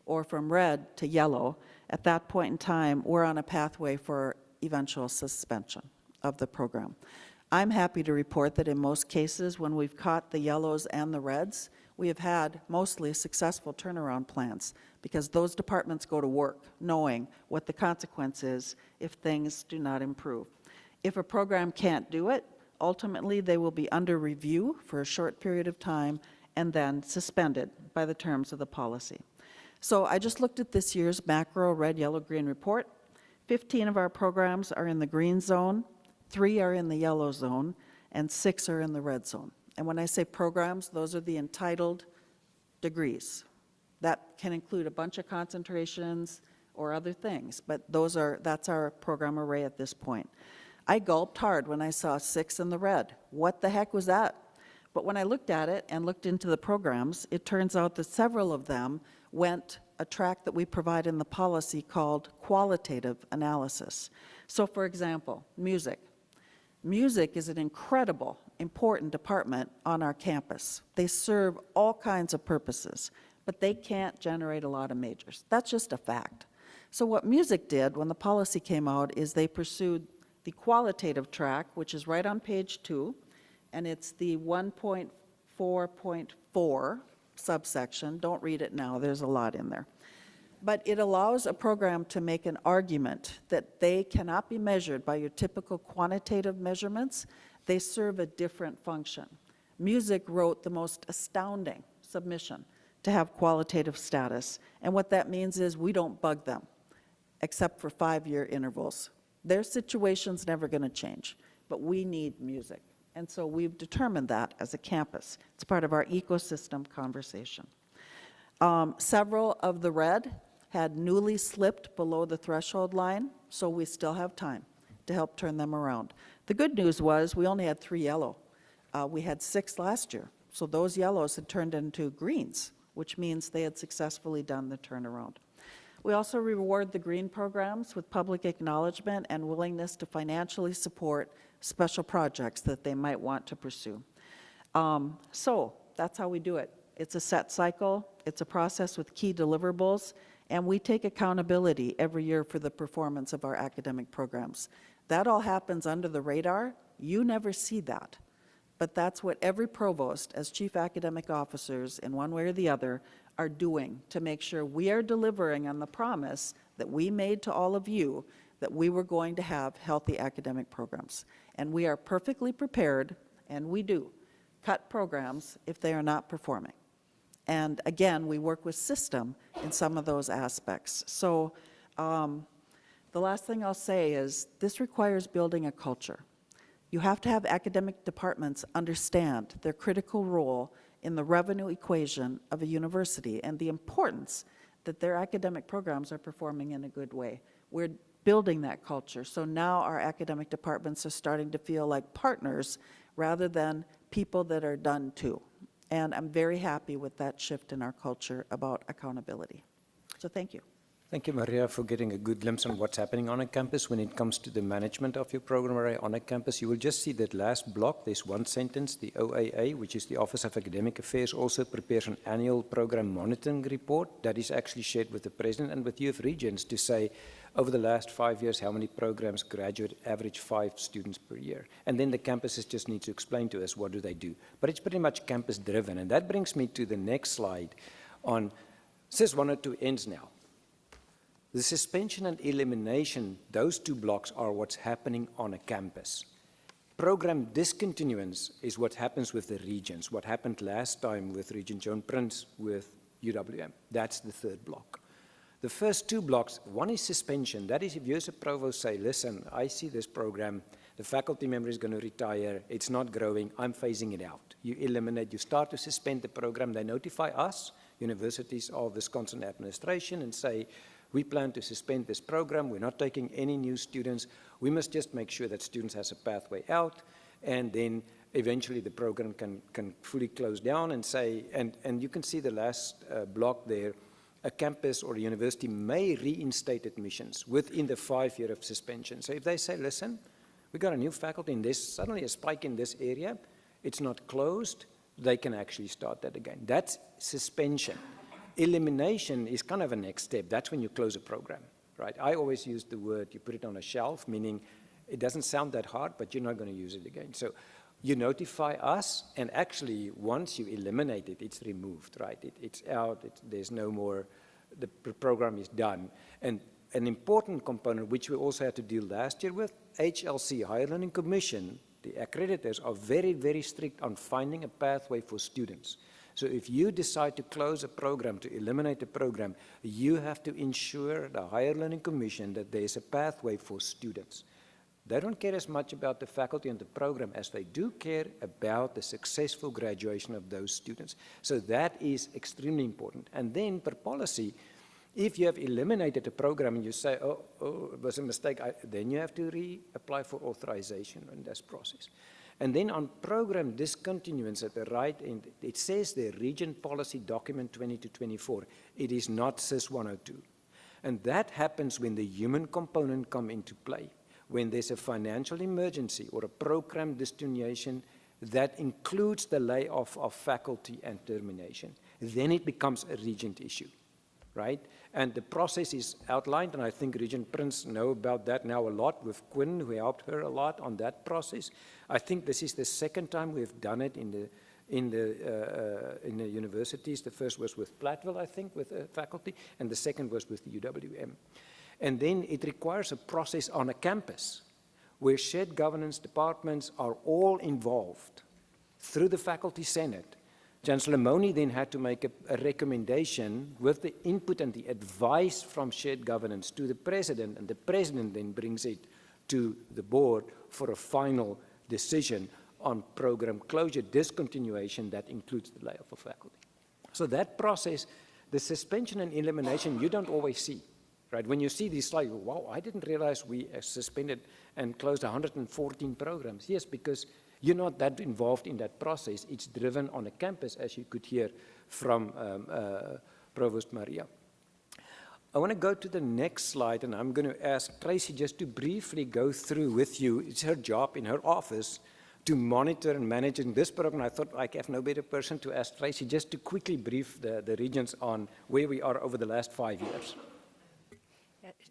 or from red to yellow, at that point in time, we're on a pathway for eventual suspension of the program. I'm happy to report that in most cases, when we've caught the yellows and the reds, we have had mostly successful turnaround plans because those departments go to work knowing what the consequence is if things do not improve. If a program can't do it, ultimately they will be under review for a short period of time and then suspended by the terms of the policy. So I just looked at this year's macro red, yellow, green report. 15 of our programs are in the green zone, 3 are in the yellow zone, and 6 are in the red zone. And when I say programs, those are the entitled degrees. That can include a bunch of concentrations or other things, but that's our program array at this point. I gulped hard when I saw 6 in the red. What the heck was that? But when I looked at it and looked into the programs, it turns out that several of them went a track that we provide in the policy called qualitative analysis. So for example, music. Music is an incredible, important department on our campus. They serve all kinds of purposes, but they can't generate a lot of majors. That's just a fact. So what music did when the policy came out is they pursued the qualitative track, which is right on page 2, and it's the 1.4.4 subsection. Don't read it now, there's a lot in there. But it allows a program to make an argument that they cannot be measured by your typical quantitative measurements. They serve a different function. Music wrote the most astounding submission to have qualitative status, and what that means is we don't bug them, except for 5-year intervals. Their situation's never going to change, but we need music. And so we've determined that as a campus. It's part of our ecosystem conversation. Several of the red had newly slipped below the threshold line, so we still have time to help turn them around. The good news was we only had 3 yellow. We had 6 last year, so those yellows had turned into greens, which means they had successfully done the turnaround. We also reward the green programs with public acknowledgement and willingness to financially support special projects that they might want to pursue. So that's how we do it. It's a set cycle, it's a process with key deliverables, and we take accountability every year for the performance of our academic programs. That all happens under the radar. You never see that. But that's what every provost, as chief academic officers, in one way or the other, are doing to make sure we are delivering on the promise that we made to all of you that we were going to have healthy academic programs. And we are perfectly prepared, and we do, cut programs if they are not performing. And again, we work with system in some of those aspects. So the last thing I'll say is this requires building a culture. You have to have academic departments understand their critical role in the revenue equation of a university and the importance that their academic programs are performing in a good way. We're building that culture. So now our academic departments are starting to feel like partners rather than people that are done to. And I'm very happy with that shift in our culture about accountability. So thank you. Thank you, Maria, for getting a good glimpse on what's happening on a campus when it comes to the management of your program array on a campus. You will just see that last block, there's one sentence, the OAA, which is the Office of Academic Affairs, also prepares an annual program monitoring report that is actually shared with the president and with UF Regents to say, over the last 5 years, how many programs graduate, average 5 students per year. And then the campuses just need to explain to us what do they do. But it's pretty much campus driven. And that brings me to the next slide on SIS 102 ends now. The suspension and elimination, those two blocks are what's happening on a campus. Program discontinuance is what happens with the Regents, what happened last time with Regent Joan Prince with UWM. That's the third block. The first two blocks, one is suspension. That is if you as a provost say, listen, I see this program, the faculty member is going to retire, it's not growing, I'm phasing it out. You eliminate, you start to suspend the program, they notify us, Universities of Wisconsin Administration, and say, we plan to suspend this program. We're not taking any new students. We must just make sure that students has a pathway out, and then eventually the program can fully close down and say, and you can see the last block there, a campus or a university may reinstate admissions within the 5 year of suspension. So if they say, listen, we got a new faculty and there's suddenly a spike in this area, it's not closed, they can actually start that again. That's suspension. Elimination is kind of a next step. That's when you close a program, right? I always use the word, you put it on a shelf, meaning it doesn't sound that hard, but you're not going to use it again. So you notify us, and actually once you eliminate it, it's removed, right? It's out, there's no more, the program is done. And an important component, which we also had to deal last year with, HLC, Higher Learning Commission, the accreditors are very, very strict on finding a pathway for students. So if you decide to close a program, to eliminate a program, you have to ensure the Higher Learning Commission that there's a pathway for students. They don't care as much about the faculty and the program as they do care about the successful graduation of those students. So that is extremely important. And then per policy, if you have eliminated a program and you say, oh it was a mistake, then you have to reapply for authorization in this process. And then on program discontinuance at the right end, it says the Regent Policy Document 20-24. It is not SIS 102. And that happens when the human component come into play, when there's a financial emergency or a program discontinuation that includes the layoff of faculty and termination. Then it becomes a Regent issue, right? And the process is outlined, and I think Regent Prince know about that now a lot with Quinn, who helped her a lot on that process. I think this is the second time we've done it in the universities. The first was with Platteville, I think, with faculty, and the second was with the UWM. And then it requires a process on a campus where shared governance departments are all involved through the faculty senate. Chancellor Moni then had to make a recommendation with the input and the advice from shared governance to the president, and the president then brings it to the board for a final decision on program closure, discontinuation that includes the layoff of faculty. So that process, the suspension and elimination, you don't always see, right? When you see these slides, wow, I didn't realize we suspended and closed 114 programs. Yes, because you're not that involved in that process. It's driven on a campus, as you could hear from Provost Maria. I want to go to the next slide, and I'm going to ask Tracy just to briefly go through with you. It's her job in her office to monitor and manage in this program. I thought I have no better person to ask Tracy just to quickly brief the Regents on where we are over the last 5 years.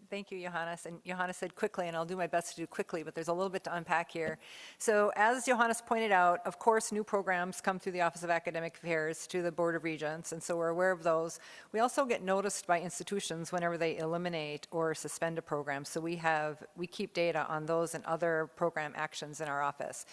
Thank you, Johannes. And Johannes said quickly, and I'll do my best to do quickly, but there's a little bit to unpack here. So as Johannes pointed out, of course, new programs come through the Office of Academic Affairs to the Board of Regents, and so we're aware of those. We also get noticed by institutions whenever they eliminate or suspend a program. So we keep data on those and other program actions in our office.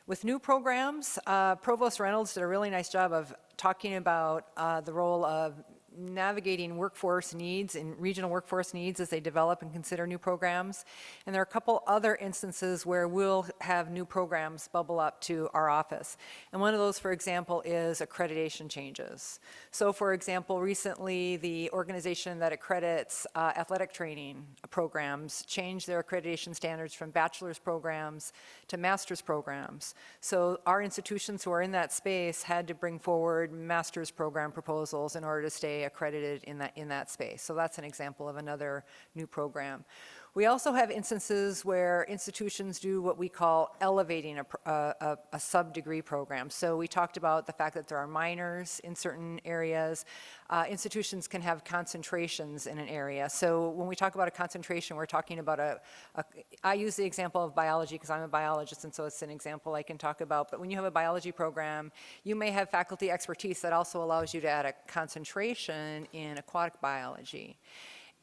With new programs, Provost Reynolds did a really nice job of talking about the role of navigating workforce needs and regional workforce needs as they develop and consider new programs. And there are a couple other instances where we'll have new programs bubble up to our office. And one of those, for example, is accreditation changes. So for example, recently the organization that accredits athletic training programs changed their accreditation standards from bachelor's programs to master's programs. So our institutions who are in that space had to bring forward master's program proposals in order to stay accredited in that space. So that's an example of another new program. We also have instances where institutions do what we call elevating a sub-degree program. So we talked about the fact that there are minors in certain areas. Institutions can have concentrations in an area. So when we talk about a concentration, we're talking about I use the example of biology because I'm a biologist, and so it's an example I can talk about. But when you have a biology program, you may have faculty expertise that also allows you to add a concentration in aquatic biology.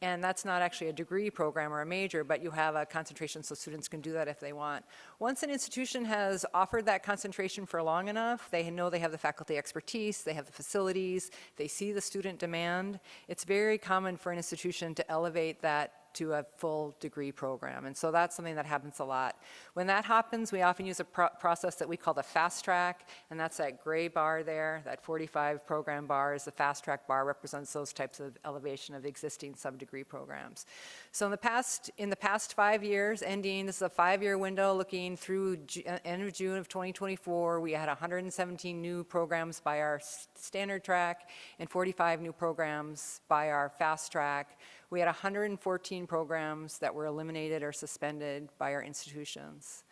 And that's not actually a degree program or a major, but you have a concentration so students can do that if they want. Once an institution has offered that concentration for long enough, they know they have the faculty expertise, they have the facilities, they see the student demand. It's very common for an institution to elevate that to a full degree program. And so that's something that happens a lot. When that happens, we often use a process that we call the fast track, and that's that gray bar there, that 45 program bar is the fast track bar, represents those types of elevation of existing sub-degree programs. So in the past 5 years, ending, this is a 5-year window looking through end of June of 2024, we had 117 new programs by our standard track and 45 new programs by our fast track. We had 114 programs that were eliminated or suspended by our institutions.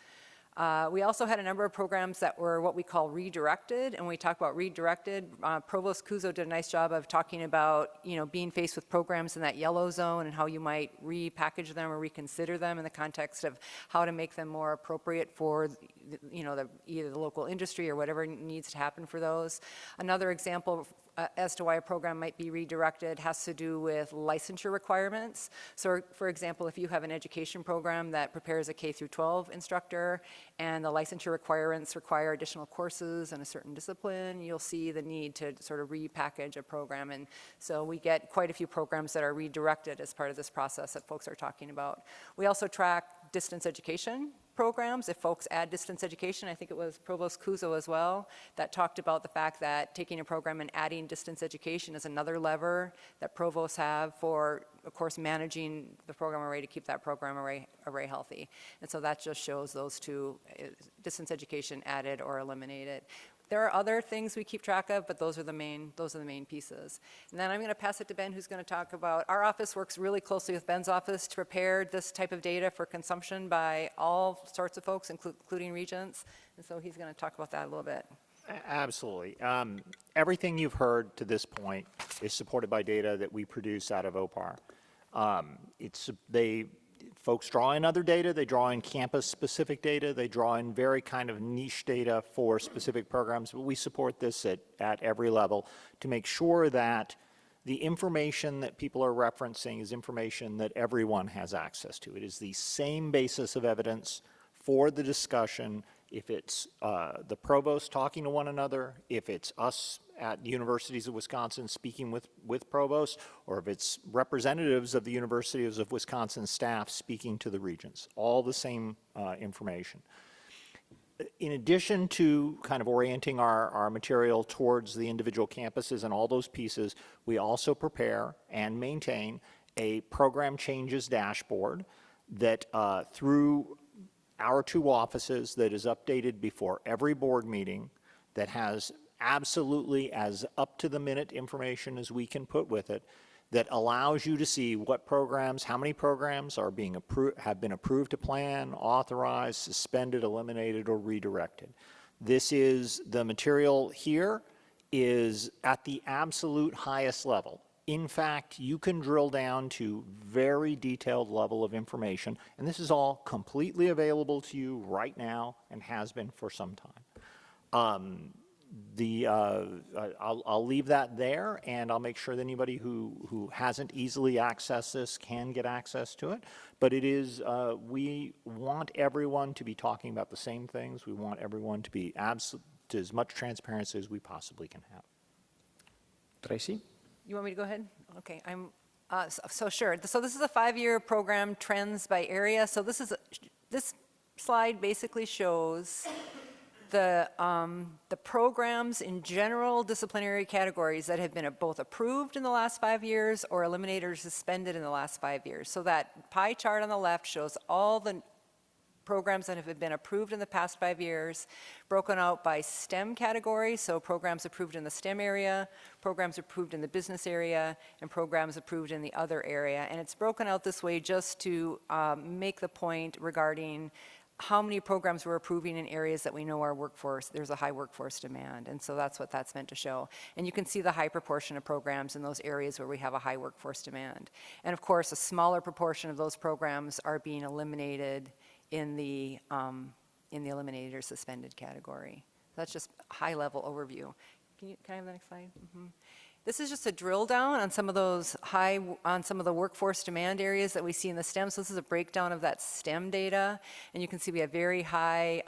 We also had a number of programs that were what we call redirected, and when we talk about redirected, Provost Kuzo did a nice job of talking about, being faced with programs in that yellow zone and how you might repackage them or reconsider them in the context of how to make them more appropriate for, either the local industry or whatever needs to happen for those. Another example as to why a program might be redirected has to do with licensure requirements. So for example, if you have an education program that prepares a K through 12 instructor and the licensure requirements require additional courses in a certain discipline, you'll see the need to sort of repackage a program. And so we get quite a few programs that are redirected as part of this process that folks are talking about. We also track distance education programs. If folks add distance education, I think it was Provost Kuzo as well, that talked about the fact that taking a program and adding distance education is another lever that provosts have for, of course, managing the program array to keep that program array healthy. And so that just shows those two, distance education added or eliminated. There are other things we keep track of, but those are the main pieces. And then I'm going to pass it to Ben, who's going to talk about, our office works really closely with Ben's office to prepare this type of data for consumption by all sorts of folks, including Regents. And so he's going to talk about that a little bit. Absolutely. Everything you've heard to this point is supported by data that we produce out of OPAR. Folks draw in other data, they draw in campus-specific data, they draw in very kind of niche data for specific programs, but we support this at every level to make sure that the information that people are referencing is information that everyone has access to. It is the same basis of evidence for the discussion, if it's the provost talking to one another, if it's us at the universities of Wisconsin speaking with provosts, or if it's representatives of the universities of Wisconsin staff speaking to the regents, all the same information. In addition to kind of orienting our material towards the individual campuses and all those pieces, we also prepare and maintain a program changes dashboard that through our 2 offices that is updated before every board meeting, that has absolutely as up-to-the-minute information as we can put with it, that allows you to see what programs, how many programs are being have been approved to plan, authorized, suspended, eliminated, or redirected. This is, the material here is at the absolute highest level. In fact, you can drill down to very detailed level of information, and this is all completely available to you right now and has been for some time. I'll leave that there, and I'll make sure that anybody who hasn't easily accessed this can get access to it. But it is, we want everyone to be talking about the same things. We want everyone to be to as much transparency as we possibly can have. Tracy? You want me to go ahead? Okay, so sure. So this is a 5-year program, trends by area. So this slide basically shows the programs in general disciplinary categories that have been both approved in the last 5 years or eliminated or suspended in the last 5 years. So that pie chart on the left shows all the programs that have been approved in the past 5 years, broken out by STEM category, so programs approved in the STEM area, programs approved in the business area, and programs approved in the other area. And it's broken out this way just to make the point regarding how many programs we're approving in areas that we know our workforce, there's a high workforce demand. And so that's what that's meant to show. And you can see the high proportion of programs in those areas where we have a high workforce demand. And of course, a smaller proportion of those programs are being eliminated in the eliminated or suspended category. That's just a high-level overview. Can I have the next slide? This is just a drill down on some of those on some of the workforce demand areas that we see in the STEM. So this is a breakdown of that STEM data. And you can see we have very high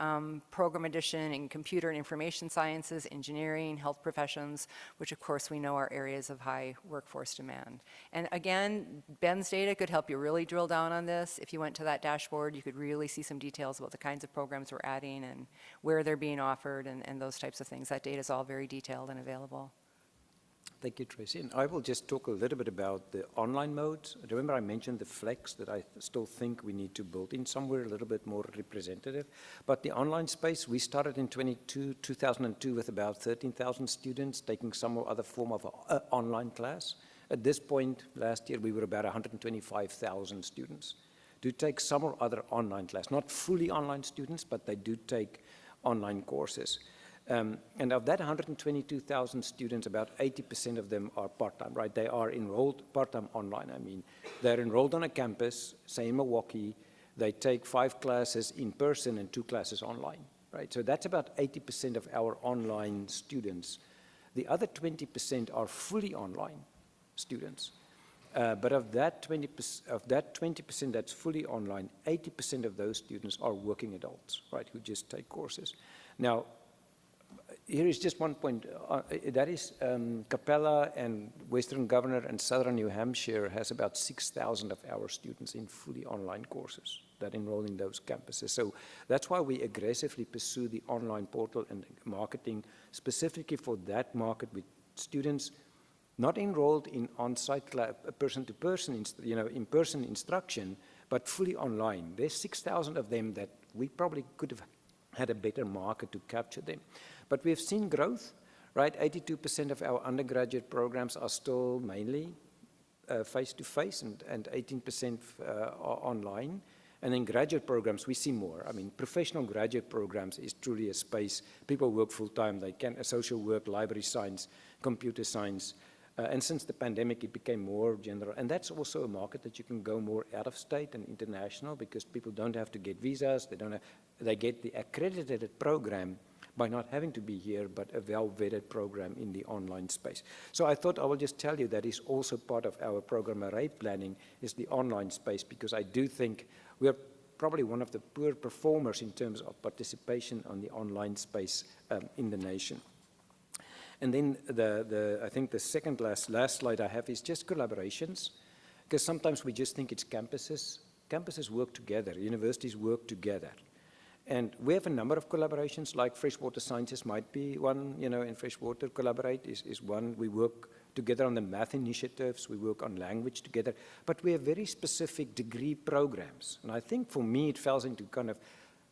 program addition in computer and information sciences, engineering, health professions, which of course we know are areas of high workforce demand. And again, Ben's data could help you really drill down on this. If you went to that dashboard, you could really see some details about the kinds of programs we're adding and where they're being offered and those types of things. That data is all very detailed and available. Thank you, Tracy. And I will just talk a little bit about the online modes. Remember I mentioned the flex that I still think we need to build in somewhere a little bit more representative. But the online space, we started in 2002 with about 13,000 students taking some or other form of an online class. At this point, last year, we were about 125,000 students do take some or other online class. Not fully online students, but they do take online courses. And of that 122,000 students, about 80% of them are part-time, right? They are enrolled part-time online. I mean, they're enrolled on a campus, say in Milwaukee, they take 5 classes in person and 2 classes online, right? So that's about 80% of our online students. The other 20% are fully online students. But of that 20% that's fully online, 80% of those students are working adults, right, who just take courses. Now, here is just one point. That is Capella and Western Governor and Southern New Hampshire has about 6,000 of our students in fully online courses that enroll in those campuses. So that's why we aggressively pursue the online portal and marketing specifically for that market with students not enrolled in on-site person-to-person, in-person instruction, but fully online. There's 6,000 of them that we probably could have had a better market to capture them. But we've seen growth, right? 82% of our undergraduate programs are still mainly face-to-face and 18% are online. And in graduate programs, we see more. I mean, professional graduate programs is truly a space. People work full-time. They can social work, library science, computer science. And since the pandemic, it became more general. And that's also a market that you can go more out of state and international because people don't have to get visas. They get the accredited program by not having to be here, but a well-vetted program in the online space. So I thought I will just tell you that is also part of our program array planning is the online space, because I do think we are probably one of the poor performers in terms of participation on the online space in the nation. And then I think the second last slide I have is just collaborations, because sometimes we just think it's campuses. Campuses work together, universities work together. And we have a number of collaborations, like freshwater sciences might be one, in freshwater collaborate is one. We work together on the math initiatives, we work on language together, but we have very specific degree programs. And I think for me, it falls into kind of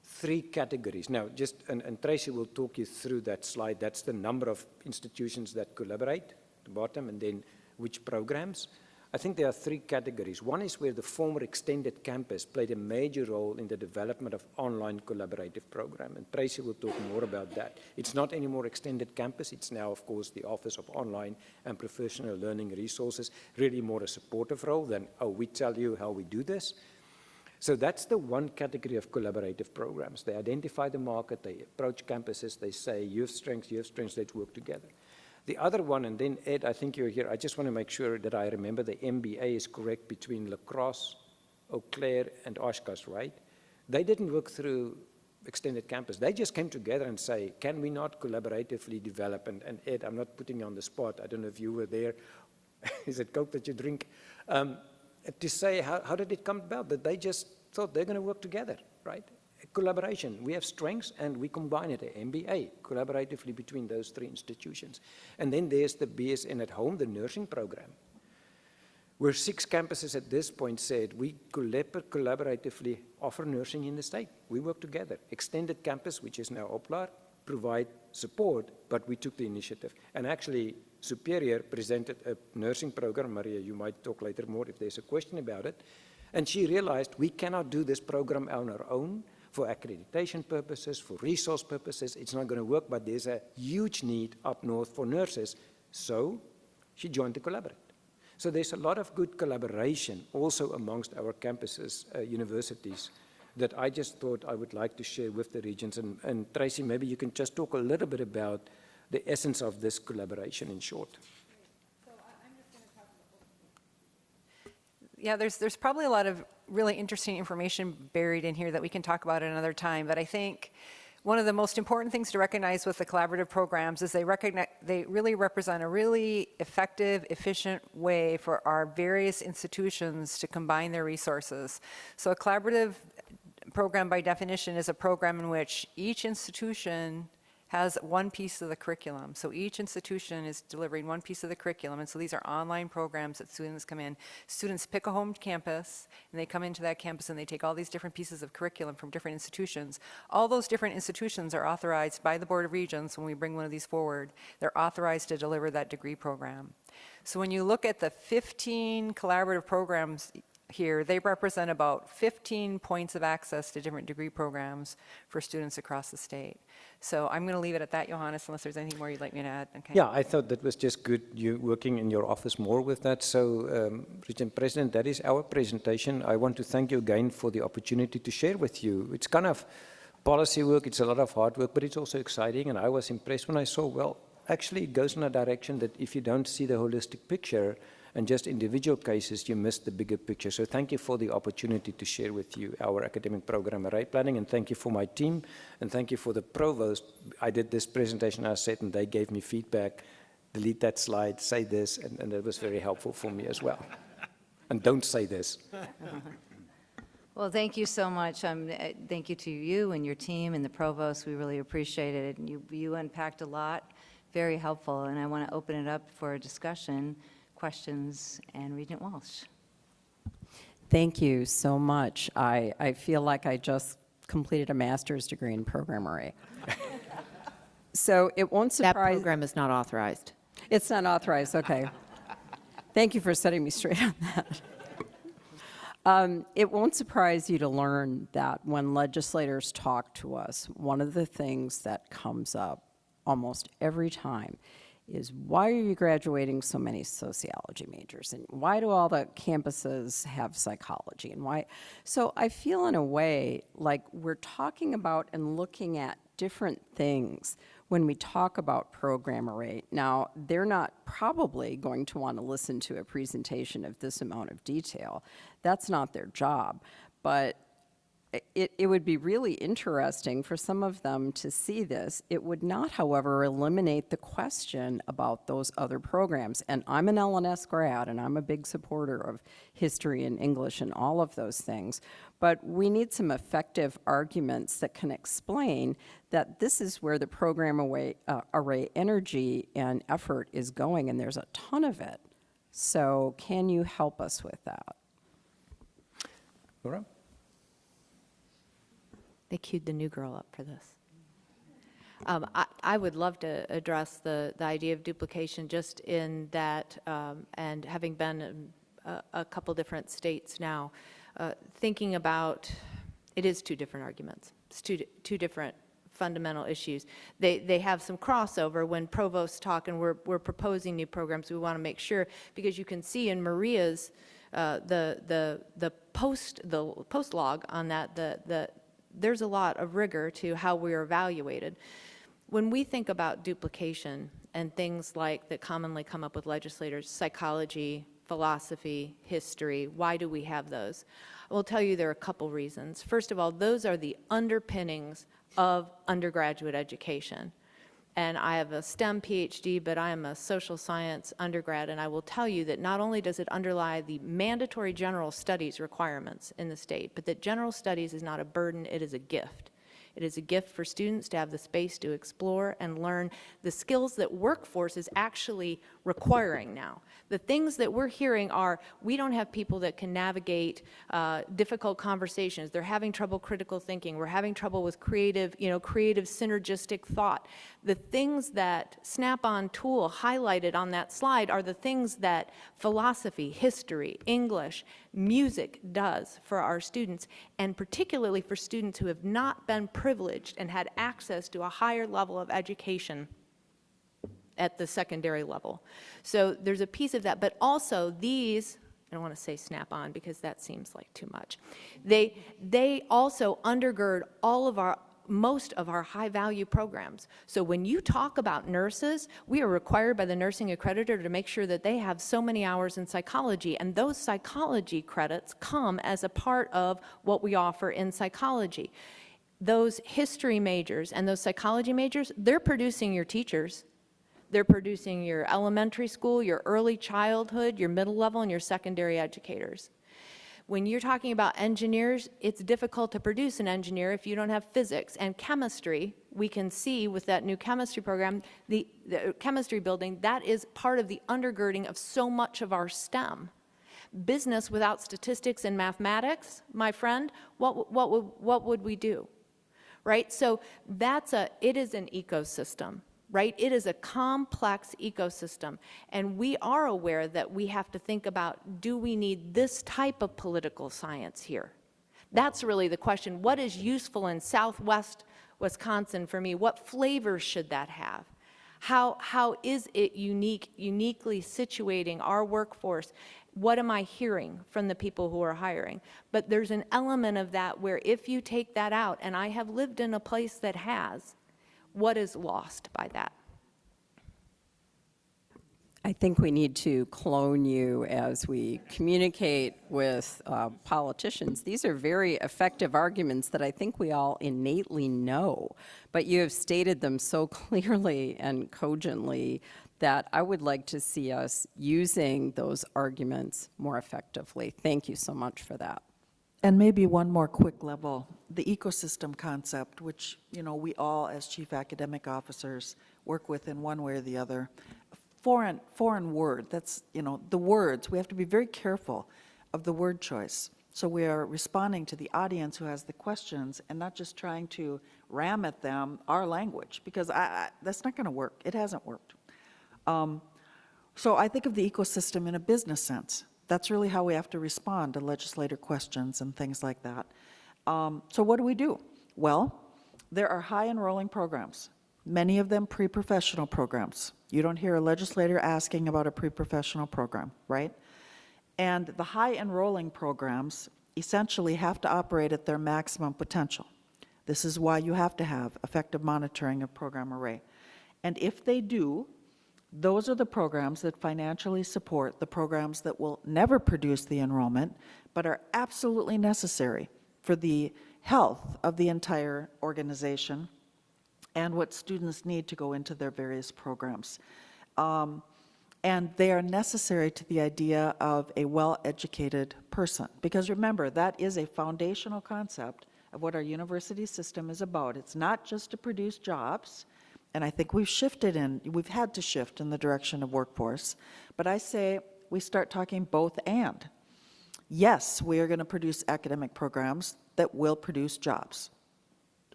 3 categories. Now, and Tracy will talk you through that slide. That's the number of institutions that collaborate, at the bottom, and then which programs. I think there are 3 categories. One is where the former extended campus played a major role in the development of online collaborative program, and Tracy will talk more about that. It's not anymore extended campus. It's now, of course, the Office of Online and Professional Learning Resources, really more a supportive role than, we tell you how we do this. So that's the one category of collaborative programs. They identify the market, they approach campuses, they say, you have strengths, let's work together. The other one, and then Ed, I think you're here, I just want to make sure that I remember the MBA is correct between La Crosse, Eau Claire, and Oshkosh, right? They didn't work through extended campus. They just came together and say, can we not collaboratively develop? And Ed, I'm not putting you on the spot. I don't know if you were there. Is it Coke that you drink? To say, how did it come about? That they just thought they're going to work together, right? Collaboration. We have strengths and we combine it, an MBA, collaboratively between those 3 institutions. And then there's the BSN at home, the nursing program, where 6 campuses at this point said we collaboratively offer nursing in the state. We work together. Extended campus, which is now Oplar, provide support, but we took the initiative. And actually, Superior presented a nursing program. Maria, you might talk later more if there's a question about it. And she realized we cannot do this program on our own for accreditation purposes, for resource purposes. It's not going to work, but there's a huge need up north for nurses. So she joined the Collaborate. So there's a lot of good collaboration also amongst our campuses, universities, that I just thought I would like to share with the Regents. And Tracy, maybe you can just talk a little bit about the essence of this collaboration in short. Yeah, there's probably a lot of really interesting information buried in here that we can talk about another time, but I think one of the most important things to recognize with the collaborative programs is they really represent a really effective, efficient way for our various institutions to combine their resources. So a collaborative program by definition is a program in which each institution has one piece of the curriculum. So each institution is delivering one piece of the curriculum, and so these are online programs that students come in. Students pick a home campus, and they come into that campus and they take all these different pieces of curriculum from different institutions. All those different institutions are authorized by the Board of Regents when we bring one of these forward. They're authorized to deliver that degree program. So when you look at the 15 collaborative programs here, they represent about 15 points of access to different degree programs for students across the state. So I'm going to leave it at that, Johannes, unless there's anything more you'd like me to add. Okay. Yeah, I thought that was just good, you working in your office more with that. So, Regent President, that is our presentation. I want to thank you again for the opportunity to share with you. It's kind of policy work, it's a lot of hard work, but it's also exciting. And I was impressed when I saw, well, actually it goes in a direction that if you don't see the holistic picture, and just individual cases, you miss the bigger picture. So thank you for the opportunity to share with you our academic program array planning, and thank you for my team, and thank you for the provost. I did this presentation, I said, and they gave me feedback, delete that slide, say this, and that was very helpful for me as well. And don't say this. Well, thank you so much. Thank you to you and your team and the provost. We really appreciate it. And you unpacked a lot, very helpful, and I want to open it up for a discussion. Questions, and Regent Walsh. Thank you so much. I feel like I just completed a master's degree in program array. So it won't surprise... That program is not authorized. It's not authorized, okay. Thank you for setting me straight on that. It won't surprise you to learn that when legislators talk to us, one of the things that comes up almost every time is, why are you graduating so many sociology majors? And why do all the campuses have psychology? And why? So I feel in a way like we're talking about and looking at different things when we talk about program array. Now, they're not probably going to want to listen to a presentation of this amount of detail. That's not their job. But it would be really interesting for some of them to see this. It would not, however, eliminate the question about those other programs. And I'm an LNS grad, and I'm a big supporter of history and English and all of those things. But we need some effective arguments that can explain that this is where the program array energy and effort is going, and there's a ton of it. So can you help us with that? Laura? They queued the new girl up for this. I would love to address the idea of duplication just in that, and having been in a couple different states now, thinking about, it is two different arguments. It's two different fundamental issues. They have some crossover when provosts talk and we're proposing new programs. We want to make sure, because you can see in Maria's, the post log on that, there's a lot of rigor to how we are evaluated. When we think about duplication and things like that commonly come up with legislators, psychology, philosophy, history, why do we have those? I will tell you there are a couple reasons. First of all, those are the underpinnings of undergraduate education. And I have a STEM PhD, but I am a social science undergrad, and I will tell you that not only does it underlie the mandatory general studies requirements in the state, but that general studies is not a burden, it is a gift. It is a gift for students to have the space to explore and learn the skills that workforce is actually requiring now. The things that we're hearing are, we don't have people that can navigate difficult conversations. They're having trouble critical thinking. We're having trouble with creative synergistic thought. The things that Snap-on Tool highlighted on that slide are the things that philosophy, history, English, music does for our students, and particularly for students who have not been privileged and had access to a higher level of education at the secondary level. So there's a piece of that, but also these, I don't want to say Snap-on because that seems like too much. They also undergird most of our high-value programs. So when you talk about nurses, we are required by the nursing accreditor to make sure that they have so many hours in psychology, and those psychology credits come as a part of what we offer in psychology. Those history majors and those psychology majors, they're producing your teachers. They're producing your elementary school, your early childhood, your middle level, and your secondary educators. When you're talking about engineers, it's difficult to produce an engineer if you don't have physics and chemistry. We can see with that new chemistry program, the chemistry building, that is part of the undergirding of so much of our STEM. Business without statistics and mathematics, my friend, what would we do? Right? So it is an ecosystem. Right? It is a complex ecosystem, and we are aware that we have to think about, do we need this type of political science here? That's really the question. What is useful in Southwest Wisconsin for me? What flavors should that have? How is it uniquely situating our workforce? What am I hearing from the people who are hiring? But there's an element of that where if you take that out, and I have lived in a place that has, what is lost by that? I think we need to clone you as we communicate with politicians. These are very effective arguments that I think we all innately know, but you have stated them so clearly and cogently that I would like to see us using those arguments more effectively. Thank you so much for that. And maybe one more quick level, the ecosystem concept, which, we all as chief academic officers work with in one way or the other. Foreign word, that's, the words, we have to be very careful of the word choice. So we are responding to the audience who has the questions and not just trying to ram at them our language, because that's not going to work. It hasn't worked. So I think of the ecosystem in a business sense. That's really how we have to respond to legislator questions and things like that. So what do? Well, there are high enrolling programs, many of them pre-professional programs. You don't hear a legislator asking about a pre-professional program, right? And the high enrolling programs essentially have to operate at their maximum potential. This is why you have to have effective monitoring of program array. And if they do, those are the programs that financially support the programs that will never produce the enrollment, but are absolutely necessary for the health of the entire organization and what students need to go into their various programs. And they are necessary to the idea of a well-educated person. Because remember, that is a foundational concept of what our university system is about. It's not just to produce jobs, and I think we've had to shift in the direction of workforce, but I say we start talking both and. Yes, we are going to produce academic programs that will produce jobs.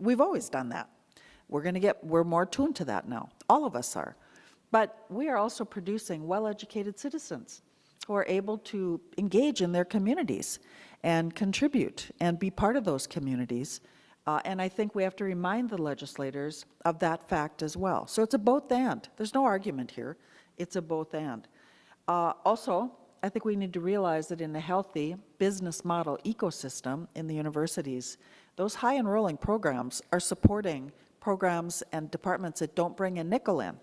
We've always done that. We're more tuned to that now. All of us are. But we are also producing well-educated citizens who are able to engage in their communities and contribute and be part of those communities. And I think we have to remind the legislators of that fact as well. So it's a both and. There's no argument here. It's a both and. Also, I think we need to realize that in a healthy business model ecosystem in the universities, those high enrolling programs are supporting programs and departments that don't bring a nickel in.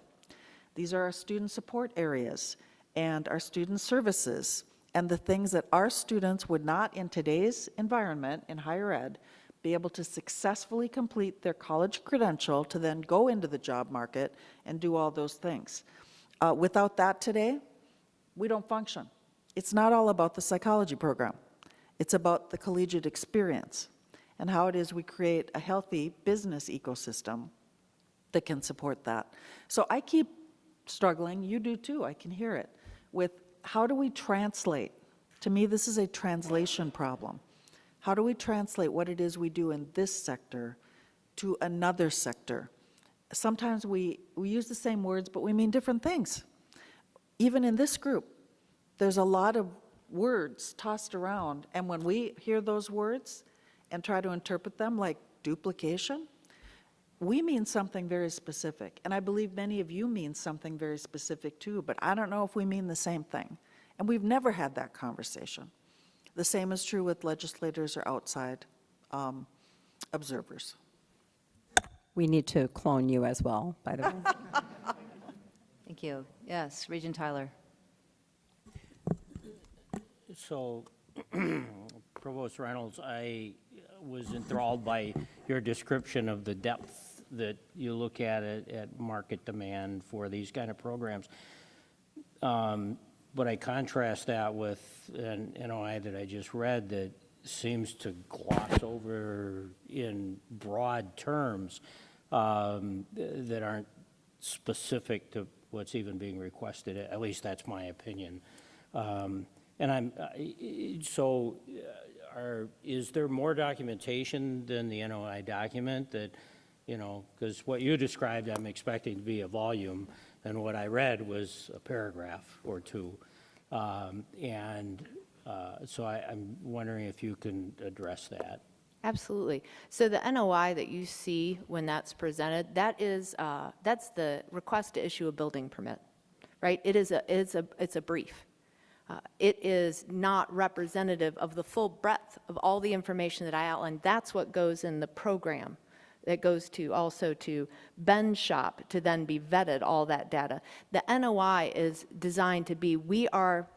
These are our student support areas and our student services and the things that our students would not, in today's environment in higher ed, be able to successfully complete their college credential to then go into the job market and do all those things. Without that today, we don't function. It's not all about the psychology program. It's about the collegiate experience. and how it is we create a healthy business ecosystem that can support that. So I keep struggling, you do too, I can hear it, with how do we translate? To me, this is a translation problem. How do we translate what it is we do in this sector to another sector? Sometimes we use the same words, but we mean different things. Even in this group, there's a lot of words tossed around, and when we hear those words and try to interpret them like duplication, we mean something very specific, and I believe many of you mean something very specific too, but I don't know if we mean the same thing, and we've never had that conversation. The same is true with legislators or outside observers. We need to clone you as well, by the way. Thank you. Yes, Regent Tyler. So, Provost Reynolds, I was enthralled by your description of the depth that you look at it at market demand for these kind of programs. But I contrast that with an NOI that I just read that seems to gloss over in broad terms that aren't specific to what's even being requested. At least that's my opinion. Is there more documentation than the NOI document that, because what you described, I'm expecting to be a volume, and what I read was a paragraph or two. So I'm wondering if you can address that. Absolutely. So the NOI that you see when that's presented, that's the request to issue a building permit, right? It's a brief. It is not representative of the full breadth of all the information that I outlined. That's what goes in the program. That goes to also to Ben's shop to then be vetted, all that data. The NOI is designed to be, we are,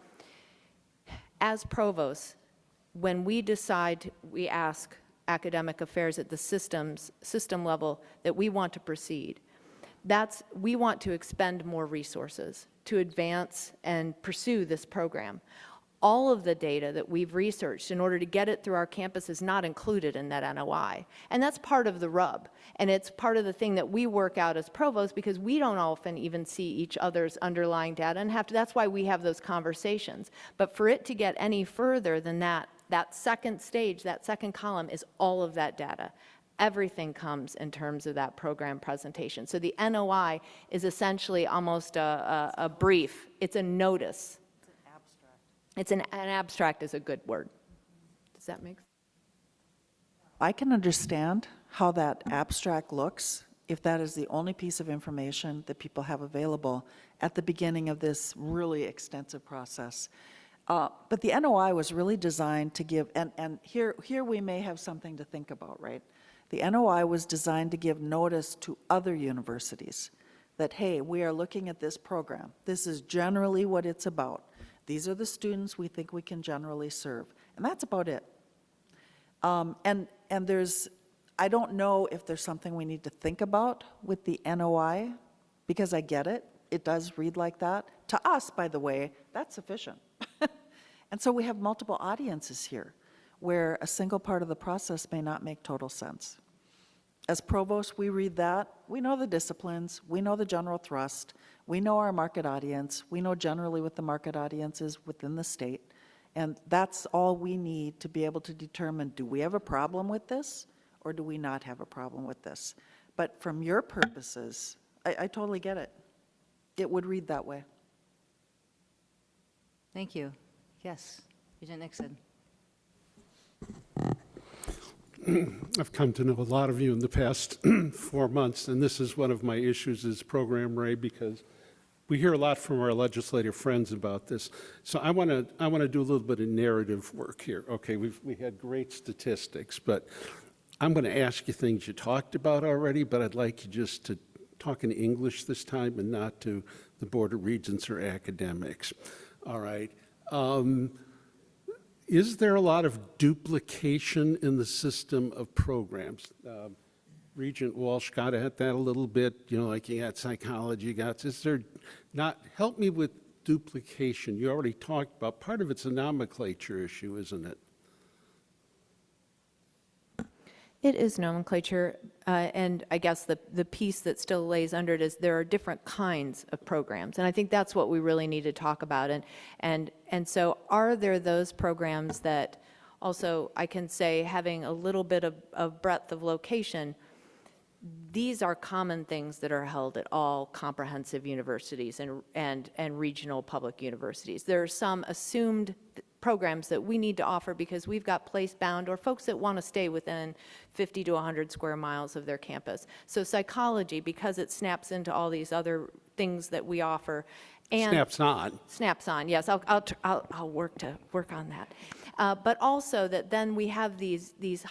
as provosts, when we decide, we ask academic affairs at the system level that we want to proceed. We want to expend more resources to advance and pursue this program. All of the data that we've researched in order to get it through our campus is not included in that NOI. And that's part of the rub. And it's part of the thing that we work out as provosts because we don't often even see each other's underlying data and that's why we have those conversations. But for it to get any further than that second stage, that second column is all of that data. Everything comes in terms of that program presentation. So the NOI is essentially almost a brief. It's a notice. An abstract is a good word. Does that make sense? I can understand how that abstract looks if that is the only piece of information that people have available at the beginning of this really extensive process. But the NOI was really designed to give, and here we may have something to think about, right? The NOI was designed to give notice to other universities that, hey, we are looking at this program. This is generally what it's about. These are the students we think we can generally serve. And that's about it. And I don't know if there's something we need to think about with the NOI, because I get it. It does read like that. To us, by the way, that's sufficient. And so we have multiple audiences here where a single part of the process may not make total sense. As provosts, we read that. We know the disciplines. We know the general thrust. We know our market audience. We know generally what the market audience is within the state. And that's all we need to be able to determine, do we have a problem with this or do we not have a problem with this? But from your purposes, I totally get it. It would read that way. Thank you. Yes, Regent Nixon. I've come to know a lot of you in the past 4 months, and this is one of my issues as Program Ray, because we hear a lot from our legislative friends about this. So I want to do a little bit of narrative work here. Okay, we had great statistics, but I'm going to ask you things you talked about already, but I'd like you just to talk in English this time and not to the Board of Regents or academics. All right. Is there a lot of duplication in the system of programs? Regent Walsh got at that a little bit, like you got psychology, is there not, help me with duplication. You already talked about, part of it's a nomenclature issue, isn't it? It is nomenclature, and I guess the piece that still lays under it is there are different kinds of programs, and I think that's what we really need to talk about. And so, are there those programs that also, I can say, having a little bit of breadth of location, these are common things that are held at all comprehensive universities and regional public universities. There are some assumed programs that we need to offer because we've got place-bound or folks that want to stay within 50 to 100 square miles of their campus. So psychology, because it snaps into all these other things that we offer. And Snaps on. Snaps on, yes. I'll work on that. But also that then we have these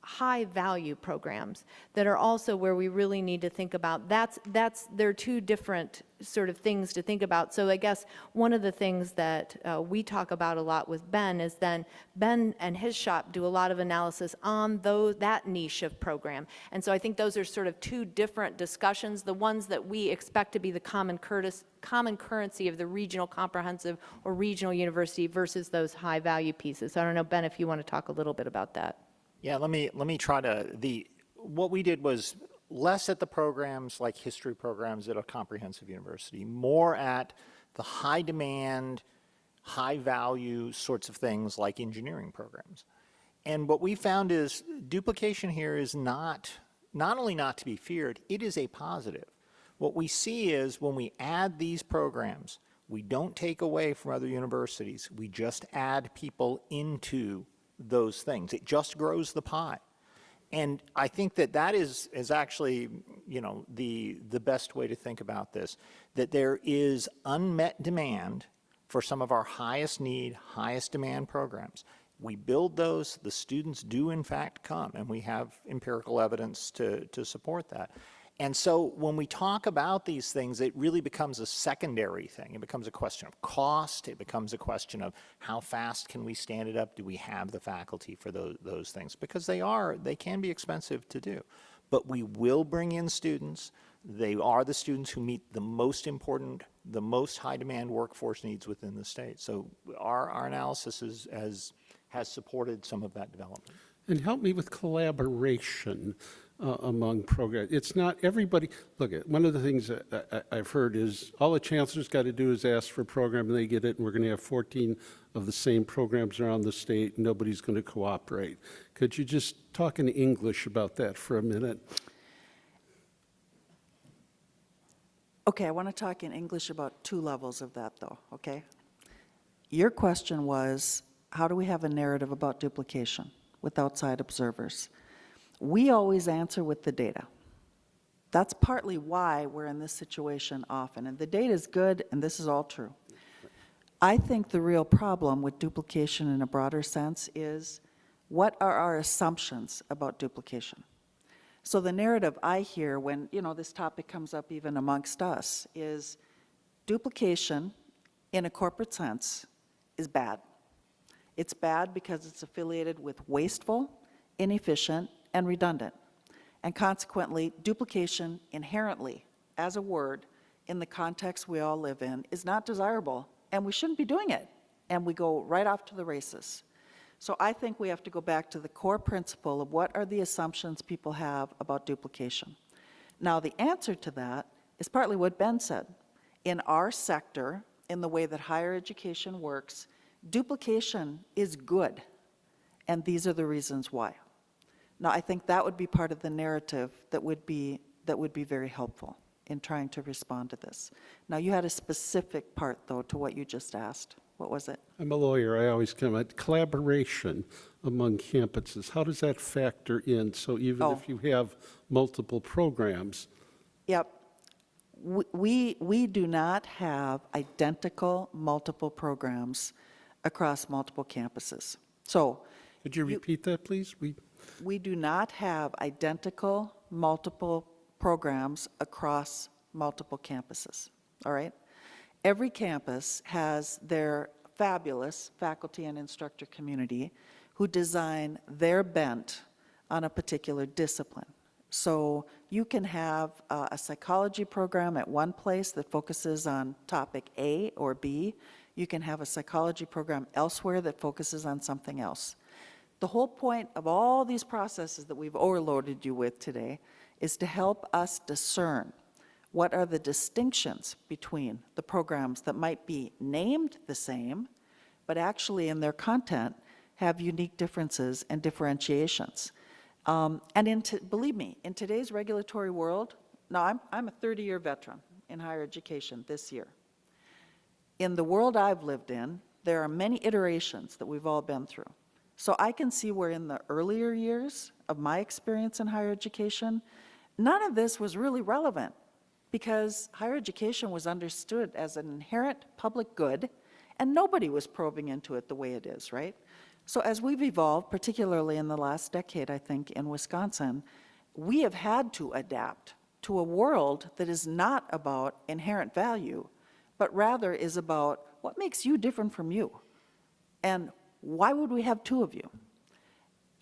high value programs that are also where we really need to think about. They're two different sort of things to think about. So I guess one of the things that we talk about a lot with Ben is then Ben and his shop do a lot of analysis on that niche of program. And so I think those are sort of two different discussions, the ones that we expect to be the common currency of the regional comprehensive or regional university versus those high value pieces. So I don't know, Ben, if you want to talk a little bit about that. Yeah, let me try to, what we did was less at the programs like history programs at a comprehensive university, more at the high demand, high value sorts of things like engineering programs. And what we found is duplication here is not only not to be feared, it is a positive. What we see is when we add these programs, we don't take away from other universities, we just add people into those things. It just grows the pie. And I think that is actually, the best way to think about this, that there is unmet demand for some of our highest need, highest demand programs. We build those, the students do in fact come, and we have empirical evidence to support that. And so when we talk about these things, it really becomes a secondary thing. It becomes a question of cost. It becomes a question of how fast can we stand it up? Do we have the faculty for those things? Because they can be expensive to do. But we will bring in students. They are the students who meet the most important, the most high demand workforce needs within the state. So our analysis has supported some of that development. And help me with collaboration among programs. It's not everybody. Look, one of the things that I've heard is all the chancellor's got to do is ask for a program and they get it, and we're going to have 14 of the same programs around the state, and nobody's going to cooperate. Could you just talk in English about that for a minute? Okay, I want to talk in English about two levels of that, though, okay? Your question was, how do we have a narrative about duplication with outside observers? We always answer with the data. That's partly why we're in this situation often, and the data is good, and this is all true. I think the real problem with duplication in a broader sense is, what are our assumptions about duplication? So the narrative I hear when, this topic comes up even amongst us is duplication in a corporate sense is bad. It's bad because it's affiliated with wasteful, inefficient, and redundant. And consequently, duplication inherently, as a word, in the context we all live in, is not desirable, and we shouldn't be doing it. And we go right off to the races. So I think we have to go back to the core principle of what are the assumptions people have about duplication. Now, the answer to that is partly what Ben said. In our sector, in the way that higher education works, duplication is good, and these are the reasons why. Now, I think that would be part of the narrative that would be very helpful in trying to respond to this. Now, you had a specific part, though, to what you just asked. What was it? I'm a lawyer. I always come at collaboration among campuses. How does that factor in? So even if you have multiple programs. Yep. We do not have identical multiple programs across multiple campuses. So, could you repeat that, please? We do not have identical multiple programs across multiple campuses, all right? Every campus has their fabulous faculty and instructor community who design their bent on a particular discipline. So you can have a psychology program at one place that focuses on topic A or B. You can have a psychology program elsewhere that focuses on something else. The whole point of all these processes that we've overloaded you with today is to help us discern what are the distinctions between the programs that might be named the same, but actually in their content have unique differences and differentiations. Believe me, in today's regulatory world, now I'm a 30-year veteran in higher education this year. In the world I've lived in, there are many iterations that we've all been through. So I can see where in the earlier years of my experience in higher education, none of this was really relevant because higher education was understood as an inherent public good and nobody was probing into it the way it is, right? So as we've evolved, particularly in the last decade, I think, in Wisconsin, we have had to adapt to a world that is not about inherent value, but rather is about what makes you different from you. And why would we have two of you?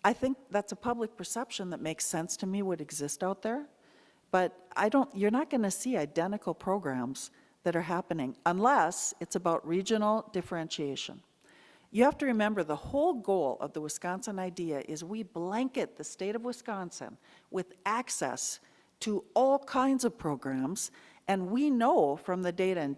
I think that's a public perception that makes sense to me would exist out there, but you're not going to see identical programs that are happening unless it's about regional differentiation. You have to remember the whole goal of the Wisconsin idea is we blanket the state of Wisconsin with access to all kinds of programs, and we know from the data, and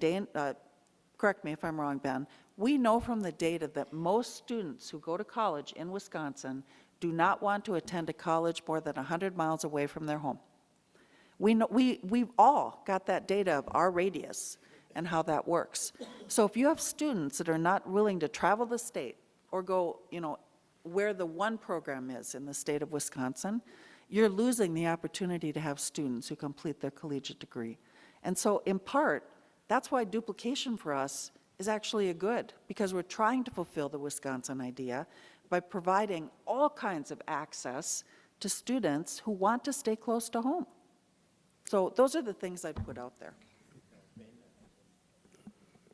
correct me if I'm wrong, Ben, we know from the data that most students who go to college in Wisconsin do not want to attend a college more than 100 miles away from their home. We've all got that data of our radius and how that works. So if you have students that are not willing to travel the state or go, where the one program is in the state of Wisconsin, you're losing the opportunity to have students who complete their collegiate degree. And so in part, that's why duplication for us is actually a good, because we're trying to fulfill the Wisconsin idea by providing all kinds of access to students who want to stay close to home. So those are the things I'd put out there.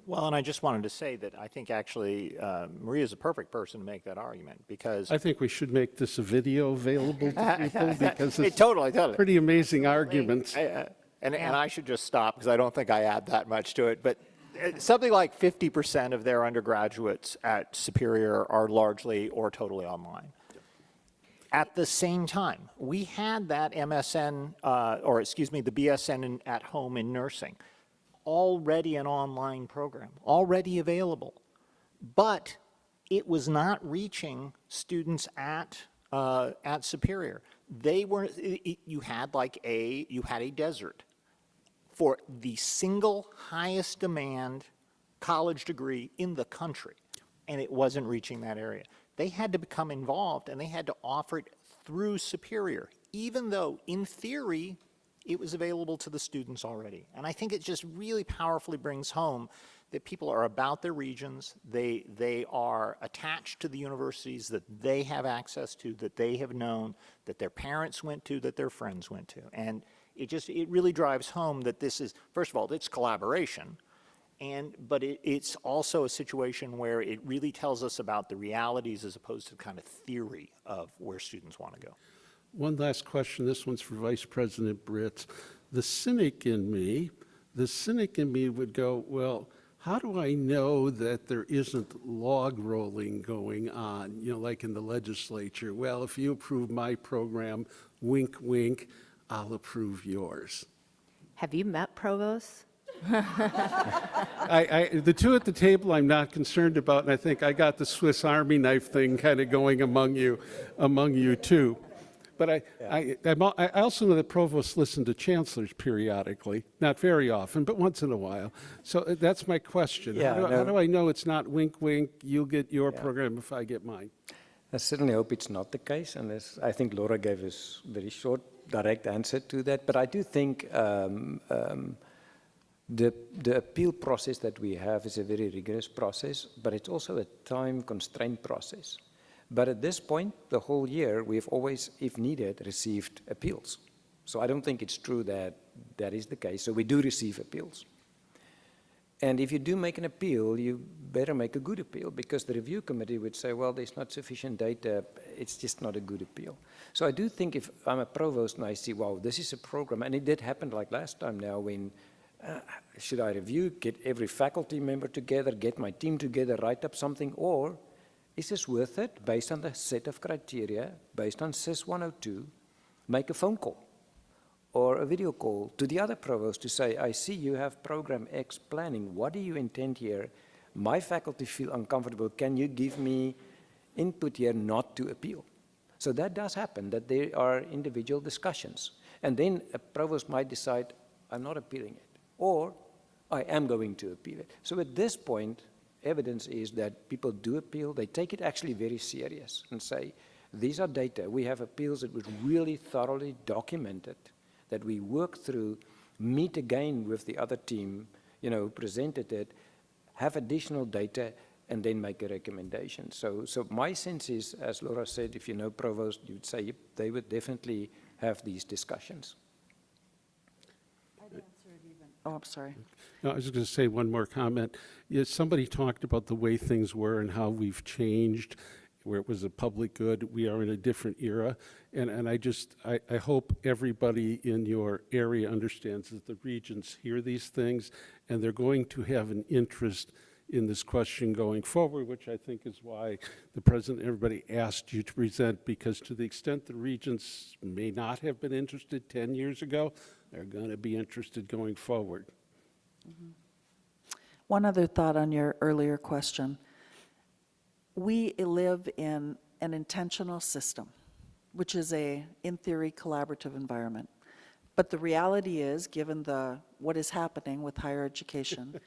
Well, and I just wanted to say that I think actually Maria is a perfect person to make that argument because I think we should make this a video available to people because it's totally. pretty amazing arguments. And I should just stop because I don't think I add that much to it. But something like 50% of their undergraduates at Superior are largely or totally online. At the same time, we had that MSN, the BSN at home in nursing, already an online program, already available. But it was not reaching students at Superior. You had a desert for the single highest demand college degree in the country, and it wasn't reaching that area. They had to become involved, and they had to offer it through Superior, even though, in theory, it was available to the students already. And I think it just really powerfully brings home that people are about their regions, they are attached to the universities that they have access to, that they have known, that their parents went to, that their friends went to. And it really drives home that this is, first of all, it's collaboration, but it's also a situation where it really tells us about the realities as opposed to kind of theory of where students want to go. One last question. This one's for Vice President Britz. The cynic in me would go, well, how do I know that there isn't log rolling going on, like in the legislature? Well, if you approve my program, wink, wink, I'll approve yours. Have you met provosts? The two at the table I'm not concerned about, and I think I got the Swiss Army knife thing kind of going among you too. But I also know that provosts listen to chancellors periodically, not very often, but once in a while. So that's my question. How do I know it's not wink, wink, you'll get your program if I get mine? I certainly hope it's not the case, and I think Laura gave us a very short, direct answer to that. But I do think the appeal process that we have is a very rigorous process, but it's also a time-constrained process. But at this point, the whole year, we've always, if needed, received appeals. So I don't think it's true that that is the case. So we do receive appeals. And if you do make an appeal, you better make a good appeal, because the review committee would say, well, there's not sufficient data, it's just not a good appeal. So I do think if I'm a provost and I see, wow, this is a program, and it did happen like last time now when, should I review, get every faculty member together, get my team together, write up something, or Is this worth it based on the set of criteria, based on SIS 102? Make a phone call or a video call to the other provost to say, I see you have program X planning. What do you intend here? My faculty feel uncomfortable. Can you give me input here not to appeal? So that does happen, that there are individual discussions. And then a provost might decide, I'm not appealing it, or I am going to appeal it. So at this point, evidence is that people do appeal. They take it actually very serious and say, these are data. We have appeals that was really thoroughly documented, that we work through, meet again with the other team, presented it, have additional data, and then make a recommendation. So my sense is, as Laura said, if you know provost, you'd say they would definitely have these discussions. Oh, I'm sorry. No, I was going to say one more comment. Somebody talked about the way things were and how we've changed, where it was a public good. We are in a different era. And I hope everybody in your area understands that the Regents hear these things, and they're going to have an interest in this question going forward, which I think is why the President and everybody asked you to present, because to the extent the Regents may not have been interested 10 years ago, they're going to be interested going forward. Mm-hmm. One other thought on your earlier question. We live in an intentional system, which is in theory, collaborative environment. But the reality is, given what is happening with higher education,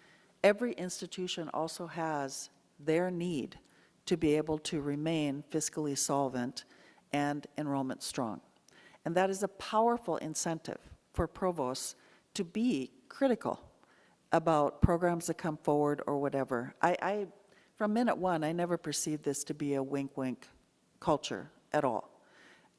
every institution also has their need to be able to remain fiscally solvent and enrollment strong. And that is a powerful incentive for provosts to be critical about programs that come forward or whatever. From minute one, I never perceived this to be a wink-wink culture at all.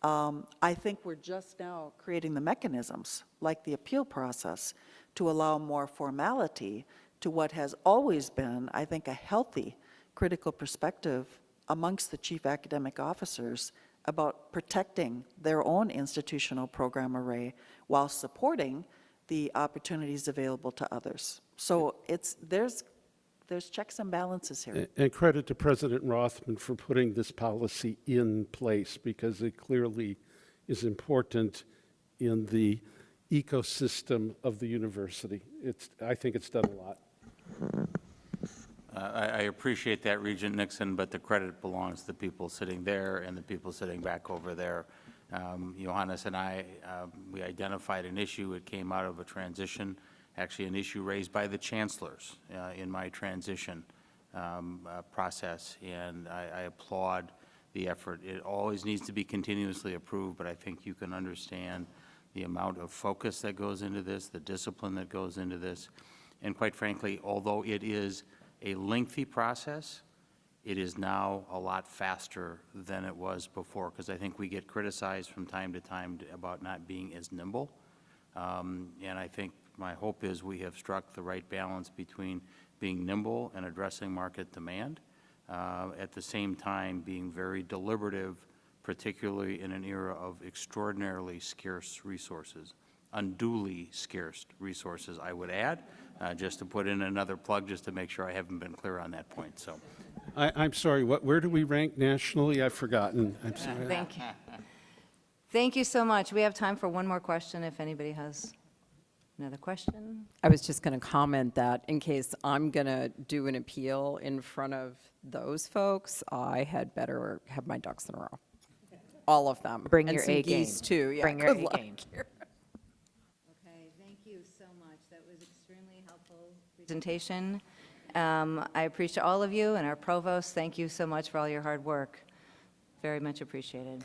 I think we're just now creating the mechanisms, like the appeal process, to allow more formality to what has always been, I think, a healthy critical perspective amongst the chief academic officers about protecting their own institutional program array while supporting the opportunities available to others. So there's checks and balances here. And credit to President Rothman for putting this policy in place, because it clearly is important in the ecosystem of the university. I think it's done a lot. I appreciate that, Regent Nixon, but the credit belongs to the people sitting there and the people sitting back over there. Johannes and I, we identified an issue. It came out of a transition, actually an issue raised by the chancellors in my transition process, and I applaud the effort. It always needs to be continuously improved, but I think you can understand the amount of focus that goes into this, the discipline that goes into this, and quite frankly, although it is a lengthy process, it is now a lot faster than it was before, because I think we get criticized from time to time about not being as nimble. And I think my hope is we have struck the right balance between being nimble and addressing market demand, at the same time being very deliberative, particularly in an era of extraordinarily scarce resources, unduly scarce resources, I would add, just to put in another plug, just to make sure I haven't been clear on that point. So, I'm sorry, where do we rank nationally? I've forgotten. I'm sorry. Thank you. Thank you so much. We have time for one more question if anybody has another question. I was just going to comment that in case I'm going to do an appeal in front of those folks, I had better have my ducks in a row. All of them. Bring and your some A game. geese too. Yeah, Bring your good A luck game. here. Okay, thank you so much. That was extremely helpful presentation. I appreciate all of you, and our provost, thank you so much for all your hard work. Very much appreciated.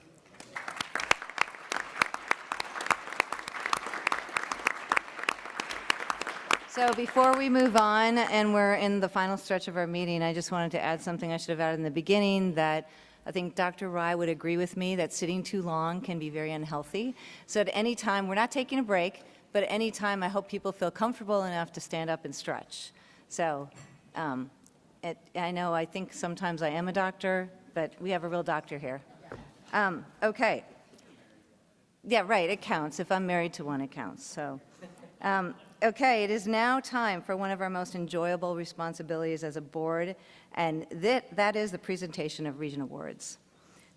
So before we move on, and we're in the final stretch of our meeting, I just wanted to add something I should have added in the beginning, that I think Dr. Rye would agree with me that sitting too long can be very unhealthy. So at any time, we're not taking a break, but at any time, I hope people feel comfortable enough to stand up and stretch. So I know I think sometimes I am a doctor, but we have a real doctor here. Okay. Yeah, right, it counts. If I'm married to one, it counts. So, Okay, it is now time for one of our most enjoyable responsibilities as a board, and that is the presentation of Regent Awards.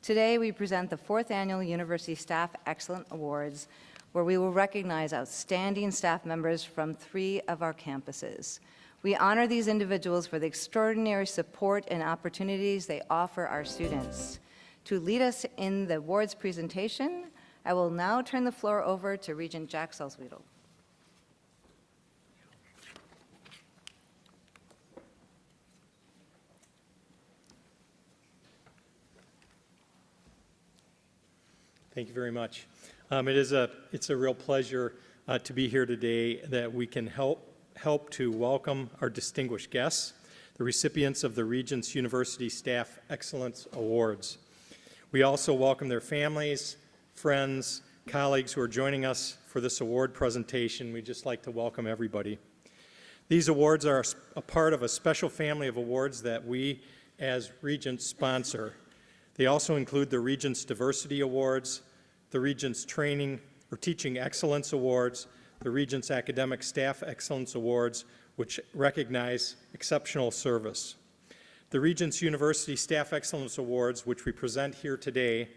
Today, we present the 4th Annual University Staff Excellence Awards, where we will recognize outstanding staff members from 3 of our campuses. We honor these individuals for the extraordinary support and opportunities they offer our students. To lead us in the awards presentation, I will now turn the floor over to Regent Jack Salzwedel. Thank you very much. It's a real pleasure to be here today, that we can help to welcome our distinguished guests, the recipients of the Regents University Staff Excellence Awards. We also welcome their families, friends, colleagues who are joining us for this award presentation. We'd just like to welcome everybody. These awards are a part of a special family of awards that we as Regents sponsor. They also include the Regents Diversity Awards, the Regents Training or Teaching Excellence Awards, the Regents Academic Staff Excellence Awards, which recognize exceptional service. The Regents University Staff Excellence Awards, which we present here today,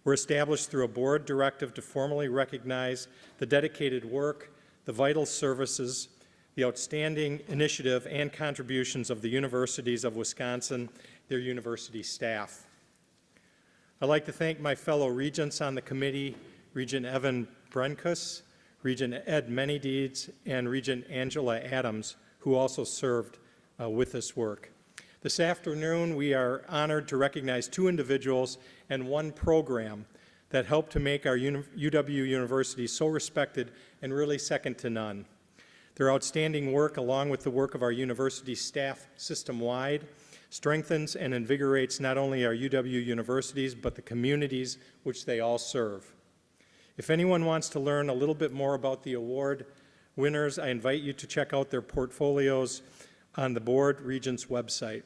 were established through a board directive to formally recognize the dedicated work, the vital services, the outstanding initiative and contributions of the universities of Wisconsin, their university staff. I'd like to thank my fellow regents on the committee, Regent Evan Brenkus, Regent Ed Menydeeds, and Regent Angela Adams, who also served with this work. This afternoon, we are honored to recognize 2 individuals and 1 program that helped to make our UW University so respected and really second to none. Their outstanding work, along with the work of our university staff system-wide, strengthens and invigorates not only our UW universities, but the communities which they all serve. If anyone wants to learn a little bit more about the award winners, I invite you to check out their portfolios on the Board Regents website.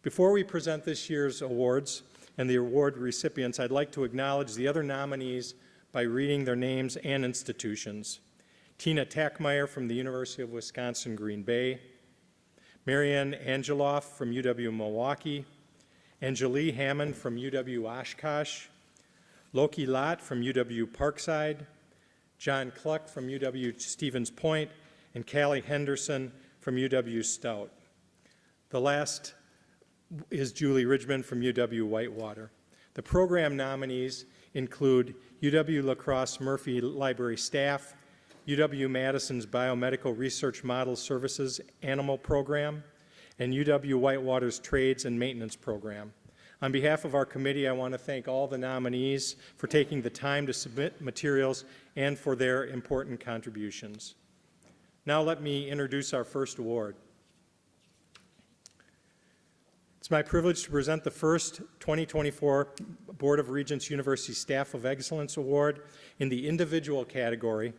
Before we present this year's awards and the award recipients, I'd like to acknowledge the other nominees by reading their names and institutions. Tina Tackmeyer from the University of Wisconsin, Green Bay, Marianne Angeloff from UW-Milwaukee, Angelie Hammond from UW-Oshkosh, Loki Lott from UW-Parkside, John Cluck from UW-Stevens Point, and Callie Henderson from UW-Stout. The last is Julie Ridgman from UW-Whitewater. The program nominees include UW-La Crosse Murphy Library staff, UW-Madison's Biomedical Research Model Services Animal Program, and UW-Whitewater's Trades and Maintenance Program. On behalf of our committee, I want to thank all the nominees for taking the time to submit materials and for their important contributions. Now let me introduce our first award. It's my privilege to present the first 2024 Board of Regents University Staff of Excellence Award in the individual category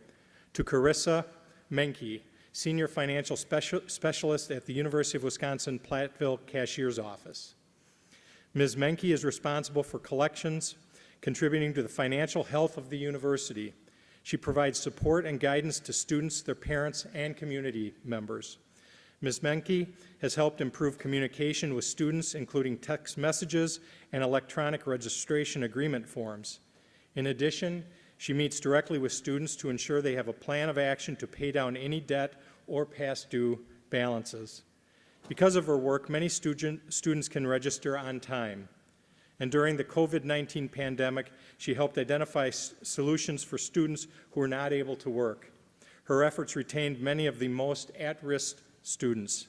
to Carissa Menke, Senior Financial Specialist at the University of Wisconsin-Platteville Cashier's Office. Ms. Menke is responsible for collections, contributing to the financial health of the university. She provides support and guidance to students, their parents, and community members. Ms. Menke has helped improve communication with students, including text messages and electronic registration agreement forms. In addition, she meets directly with students to ensure they have a plan of action to pay down any debt or past due balances. Because of her work, many students can register on time. And during the COVID-19 pandemic, she helped identify solutions for students who were not able to work. Her efforts retained many of the most at-risk students.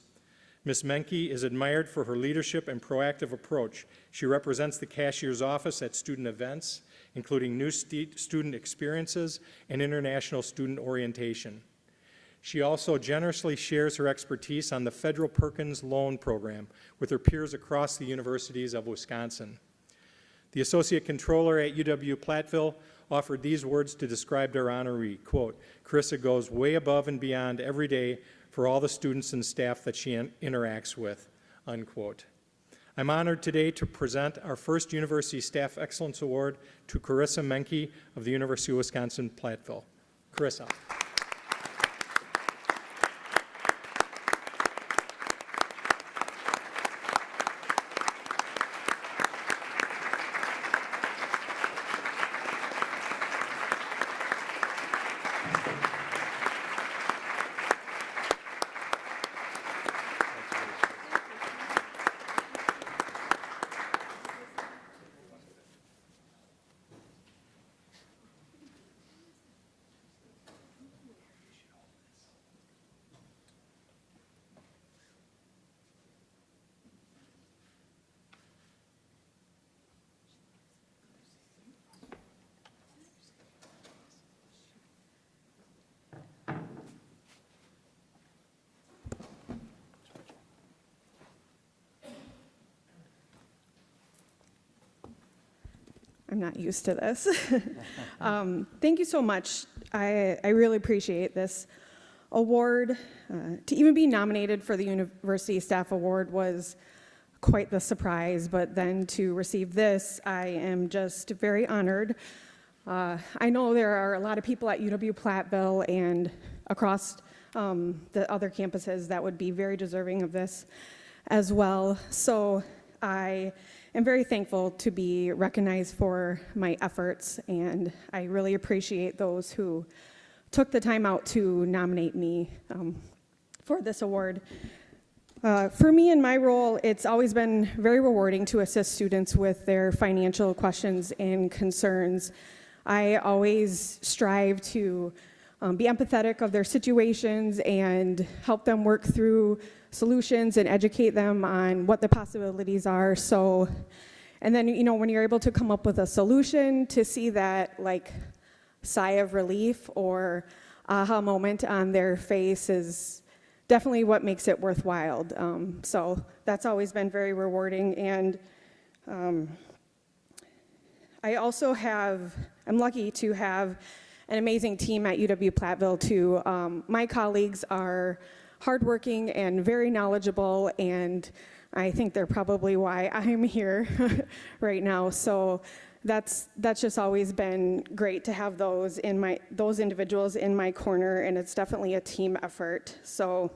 Ms. Menke is admired for her leadership and proactive approach. She represents the cashier's office at student events, including new student experiences and international student orientation. She also generously shares her expertise on the Federal Perkins Loan Program with her peers across the universities of Wisconsin. The Associate Controller at UW-Platteville offered these words to describe their honoree, quote, "Carissa goes way above and beyond every day for all the students and staff that she interacts with," unquote. I'm honored today to present our first University Staff Excellence Award to Carissa Menke of the University of Wisconsin-Platteville. Carissa. I'm not used to this. Thank you so much. I really appreciate this award. To even be nominated for the University Staff Award was quite the surprise, but then to receive this, I am just very honored. I know there are a lot of people at UW-Platteville and across the other campuses that would be very deserving of this as well. So I am very thankful to be recognized for my efforts, and I really appreciate those who took the time out to nominate me for this award. For me in my role, it's always been very rewarding to assist students with their financial questions and concerns. I always strive to be empathetic of their situations and help them work through solutions and educate them on what the possibilities are. So, and then, you know, when you're able to come up with a solution, to see that like sigh of relief or aha moment on their face is definitely what makes it worthwhile. So that's always been very rewarding. And I'm lucky to have an amazing team at UW-Platteville too. My colleagues are hardworking and very knowledgeable, and I think they're probably why I'm here right now. So that's just always been great to have those individuals in my corner, and it's definitely a team effort. So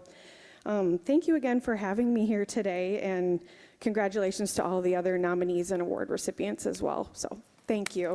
thank you again for having me here today, and congratulations to all the other nominees and award recipients as well. So thank you.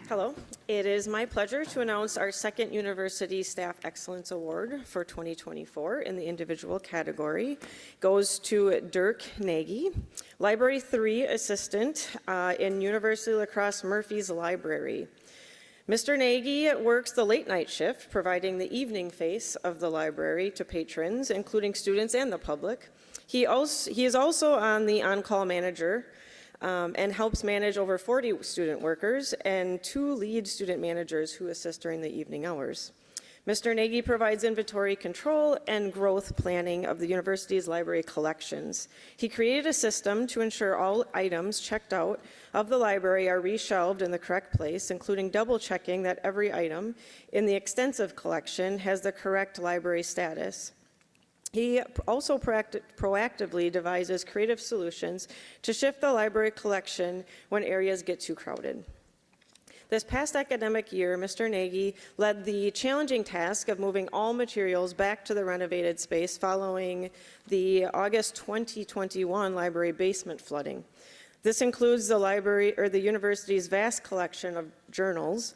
Hello. It is my pleasure to announce our second University Staff Excellence Award for 2024 in the individual category. Goes to Dirck Nagy, Library 3 Assistant in University La Crosse Murphy's Library. Mr. Nagy works the late night shift, providing the evening face of the library to patrons, including students and the public. He is also on the on-call manager and helps manage over 40 student workers and 2 lead student managers who assist during the evening hours. Mr. Nagy provides inventory control and growth planning of the university's library collections. He created a system to ensure all items checked out of the library are reshelved in the correct place, including double checking that every item in the extensive collection has the correct library status. He also proactively devises creative solutions to shift the library collection when areas get too crowded. This past academic year, Mr. Nagy led the challenging task of moving all materials back to the renovated space following the August 2021 library basement flooding. This includes the university's vast collection of journals.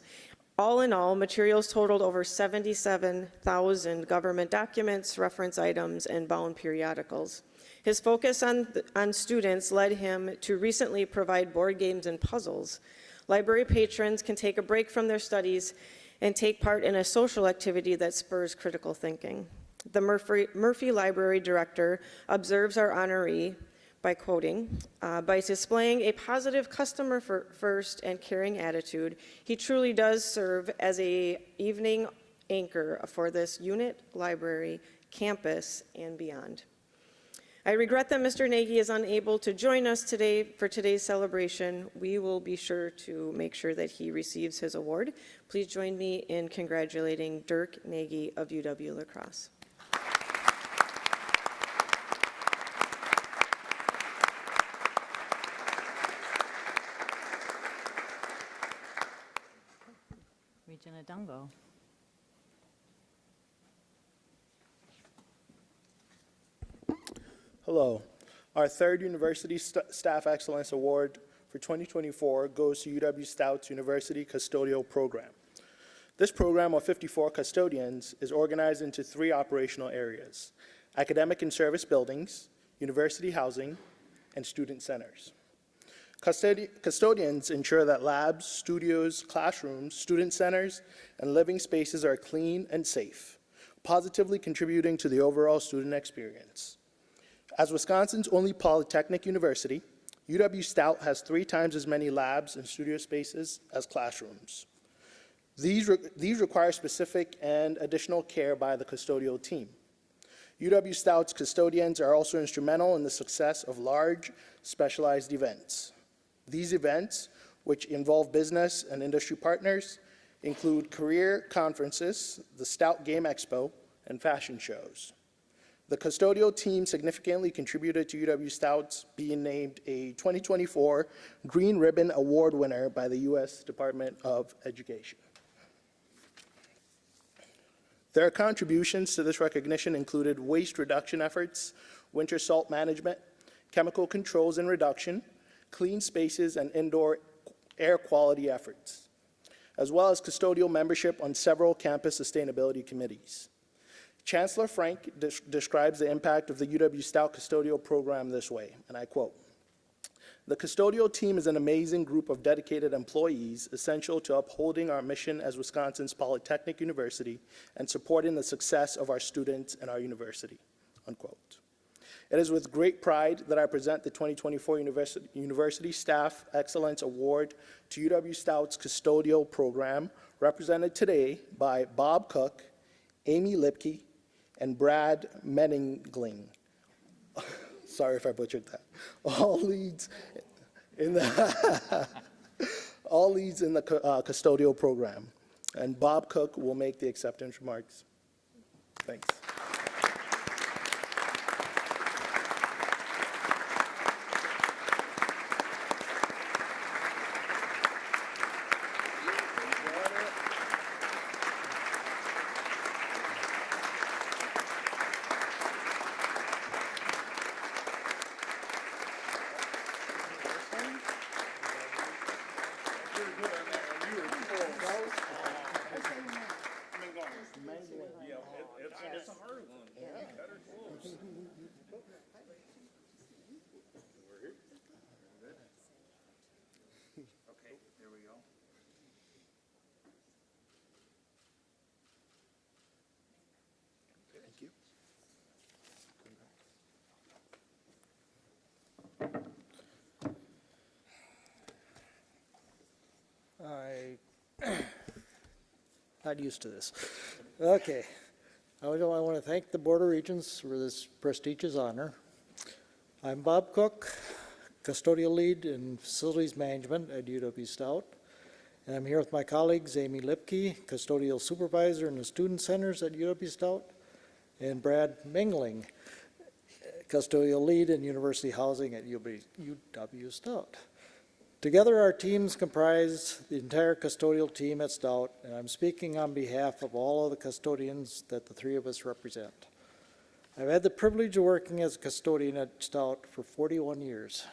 All in all, materials totaled over 77,000 government documents, reference items, and bound periodicals. His focus on students led him to recently provide board games and puzzles. Library patrons can take a break from their studies and take part in a social activity that spurs critical thinking. The Murphy Library Director observes our honoree by quoting, by displaying a positive customer first and caring attitude, he truly does serve as an evening anchor for this unit, library, campus, and beyond. I regret that Mr. Nagy is unable to join us today for today's celebration. We will be sure to make sure that he receives his award. Please join me in congratulating Dirck Nagy of UW-La Crosse. Regent Adungo. Hello. Our third University Staff Excellence Award for 2024 goes to UW-Stout's University Custodial Program. This program of 54 custodians is organized into 3 operational areas: academic and service buildings, university housing, and student centers. Custodians ensure that labs, studios, classrooms, student centers, and living spaces are clean and safe, positively contributing to the overall student experience. As Wisconsin's only polytechnic university, UW-Stout has 3 times as many labs and studio spaces as classrooms. These require specific and additional care by the custodial team. UW-Stout's custodians are also instrumental in the success of large, specialized events. These events, which involve business and industry partners, include career conferences, the Stout Game Expo, and fashion shows. The custodial team significantly contributed to UW-Stout's being named a 2024 Green Ribbon Award winner by the U.S. Department of Education. Their contributions to this recognition included waste reduction efforts, winter salt management, chemical controls and reduction, clean spaces, and indoor air quality efforts, as well as custodial membership on several campus sustainability committees. Chancellor Frank describes the impact of the UW-Stout custodial program this way, and I quote, "The custodial team is an amazing group of dedicated employees essential to upholding our mission as Wisconsin's Polytechnic University and supporting the success of our students and our university," unquote. It is with great pride that I present the 2024 University Staff Excellence Award to UW-Stout's custodial program, represented today by Bob Cook, Amy Lipke, and Brad Meningling. Sorry if I butchered that. All leads in the custodial program. And Bob Cook will make the acceptance remarks. Thanks. Not used to this. Okay. I want to thank the Board of Regents for this prestigious honor. I'm Bob Cook, custodial lead in facilities management at UW-Stout. And I'm here with my colleagues, Amy Lipke, custodial supervisor in the student centers at UW-Stout, and Brad Mingling, custodial lead in university housing at UW-Stout. Together, our teams comprise the entire custodial team at Stout, and I'm speaking on behalf of all of the custodians that the three of us represent. I've had the privilege of working as a custodian at Stout for 41 years.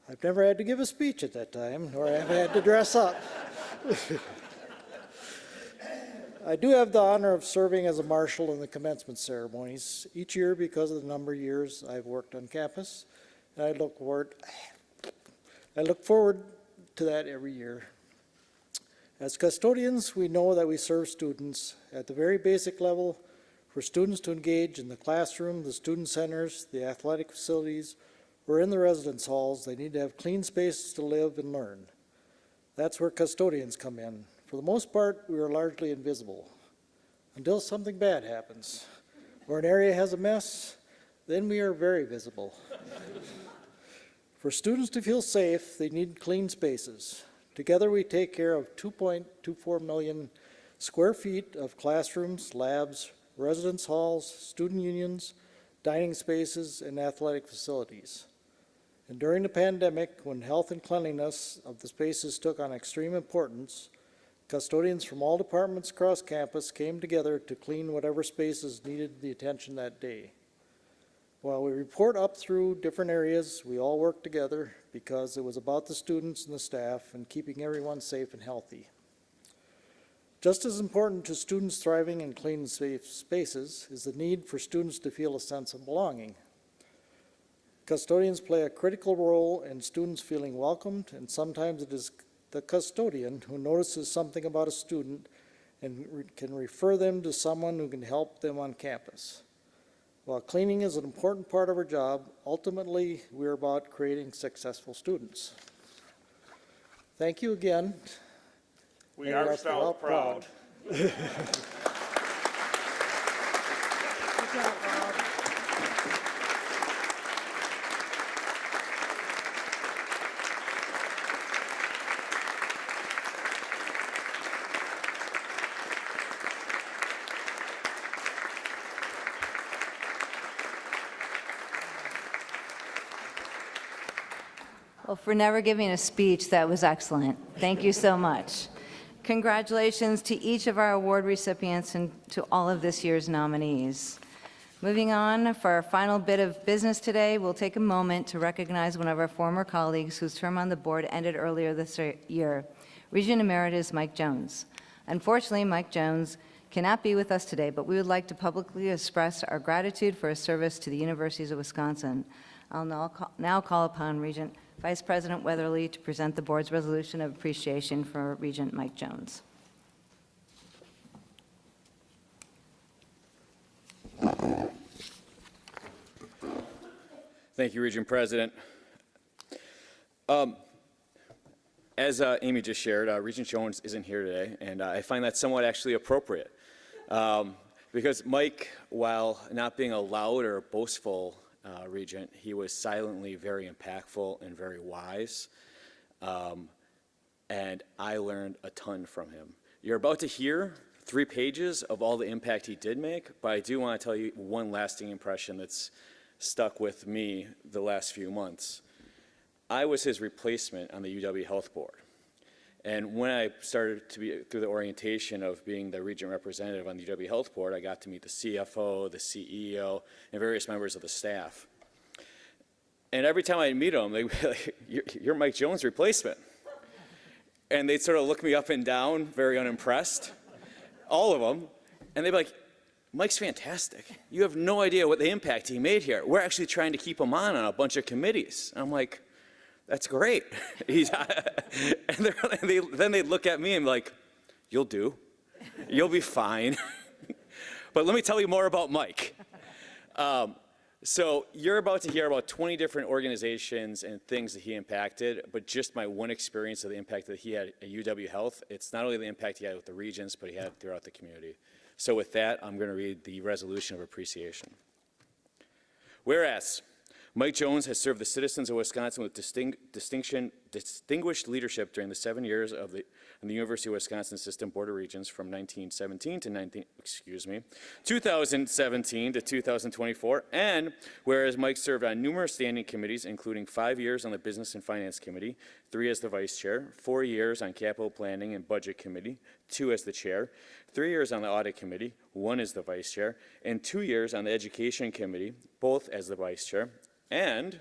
I've never had to give a speech at that time, nor have I had to dress up. I do have the honor of serving as a marshal in the commencement ceremonies each year because of the number of years I've worked on campus, and I look forward to that every year. As custodians, we know that we serve students at the very basic level. For students to engage in the classroom, the student centers, the athletic facilities, or in the residence halls, they need to have clean spaces to live and learn. That's where custodians come in. For the most part, we are largely invisible until something bad happens, or an area has a mess, then we are very visible. For students to feel safe, they need clean spaces. Together, we take care of 2.24 million square feet of classrooms, labs, residence halls, student unions, dining spaces, and athletic facilities. And during the pandemic, when health and cleanliness of the spaces took on extreme importance, custodians from all departments across campus came together to clean whatever spaces needed the attention that day. While we report up through different areas, we all work together because it was about the students and the staff and keeping everyone safe and healthy. Just as important to students thriving in clean and safe spaces is the need for students to feel a sense of belonging. Custodians play a critical role in students feeling welcomed, and sometimes it is the custodian who notices something about a student and can refer them to someone who can help them on campus. While cleaning is an important part of our job, ultimately, we're about creating successful students. Thank you again. We are so proud. Good job, Bob. Well, for never giving a speech, that was excellent. Thank you so much. Congratulations to each of our award recipients and to all of this year's nominees. Moving on, for our final bit of business today, we'll take a moment to recognize one of our former colleagues whose term on the board ended earlier this year, Regent Emeritus Mike Jones. Unfortunately, Mike Jones cannot be with us today, but we would like to publicly express our gratitude for his service to the Universities of Wisconsin. I'll now call upon Regent Vice President Weatherly to present the board's resolution of appreciation for Regent Mike Jones. Thank you, Regent President. As Amy just shared, Regent Jones isn't here today, and I find that somewhat actually appropriate. Because Mike, while not being a loud or boastful regent, he was silently very impactful and very wise, and I learned a ton from him. You're about to hear 3 pages of all the impact he did make, but I do want to tell you one lasting impression that's stuck with me the last few months. I was his replacement on the UW Health Board. And when I started to be through the orientation of being the Regent representative on the UW Health Board, I got to meet the CFO, the CEO, and various members of the staff. And every time I'd meet them, they'd be like, you're Mike Jones' replacement. And they'd sort of look me up and down, very unimpressed, all of them. And they'd be like, Mike's fantastic. You have no idea what the impact he made here. We're actually trying to keep him on a bunch of committees. And I'm like, that's great. And then they'd look at me and be like, you'll do. You'll be fine. But let me tell you more about Mike. So you're about to hear about 20 different organizations and things that he impacted, but just my one experience of the impact that he had at UW Health, it's not only the impact he had with the Regents, but he had throughout the community. So with that, I'm going to read the resolution of appreciation. Whereas Mike Jones has served the citizens of Wisconsin with distinguished leadership during the 7 years of the University of Wisconsin System Board of Regents from 2017 to 2024, and whereas Mike served on numerous standing committees, including 5 years on the Business and Finance Committee, 3 as the Vice Chair, 4 years on Capital Planning and Budget Committee, 2 as the Chair, 3 years on the Audit Committee, 1 as the Vice Chair, and 2 years on the Education Committee, both as the Vice Chair. And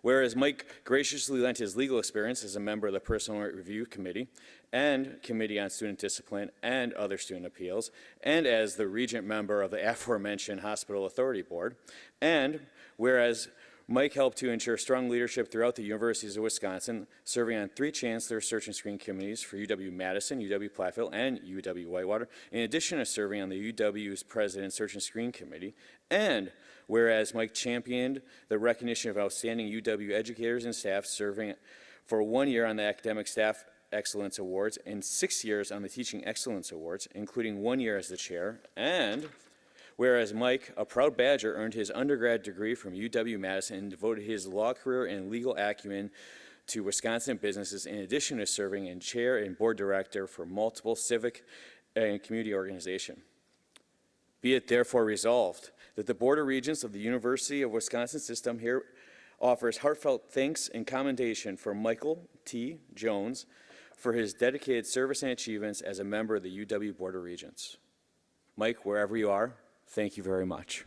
whereas Mike graciously lent his legal experience as a member of the Personal Review Committee and Committee on Student Discipline and other student appeals, and as the Regent member of the aforementioned Hospital Authority Board, and whereas Mike helped to ensure strong leadership throughout the Universities of Wisconsin, serving on 3 Chancellor Search and Screen Committees for UW-Madison, UW-Platteville, and UW-Whitewater, in addition to serving on the UW's President Search and Screen Committee, and whereas Mike championed the recognition of outstanding UW educators and staff, serving for 1 year on the Academic Staff Excellence Awards and 6 years on the Teaching Excellence Awards, including 1 year as the chair, and whereas Mike, a proud Badger, earned his undergrad degree from UW-Madison and devoted his law career and legal acumen to Wisconsin businesses, in addition to serving as chair and board director for multiple civic and community organizations. Be it therefore resolved that the Board of Regents of the University of Wisconsin System here offers heartfelt thanks and commendation for Michael T. Jones for his dedicated service and achievements as a member of the UW Board of Regents. Mike, wherever you are, thank you very much.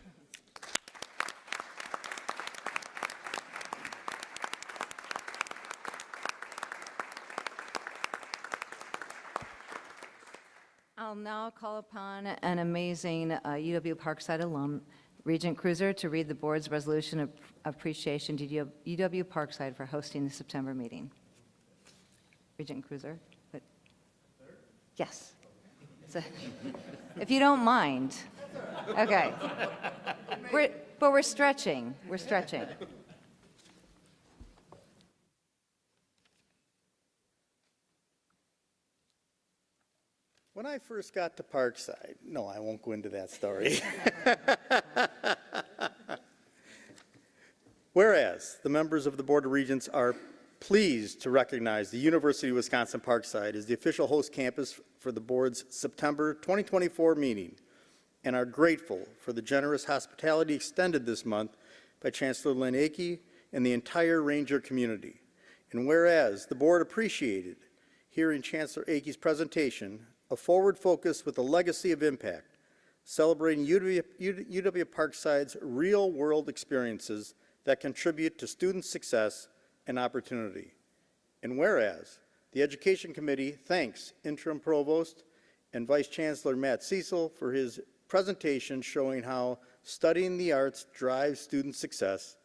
I'll now call upon an amazing UW-Parkside alum, Regent Cruiser, to read the board's resolution of appreciation to UW-Parkside for hosting the September meeting. Regent Cruiser? Yes. So, if you don't mind. Okay. But we're stretching. We're stretching. When I first got to Parkside, no, I won't go into that story. Whereas the members of the Board of Regents are pleased to recognize the University of Wisconsin-Parkside as the official host campus for the board's September 2024 meeting, and are grateful for the generous hospitality extended this month by Chancellor Lynn Akey and the entire Ranger community. And whereas the board appreciated hearing Chancellor Akey's presentation, a forward focus with a legacy of impact, celebrating UW-Parkside's real-world experiences that contribute to student success and opportunity. And whereas the Education Committee thanks Interim Provost and Vice Chancellor Matt Cecil for his presentation showing how studying the arts drives student success,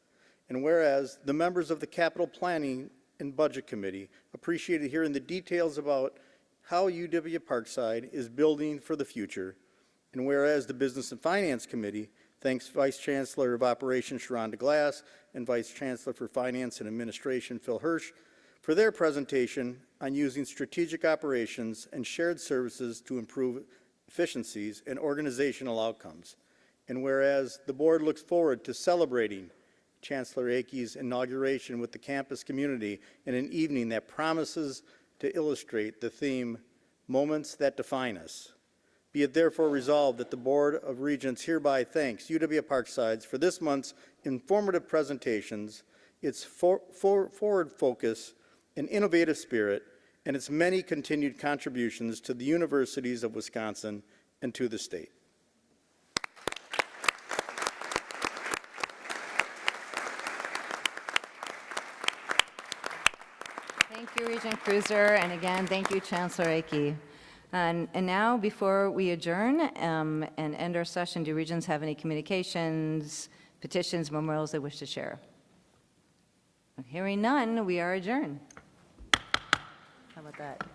and whereas the members of the Capital Planning and Budget Committee appreciated hearing the details about how UW-Parkside is building for the future, and whereas the Business and Finance Committee thanks Vice Chancellor of Operations Sharonda Glass and Vice Chancellor for Finance and Administration Phil Hirsch for their presentation on using strategic operations and shared services to improve efficiencies and organizational outcomes. And whereas the board looks forward to celebrating Chancellor Akey's inauguration with the campus community in an evening that promises to illustrate the theme, Moments That Define Us. Be it therefore resolved that the Board of Regents hereby thanks UW-Parkside for this month's informative presentations, its forward focus and innovative spirit, and its many continued contributions to the universities of Wisconsin and to the state. Thank you, Regent Cruiser, and again, thank you, Chancellor Akey. And now, before we adjourn and end our session, do Regents have any communications, petitions, memorials they wish to share? Hearing none, we are adjourned. How about that?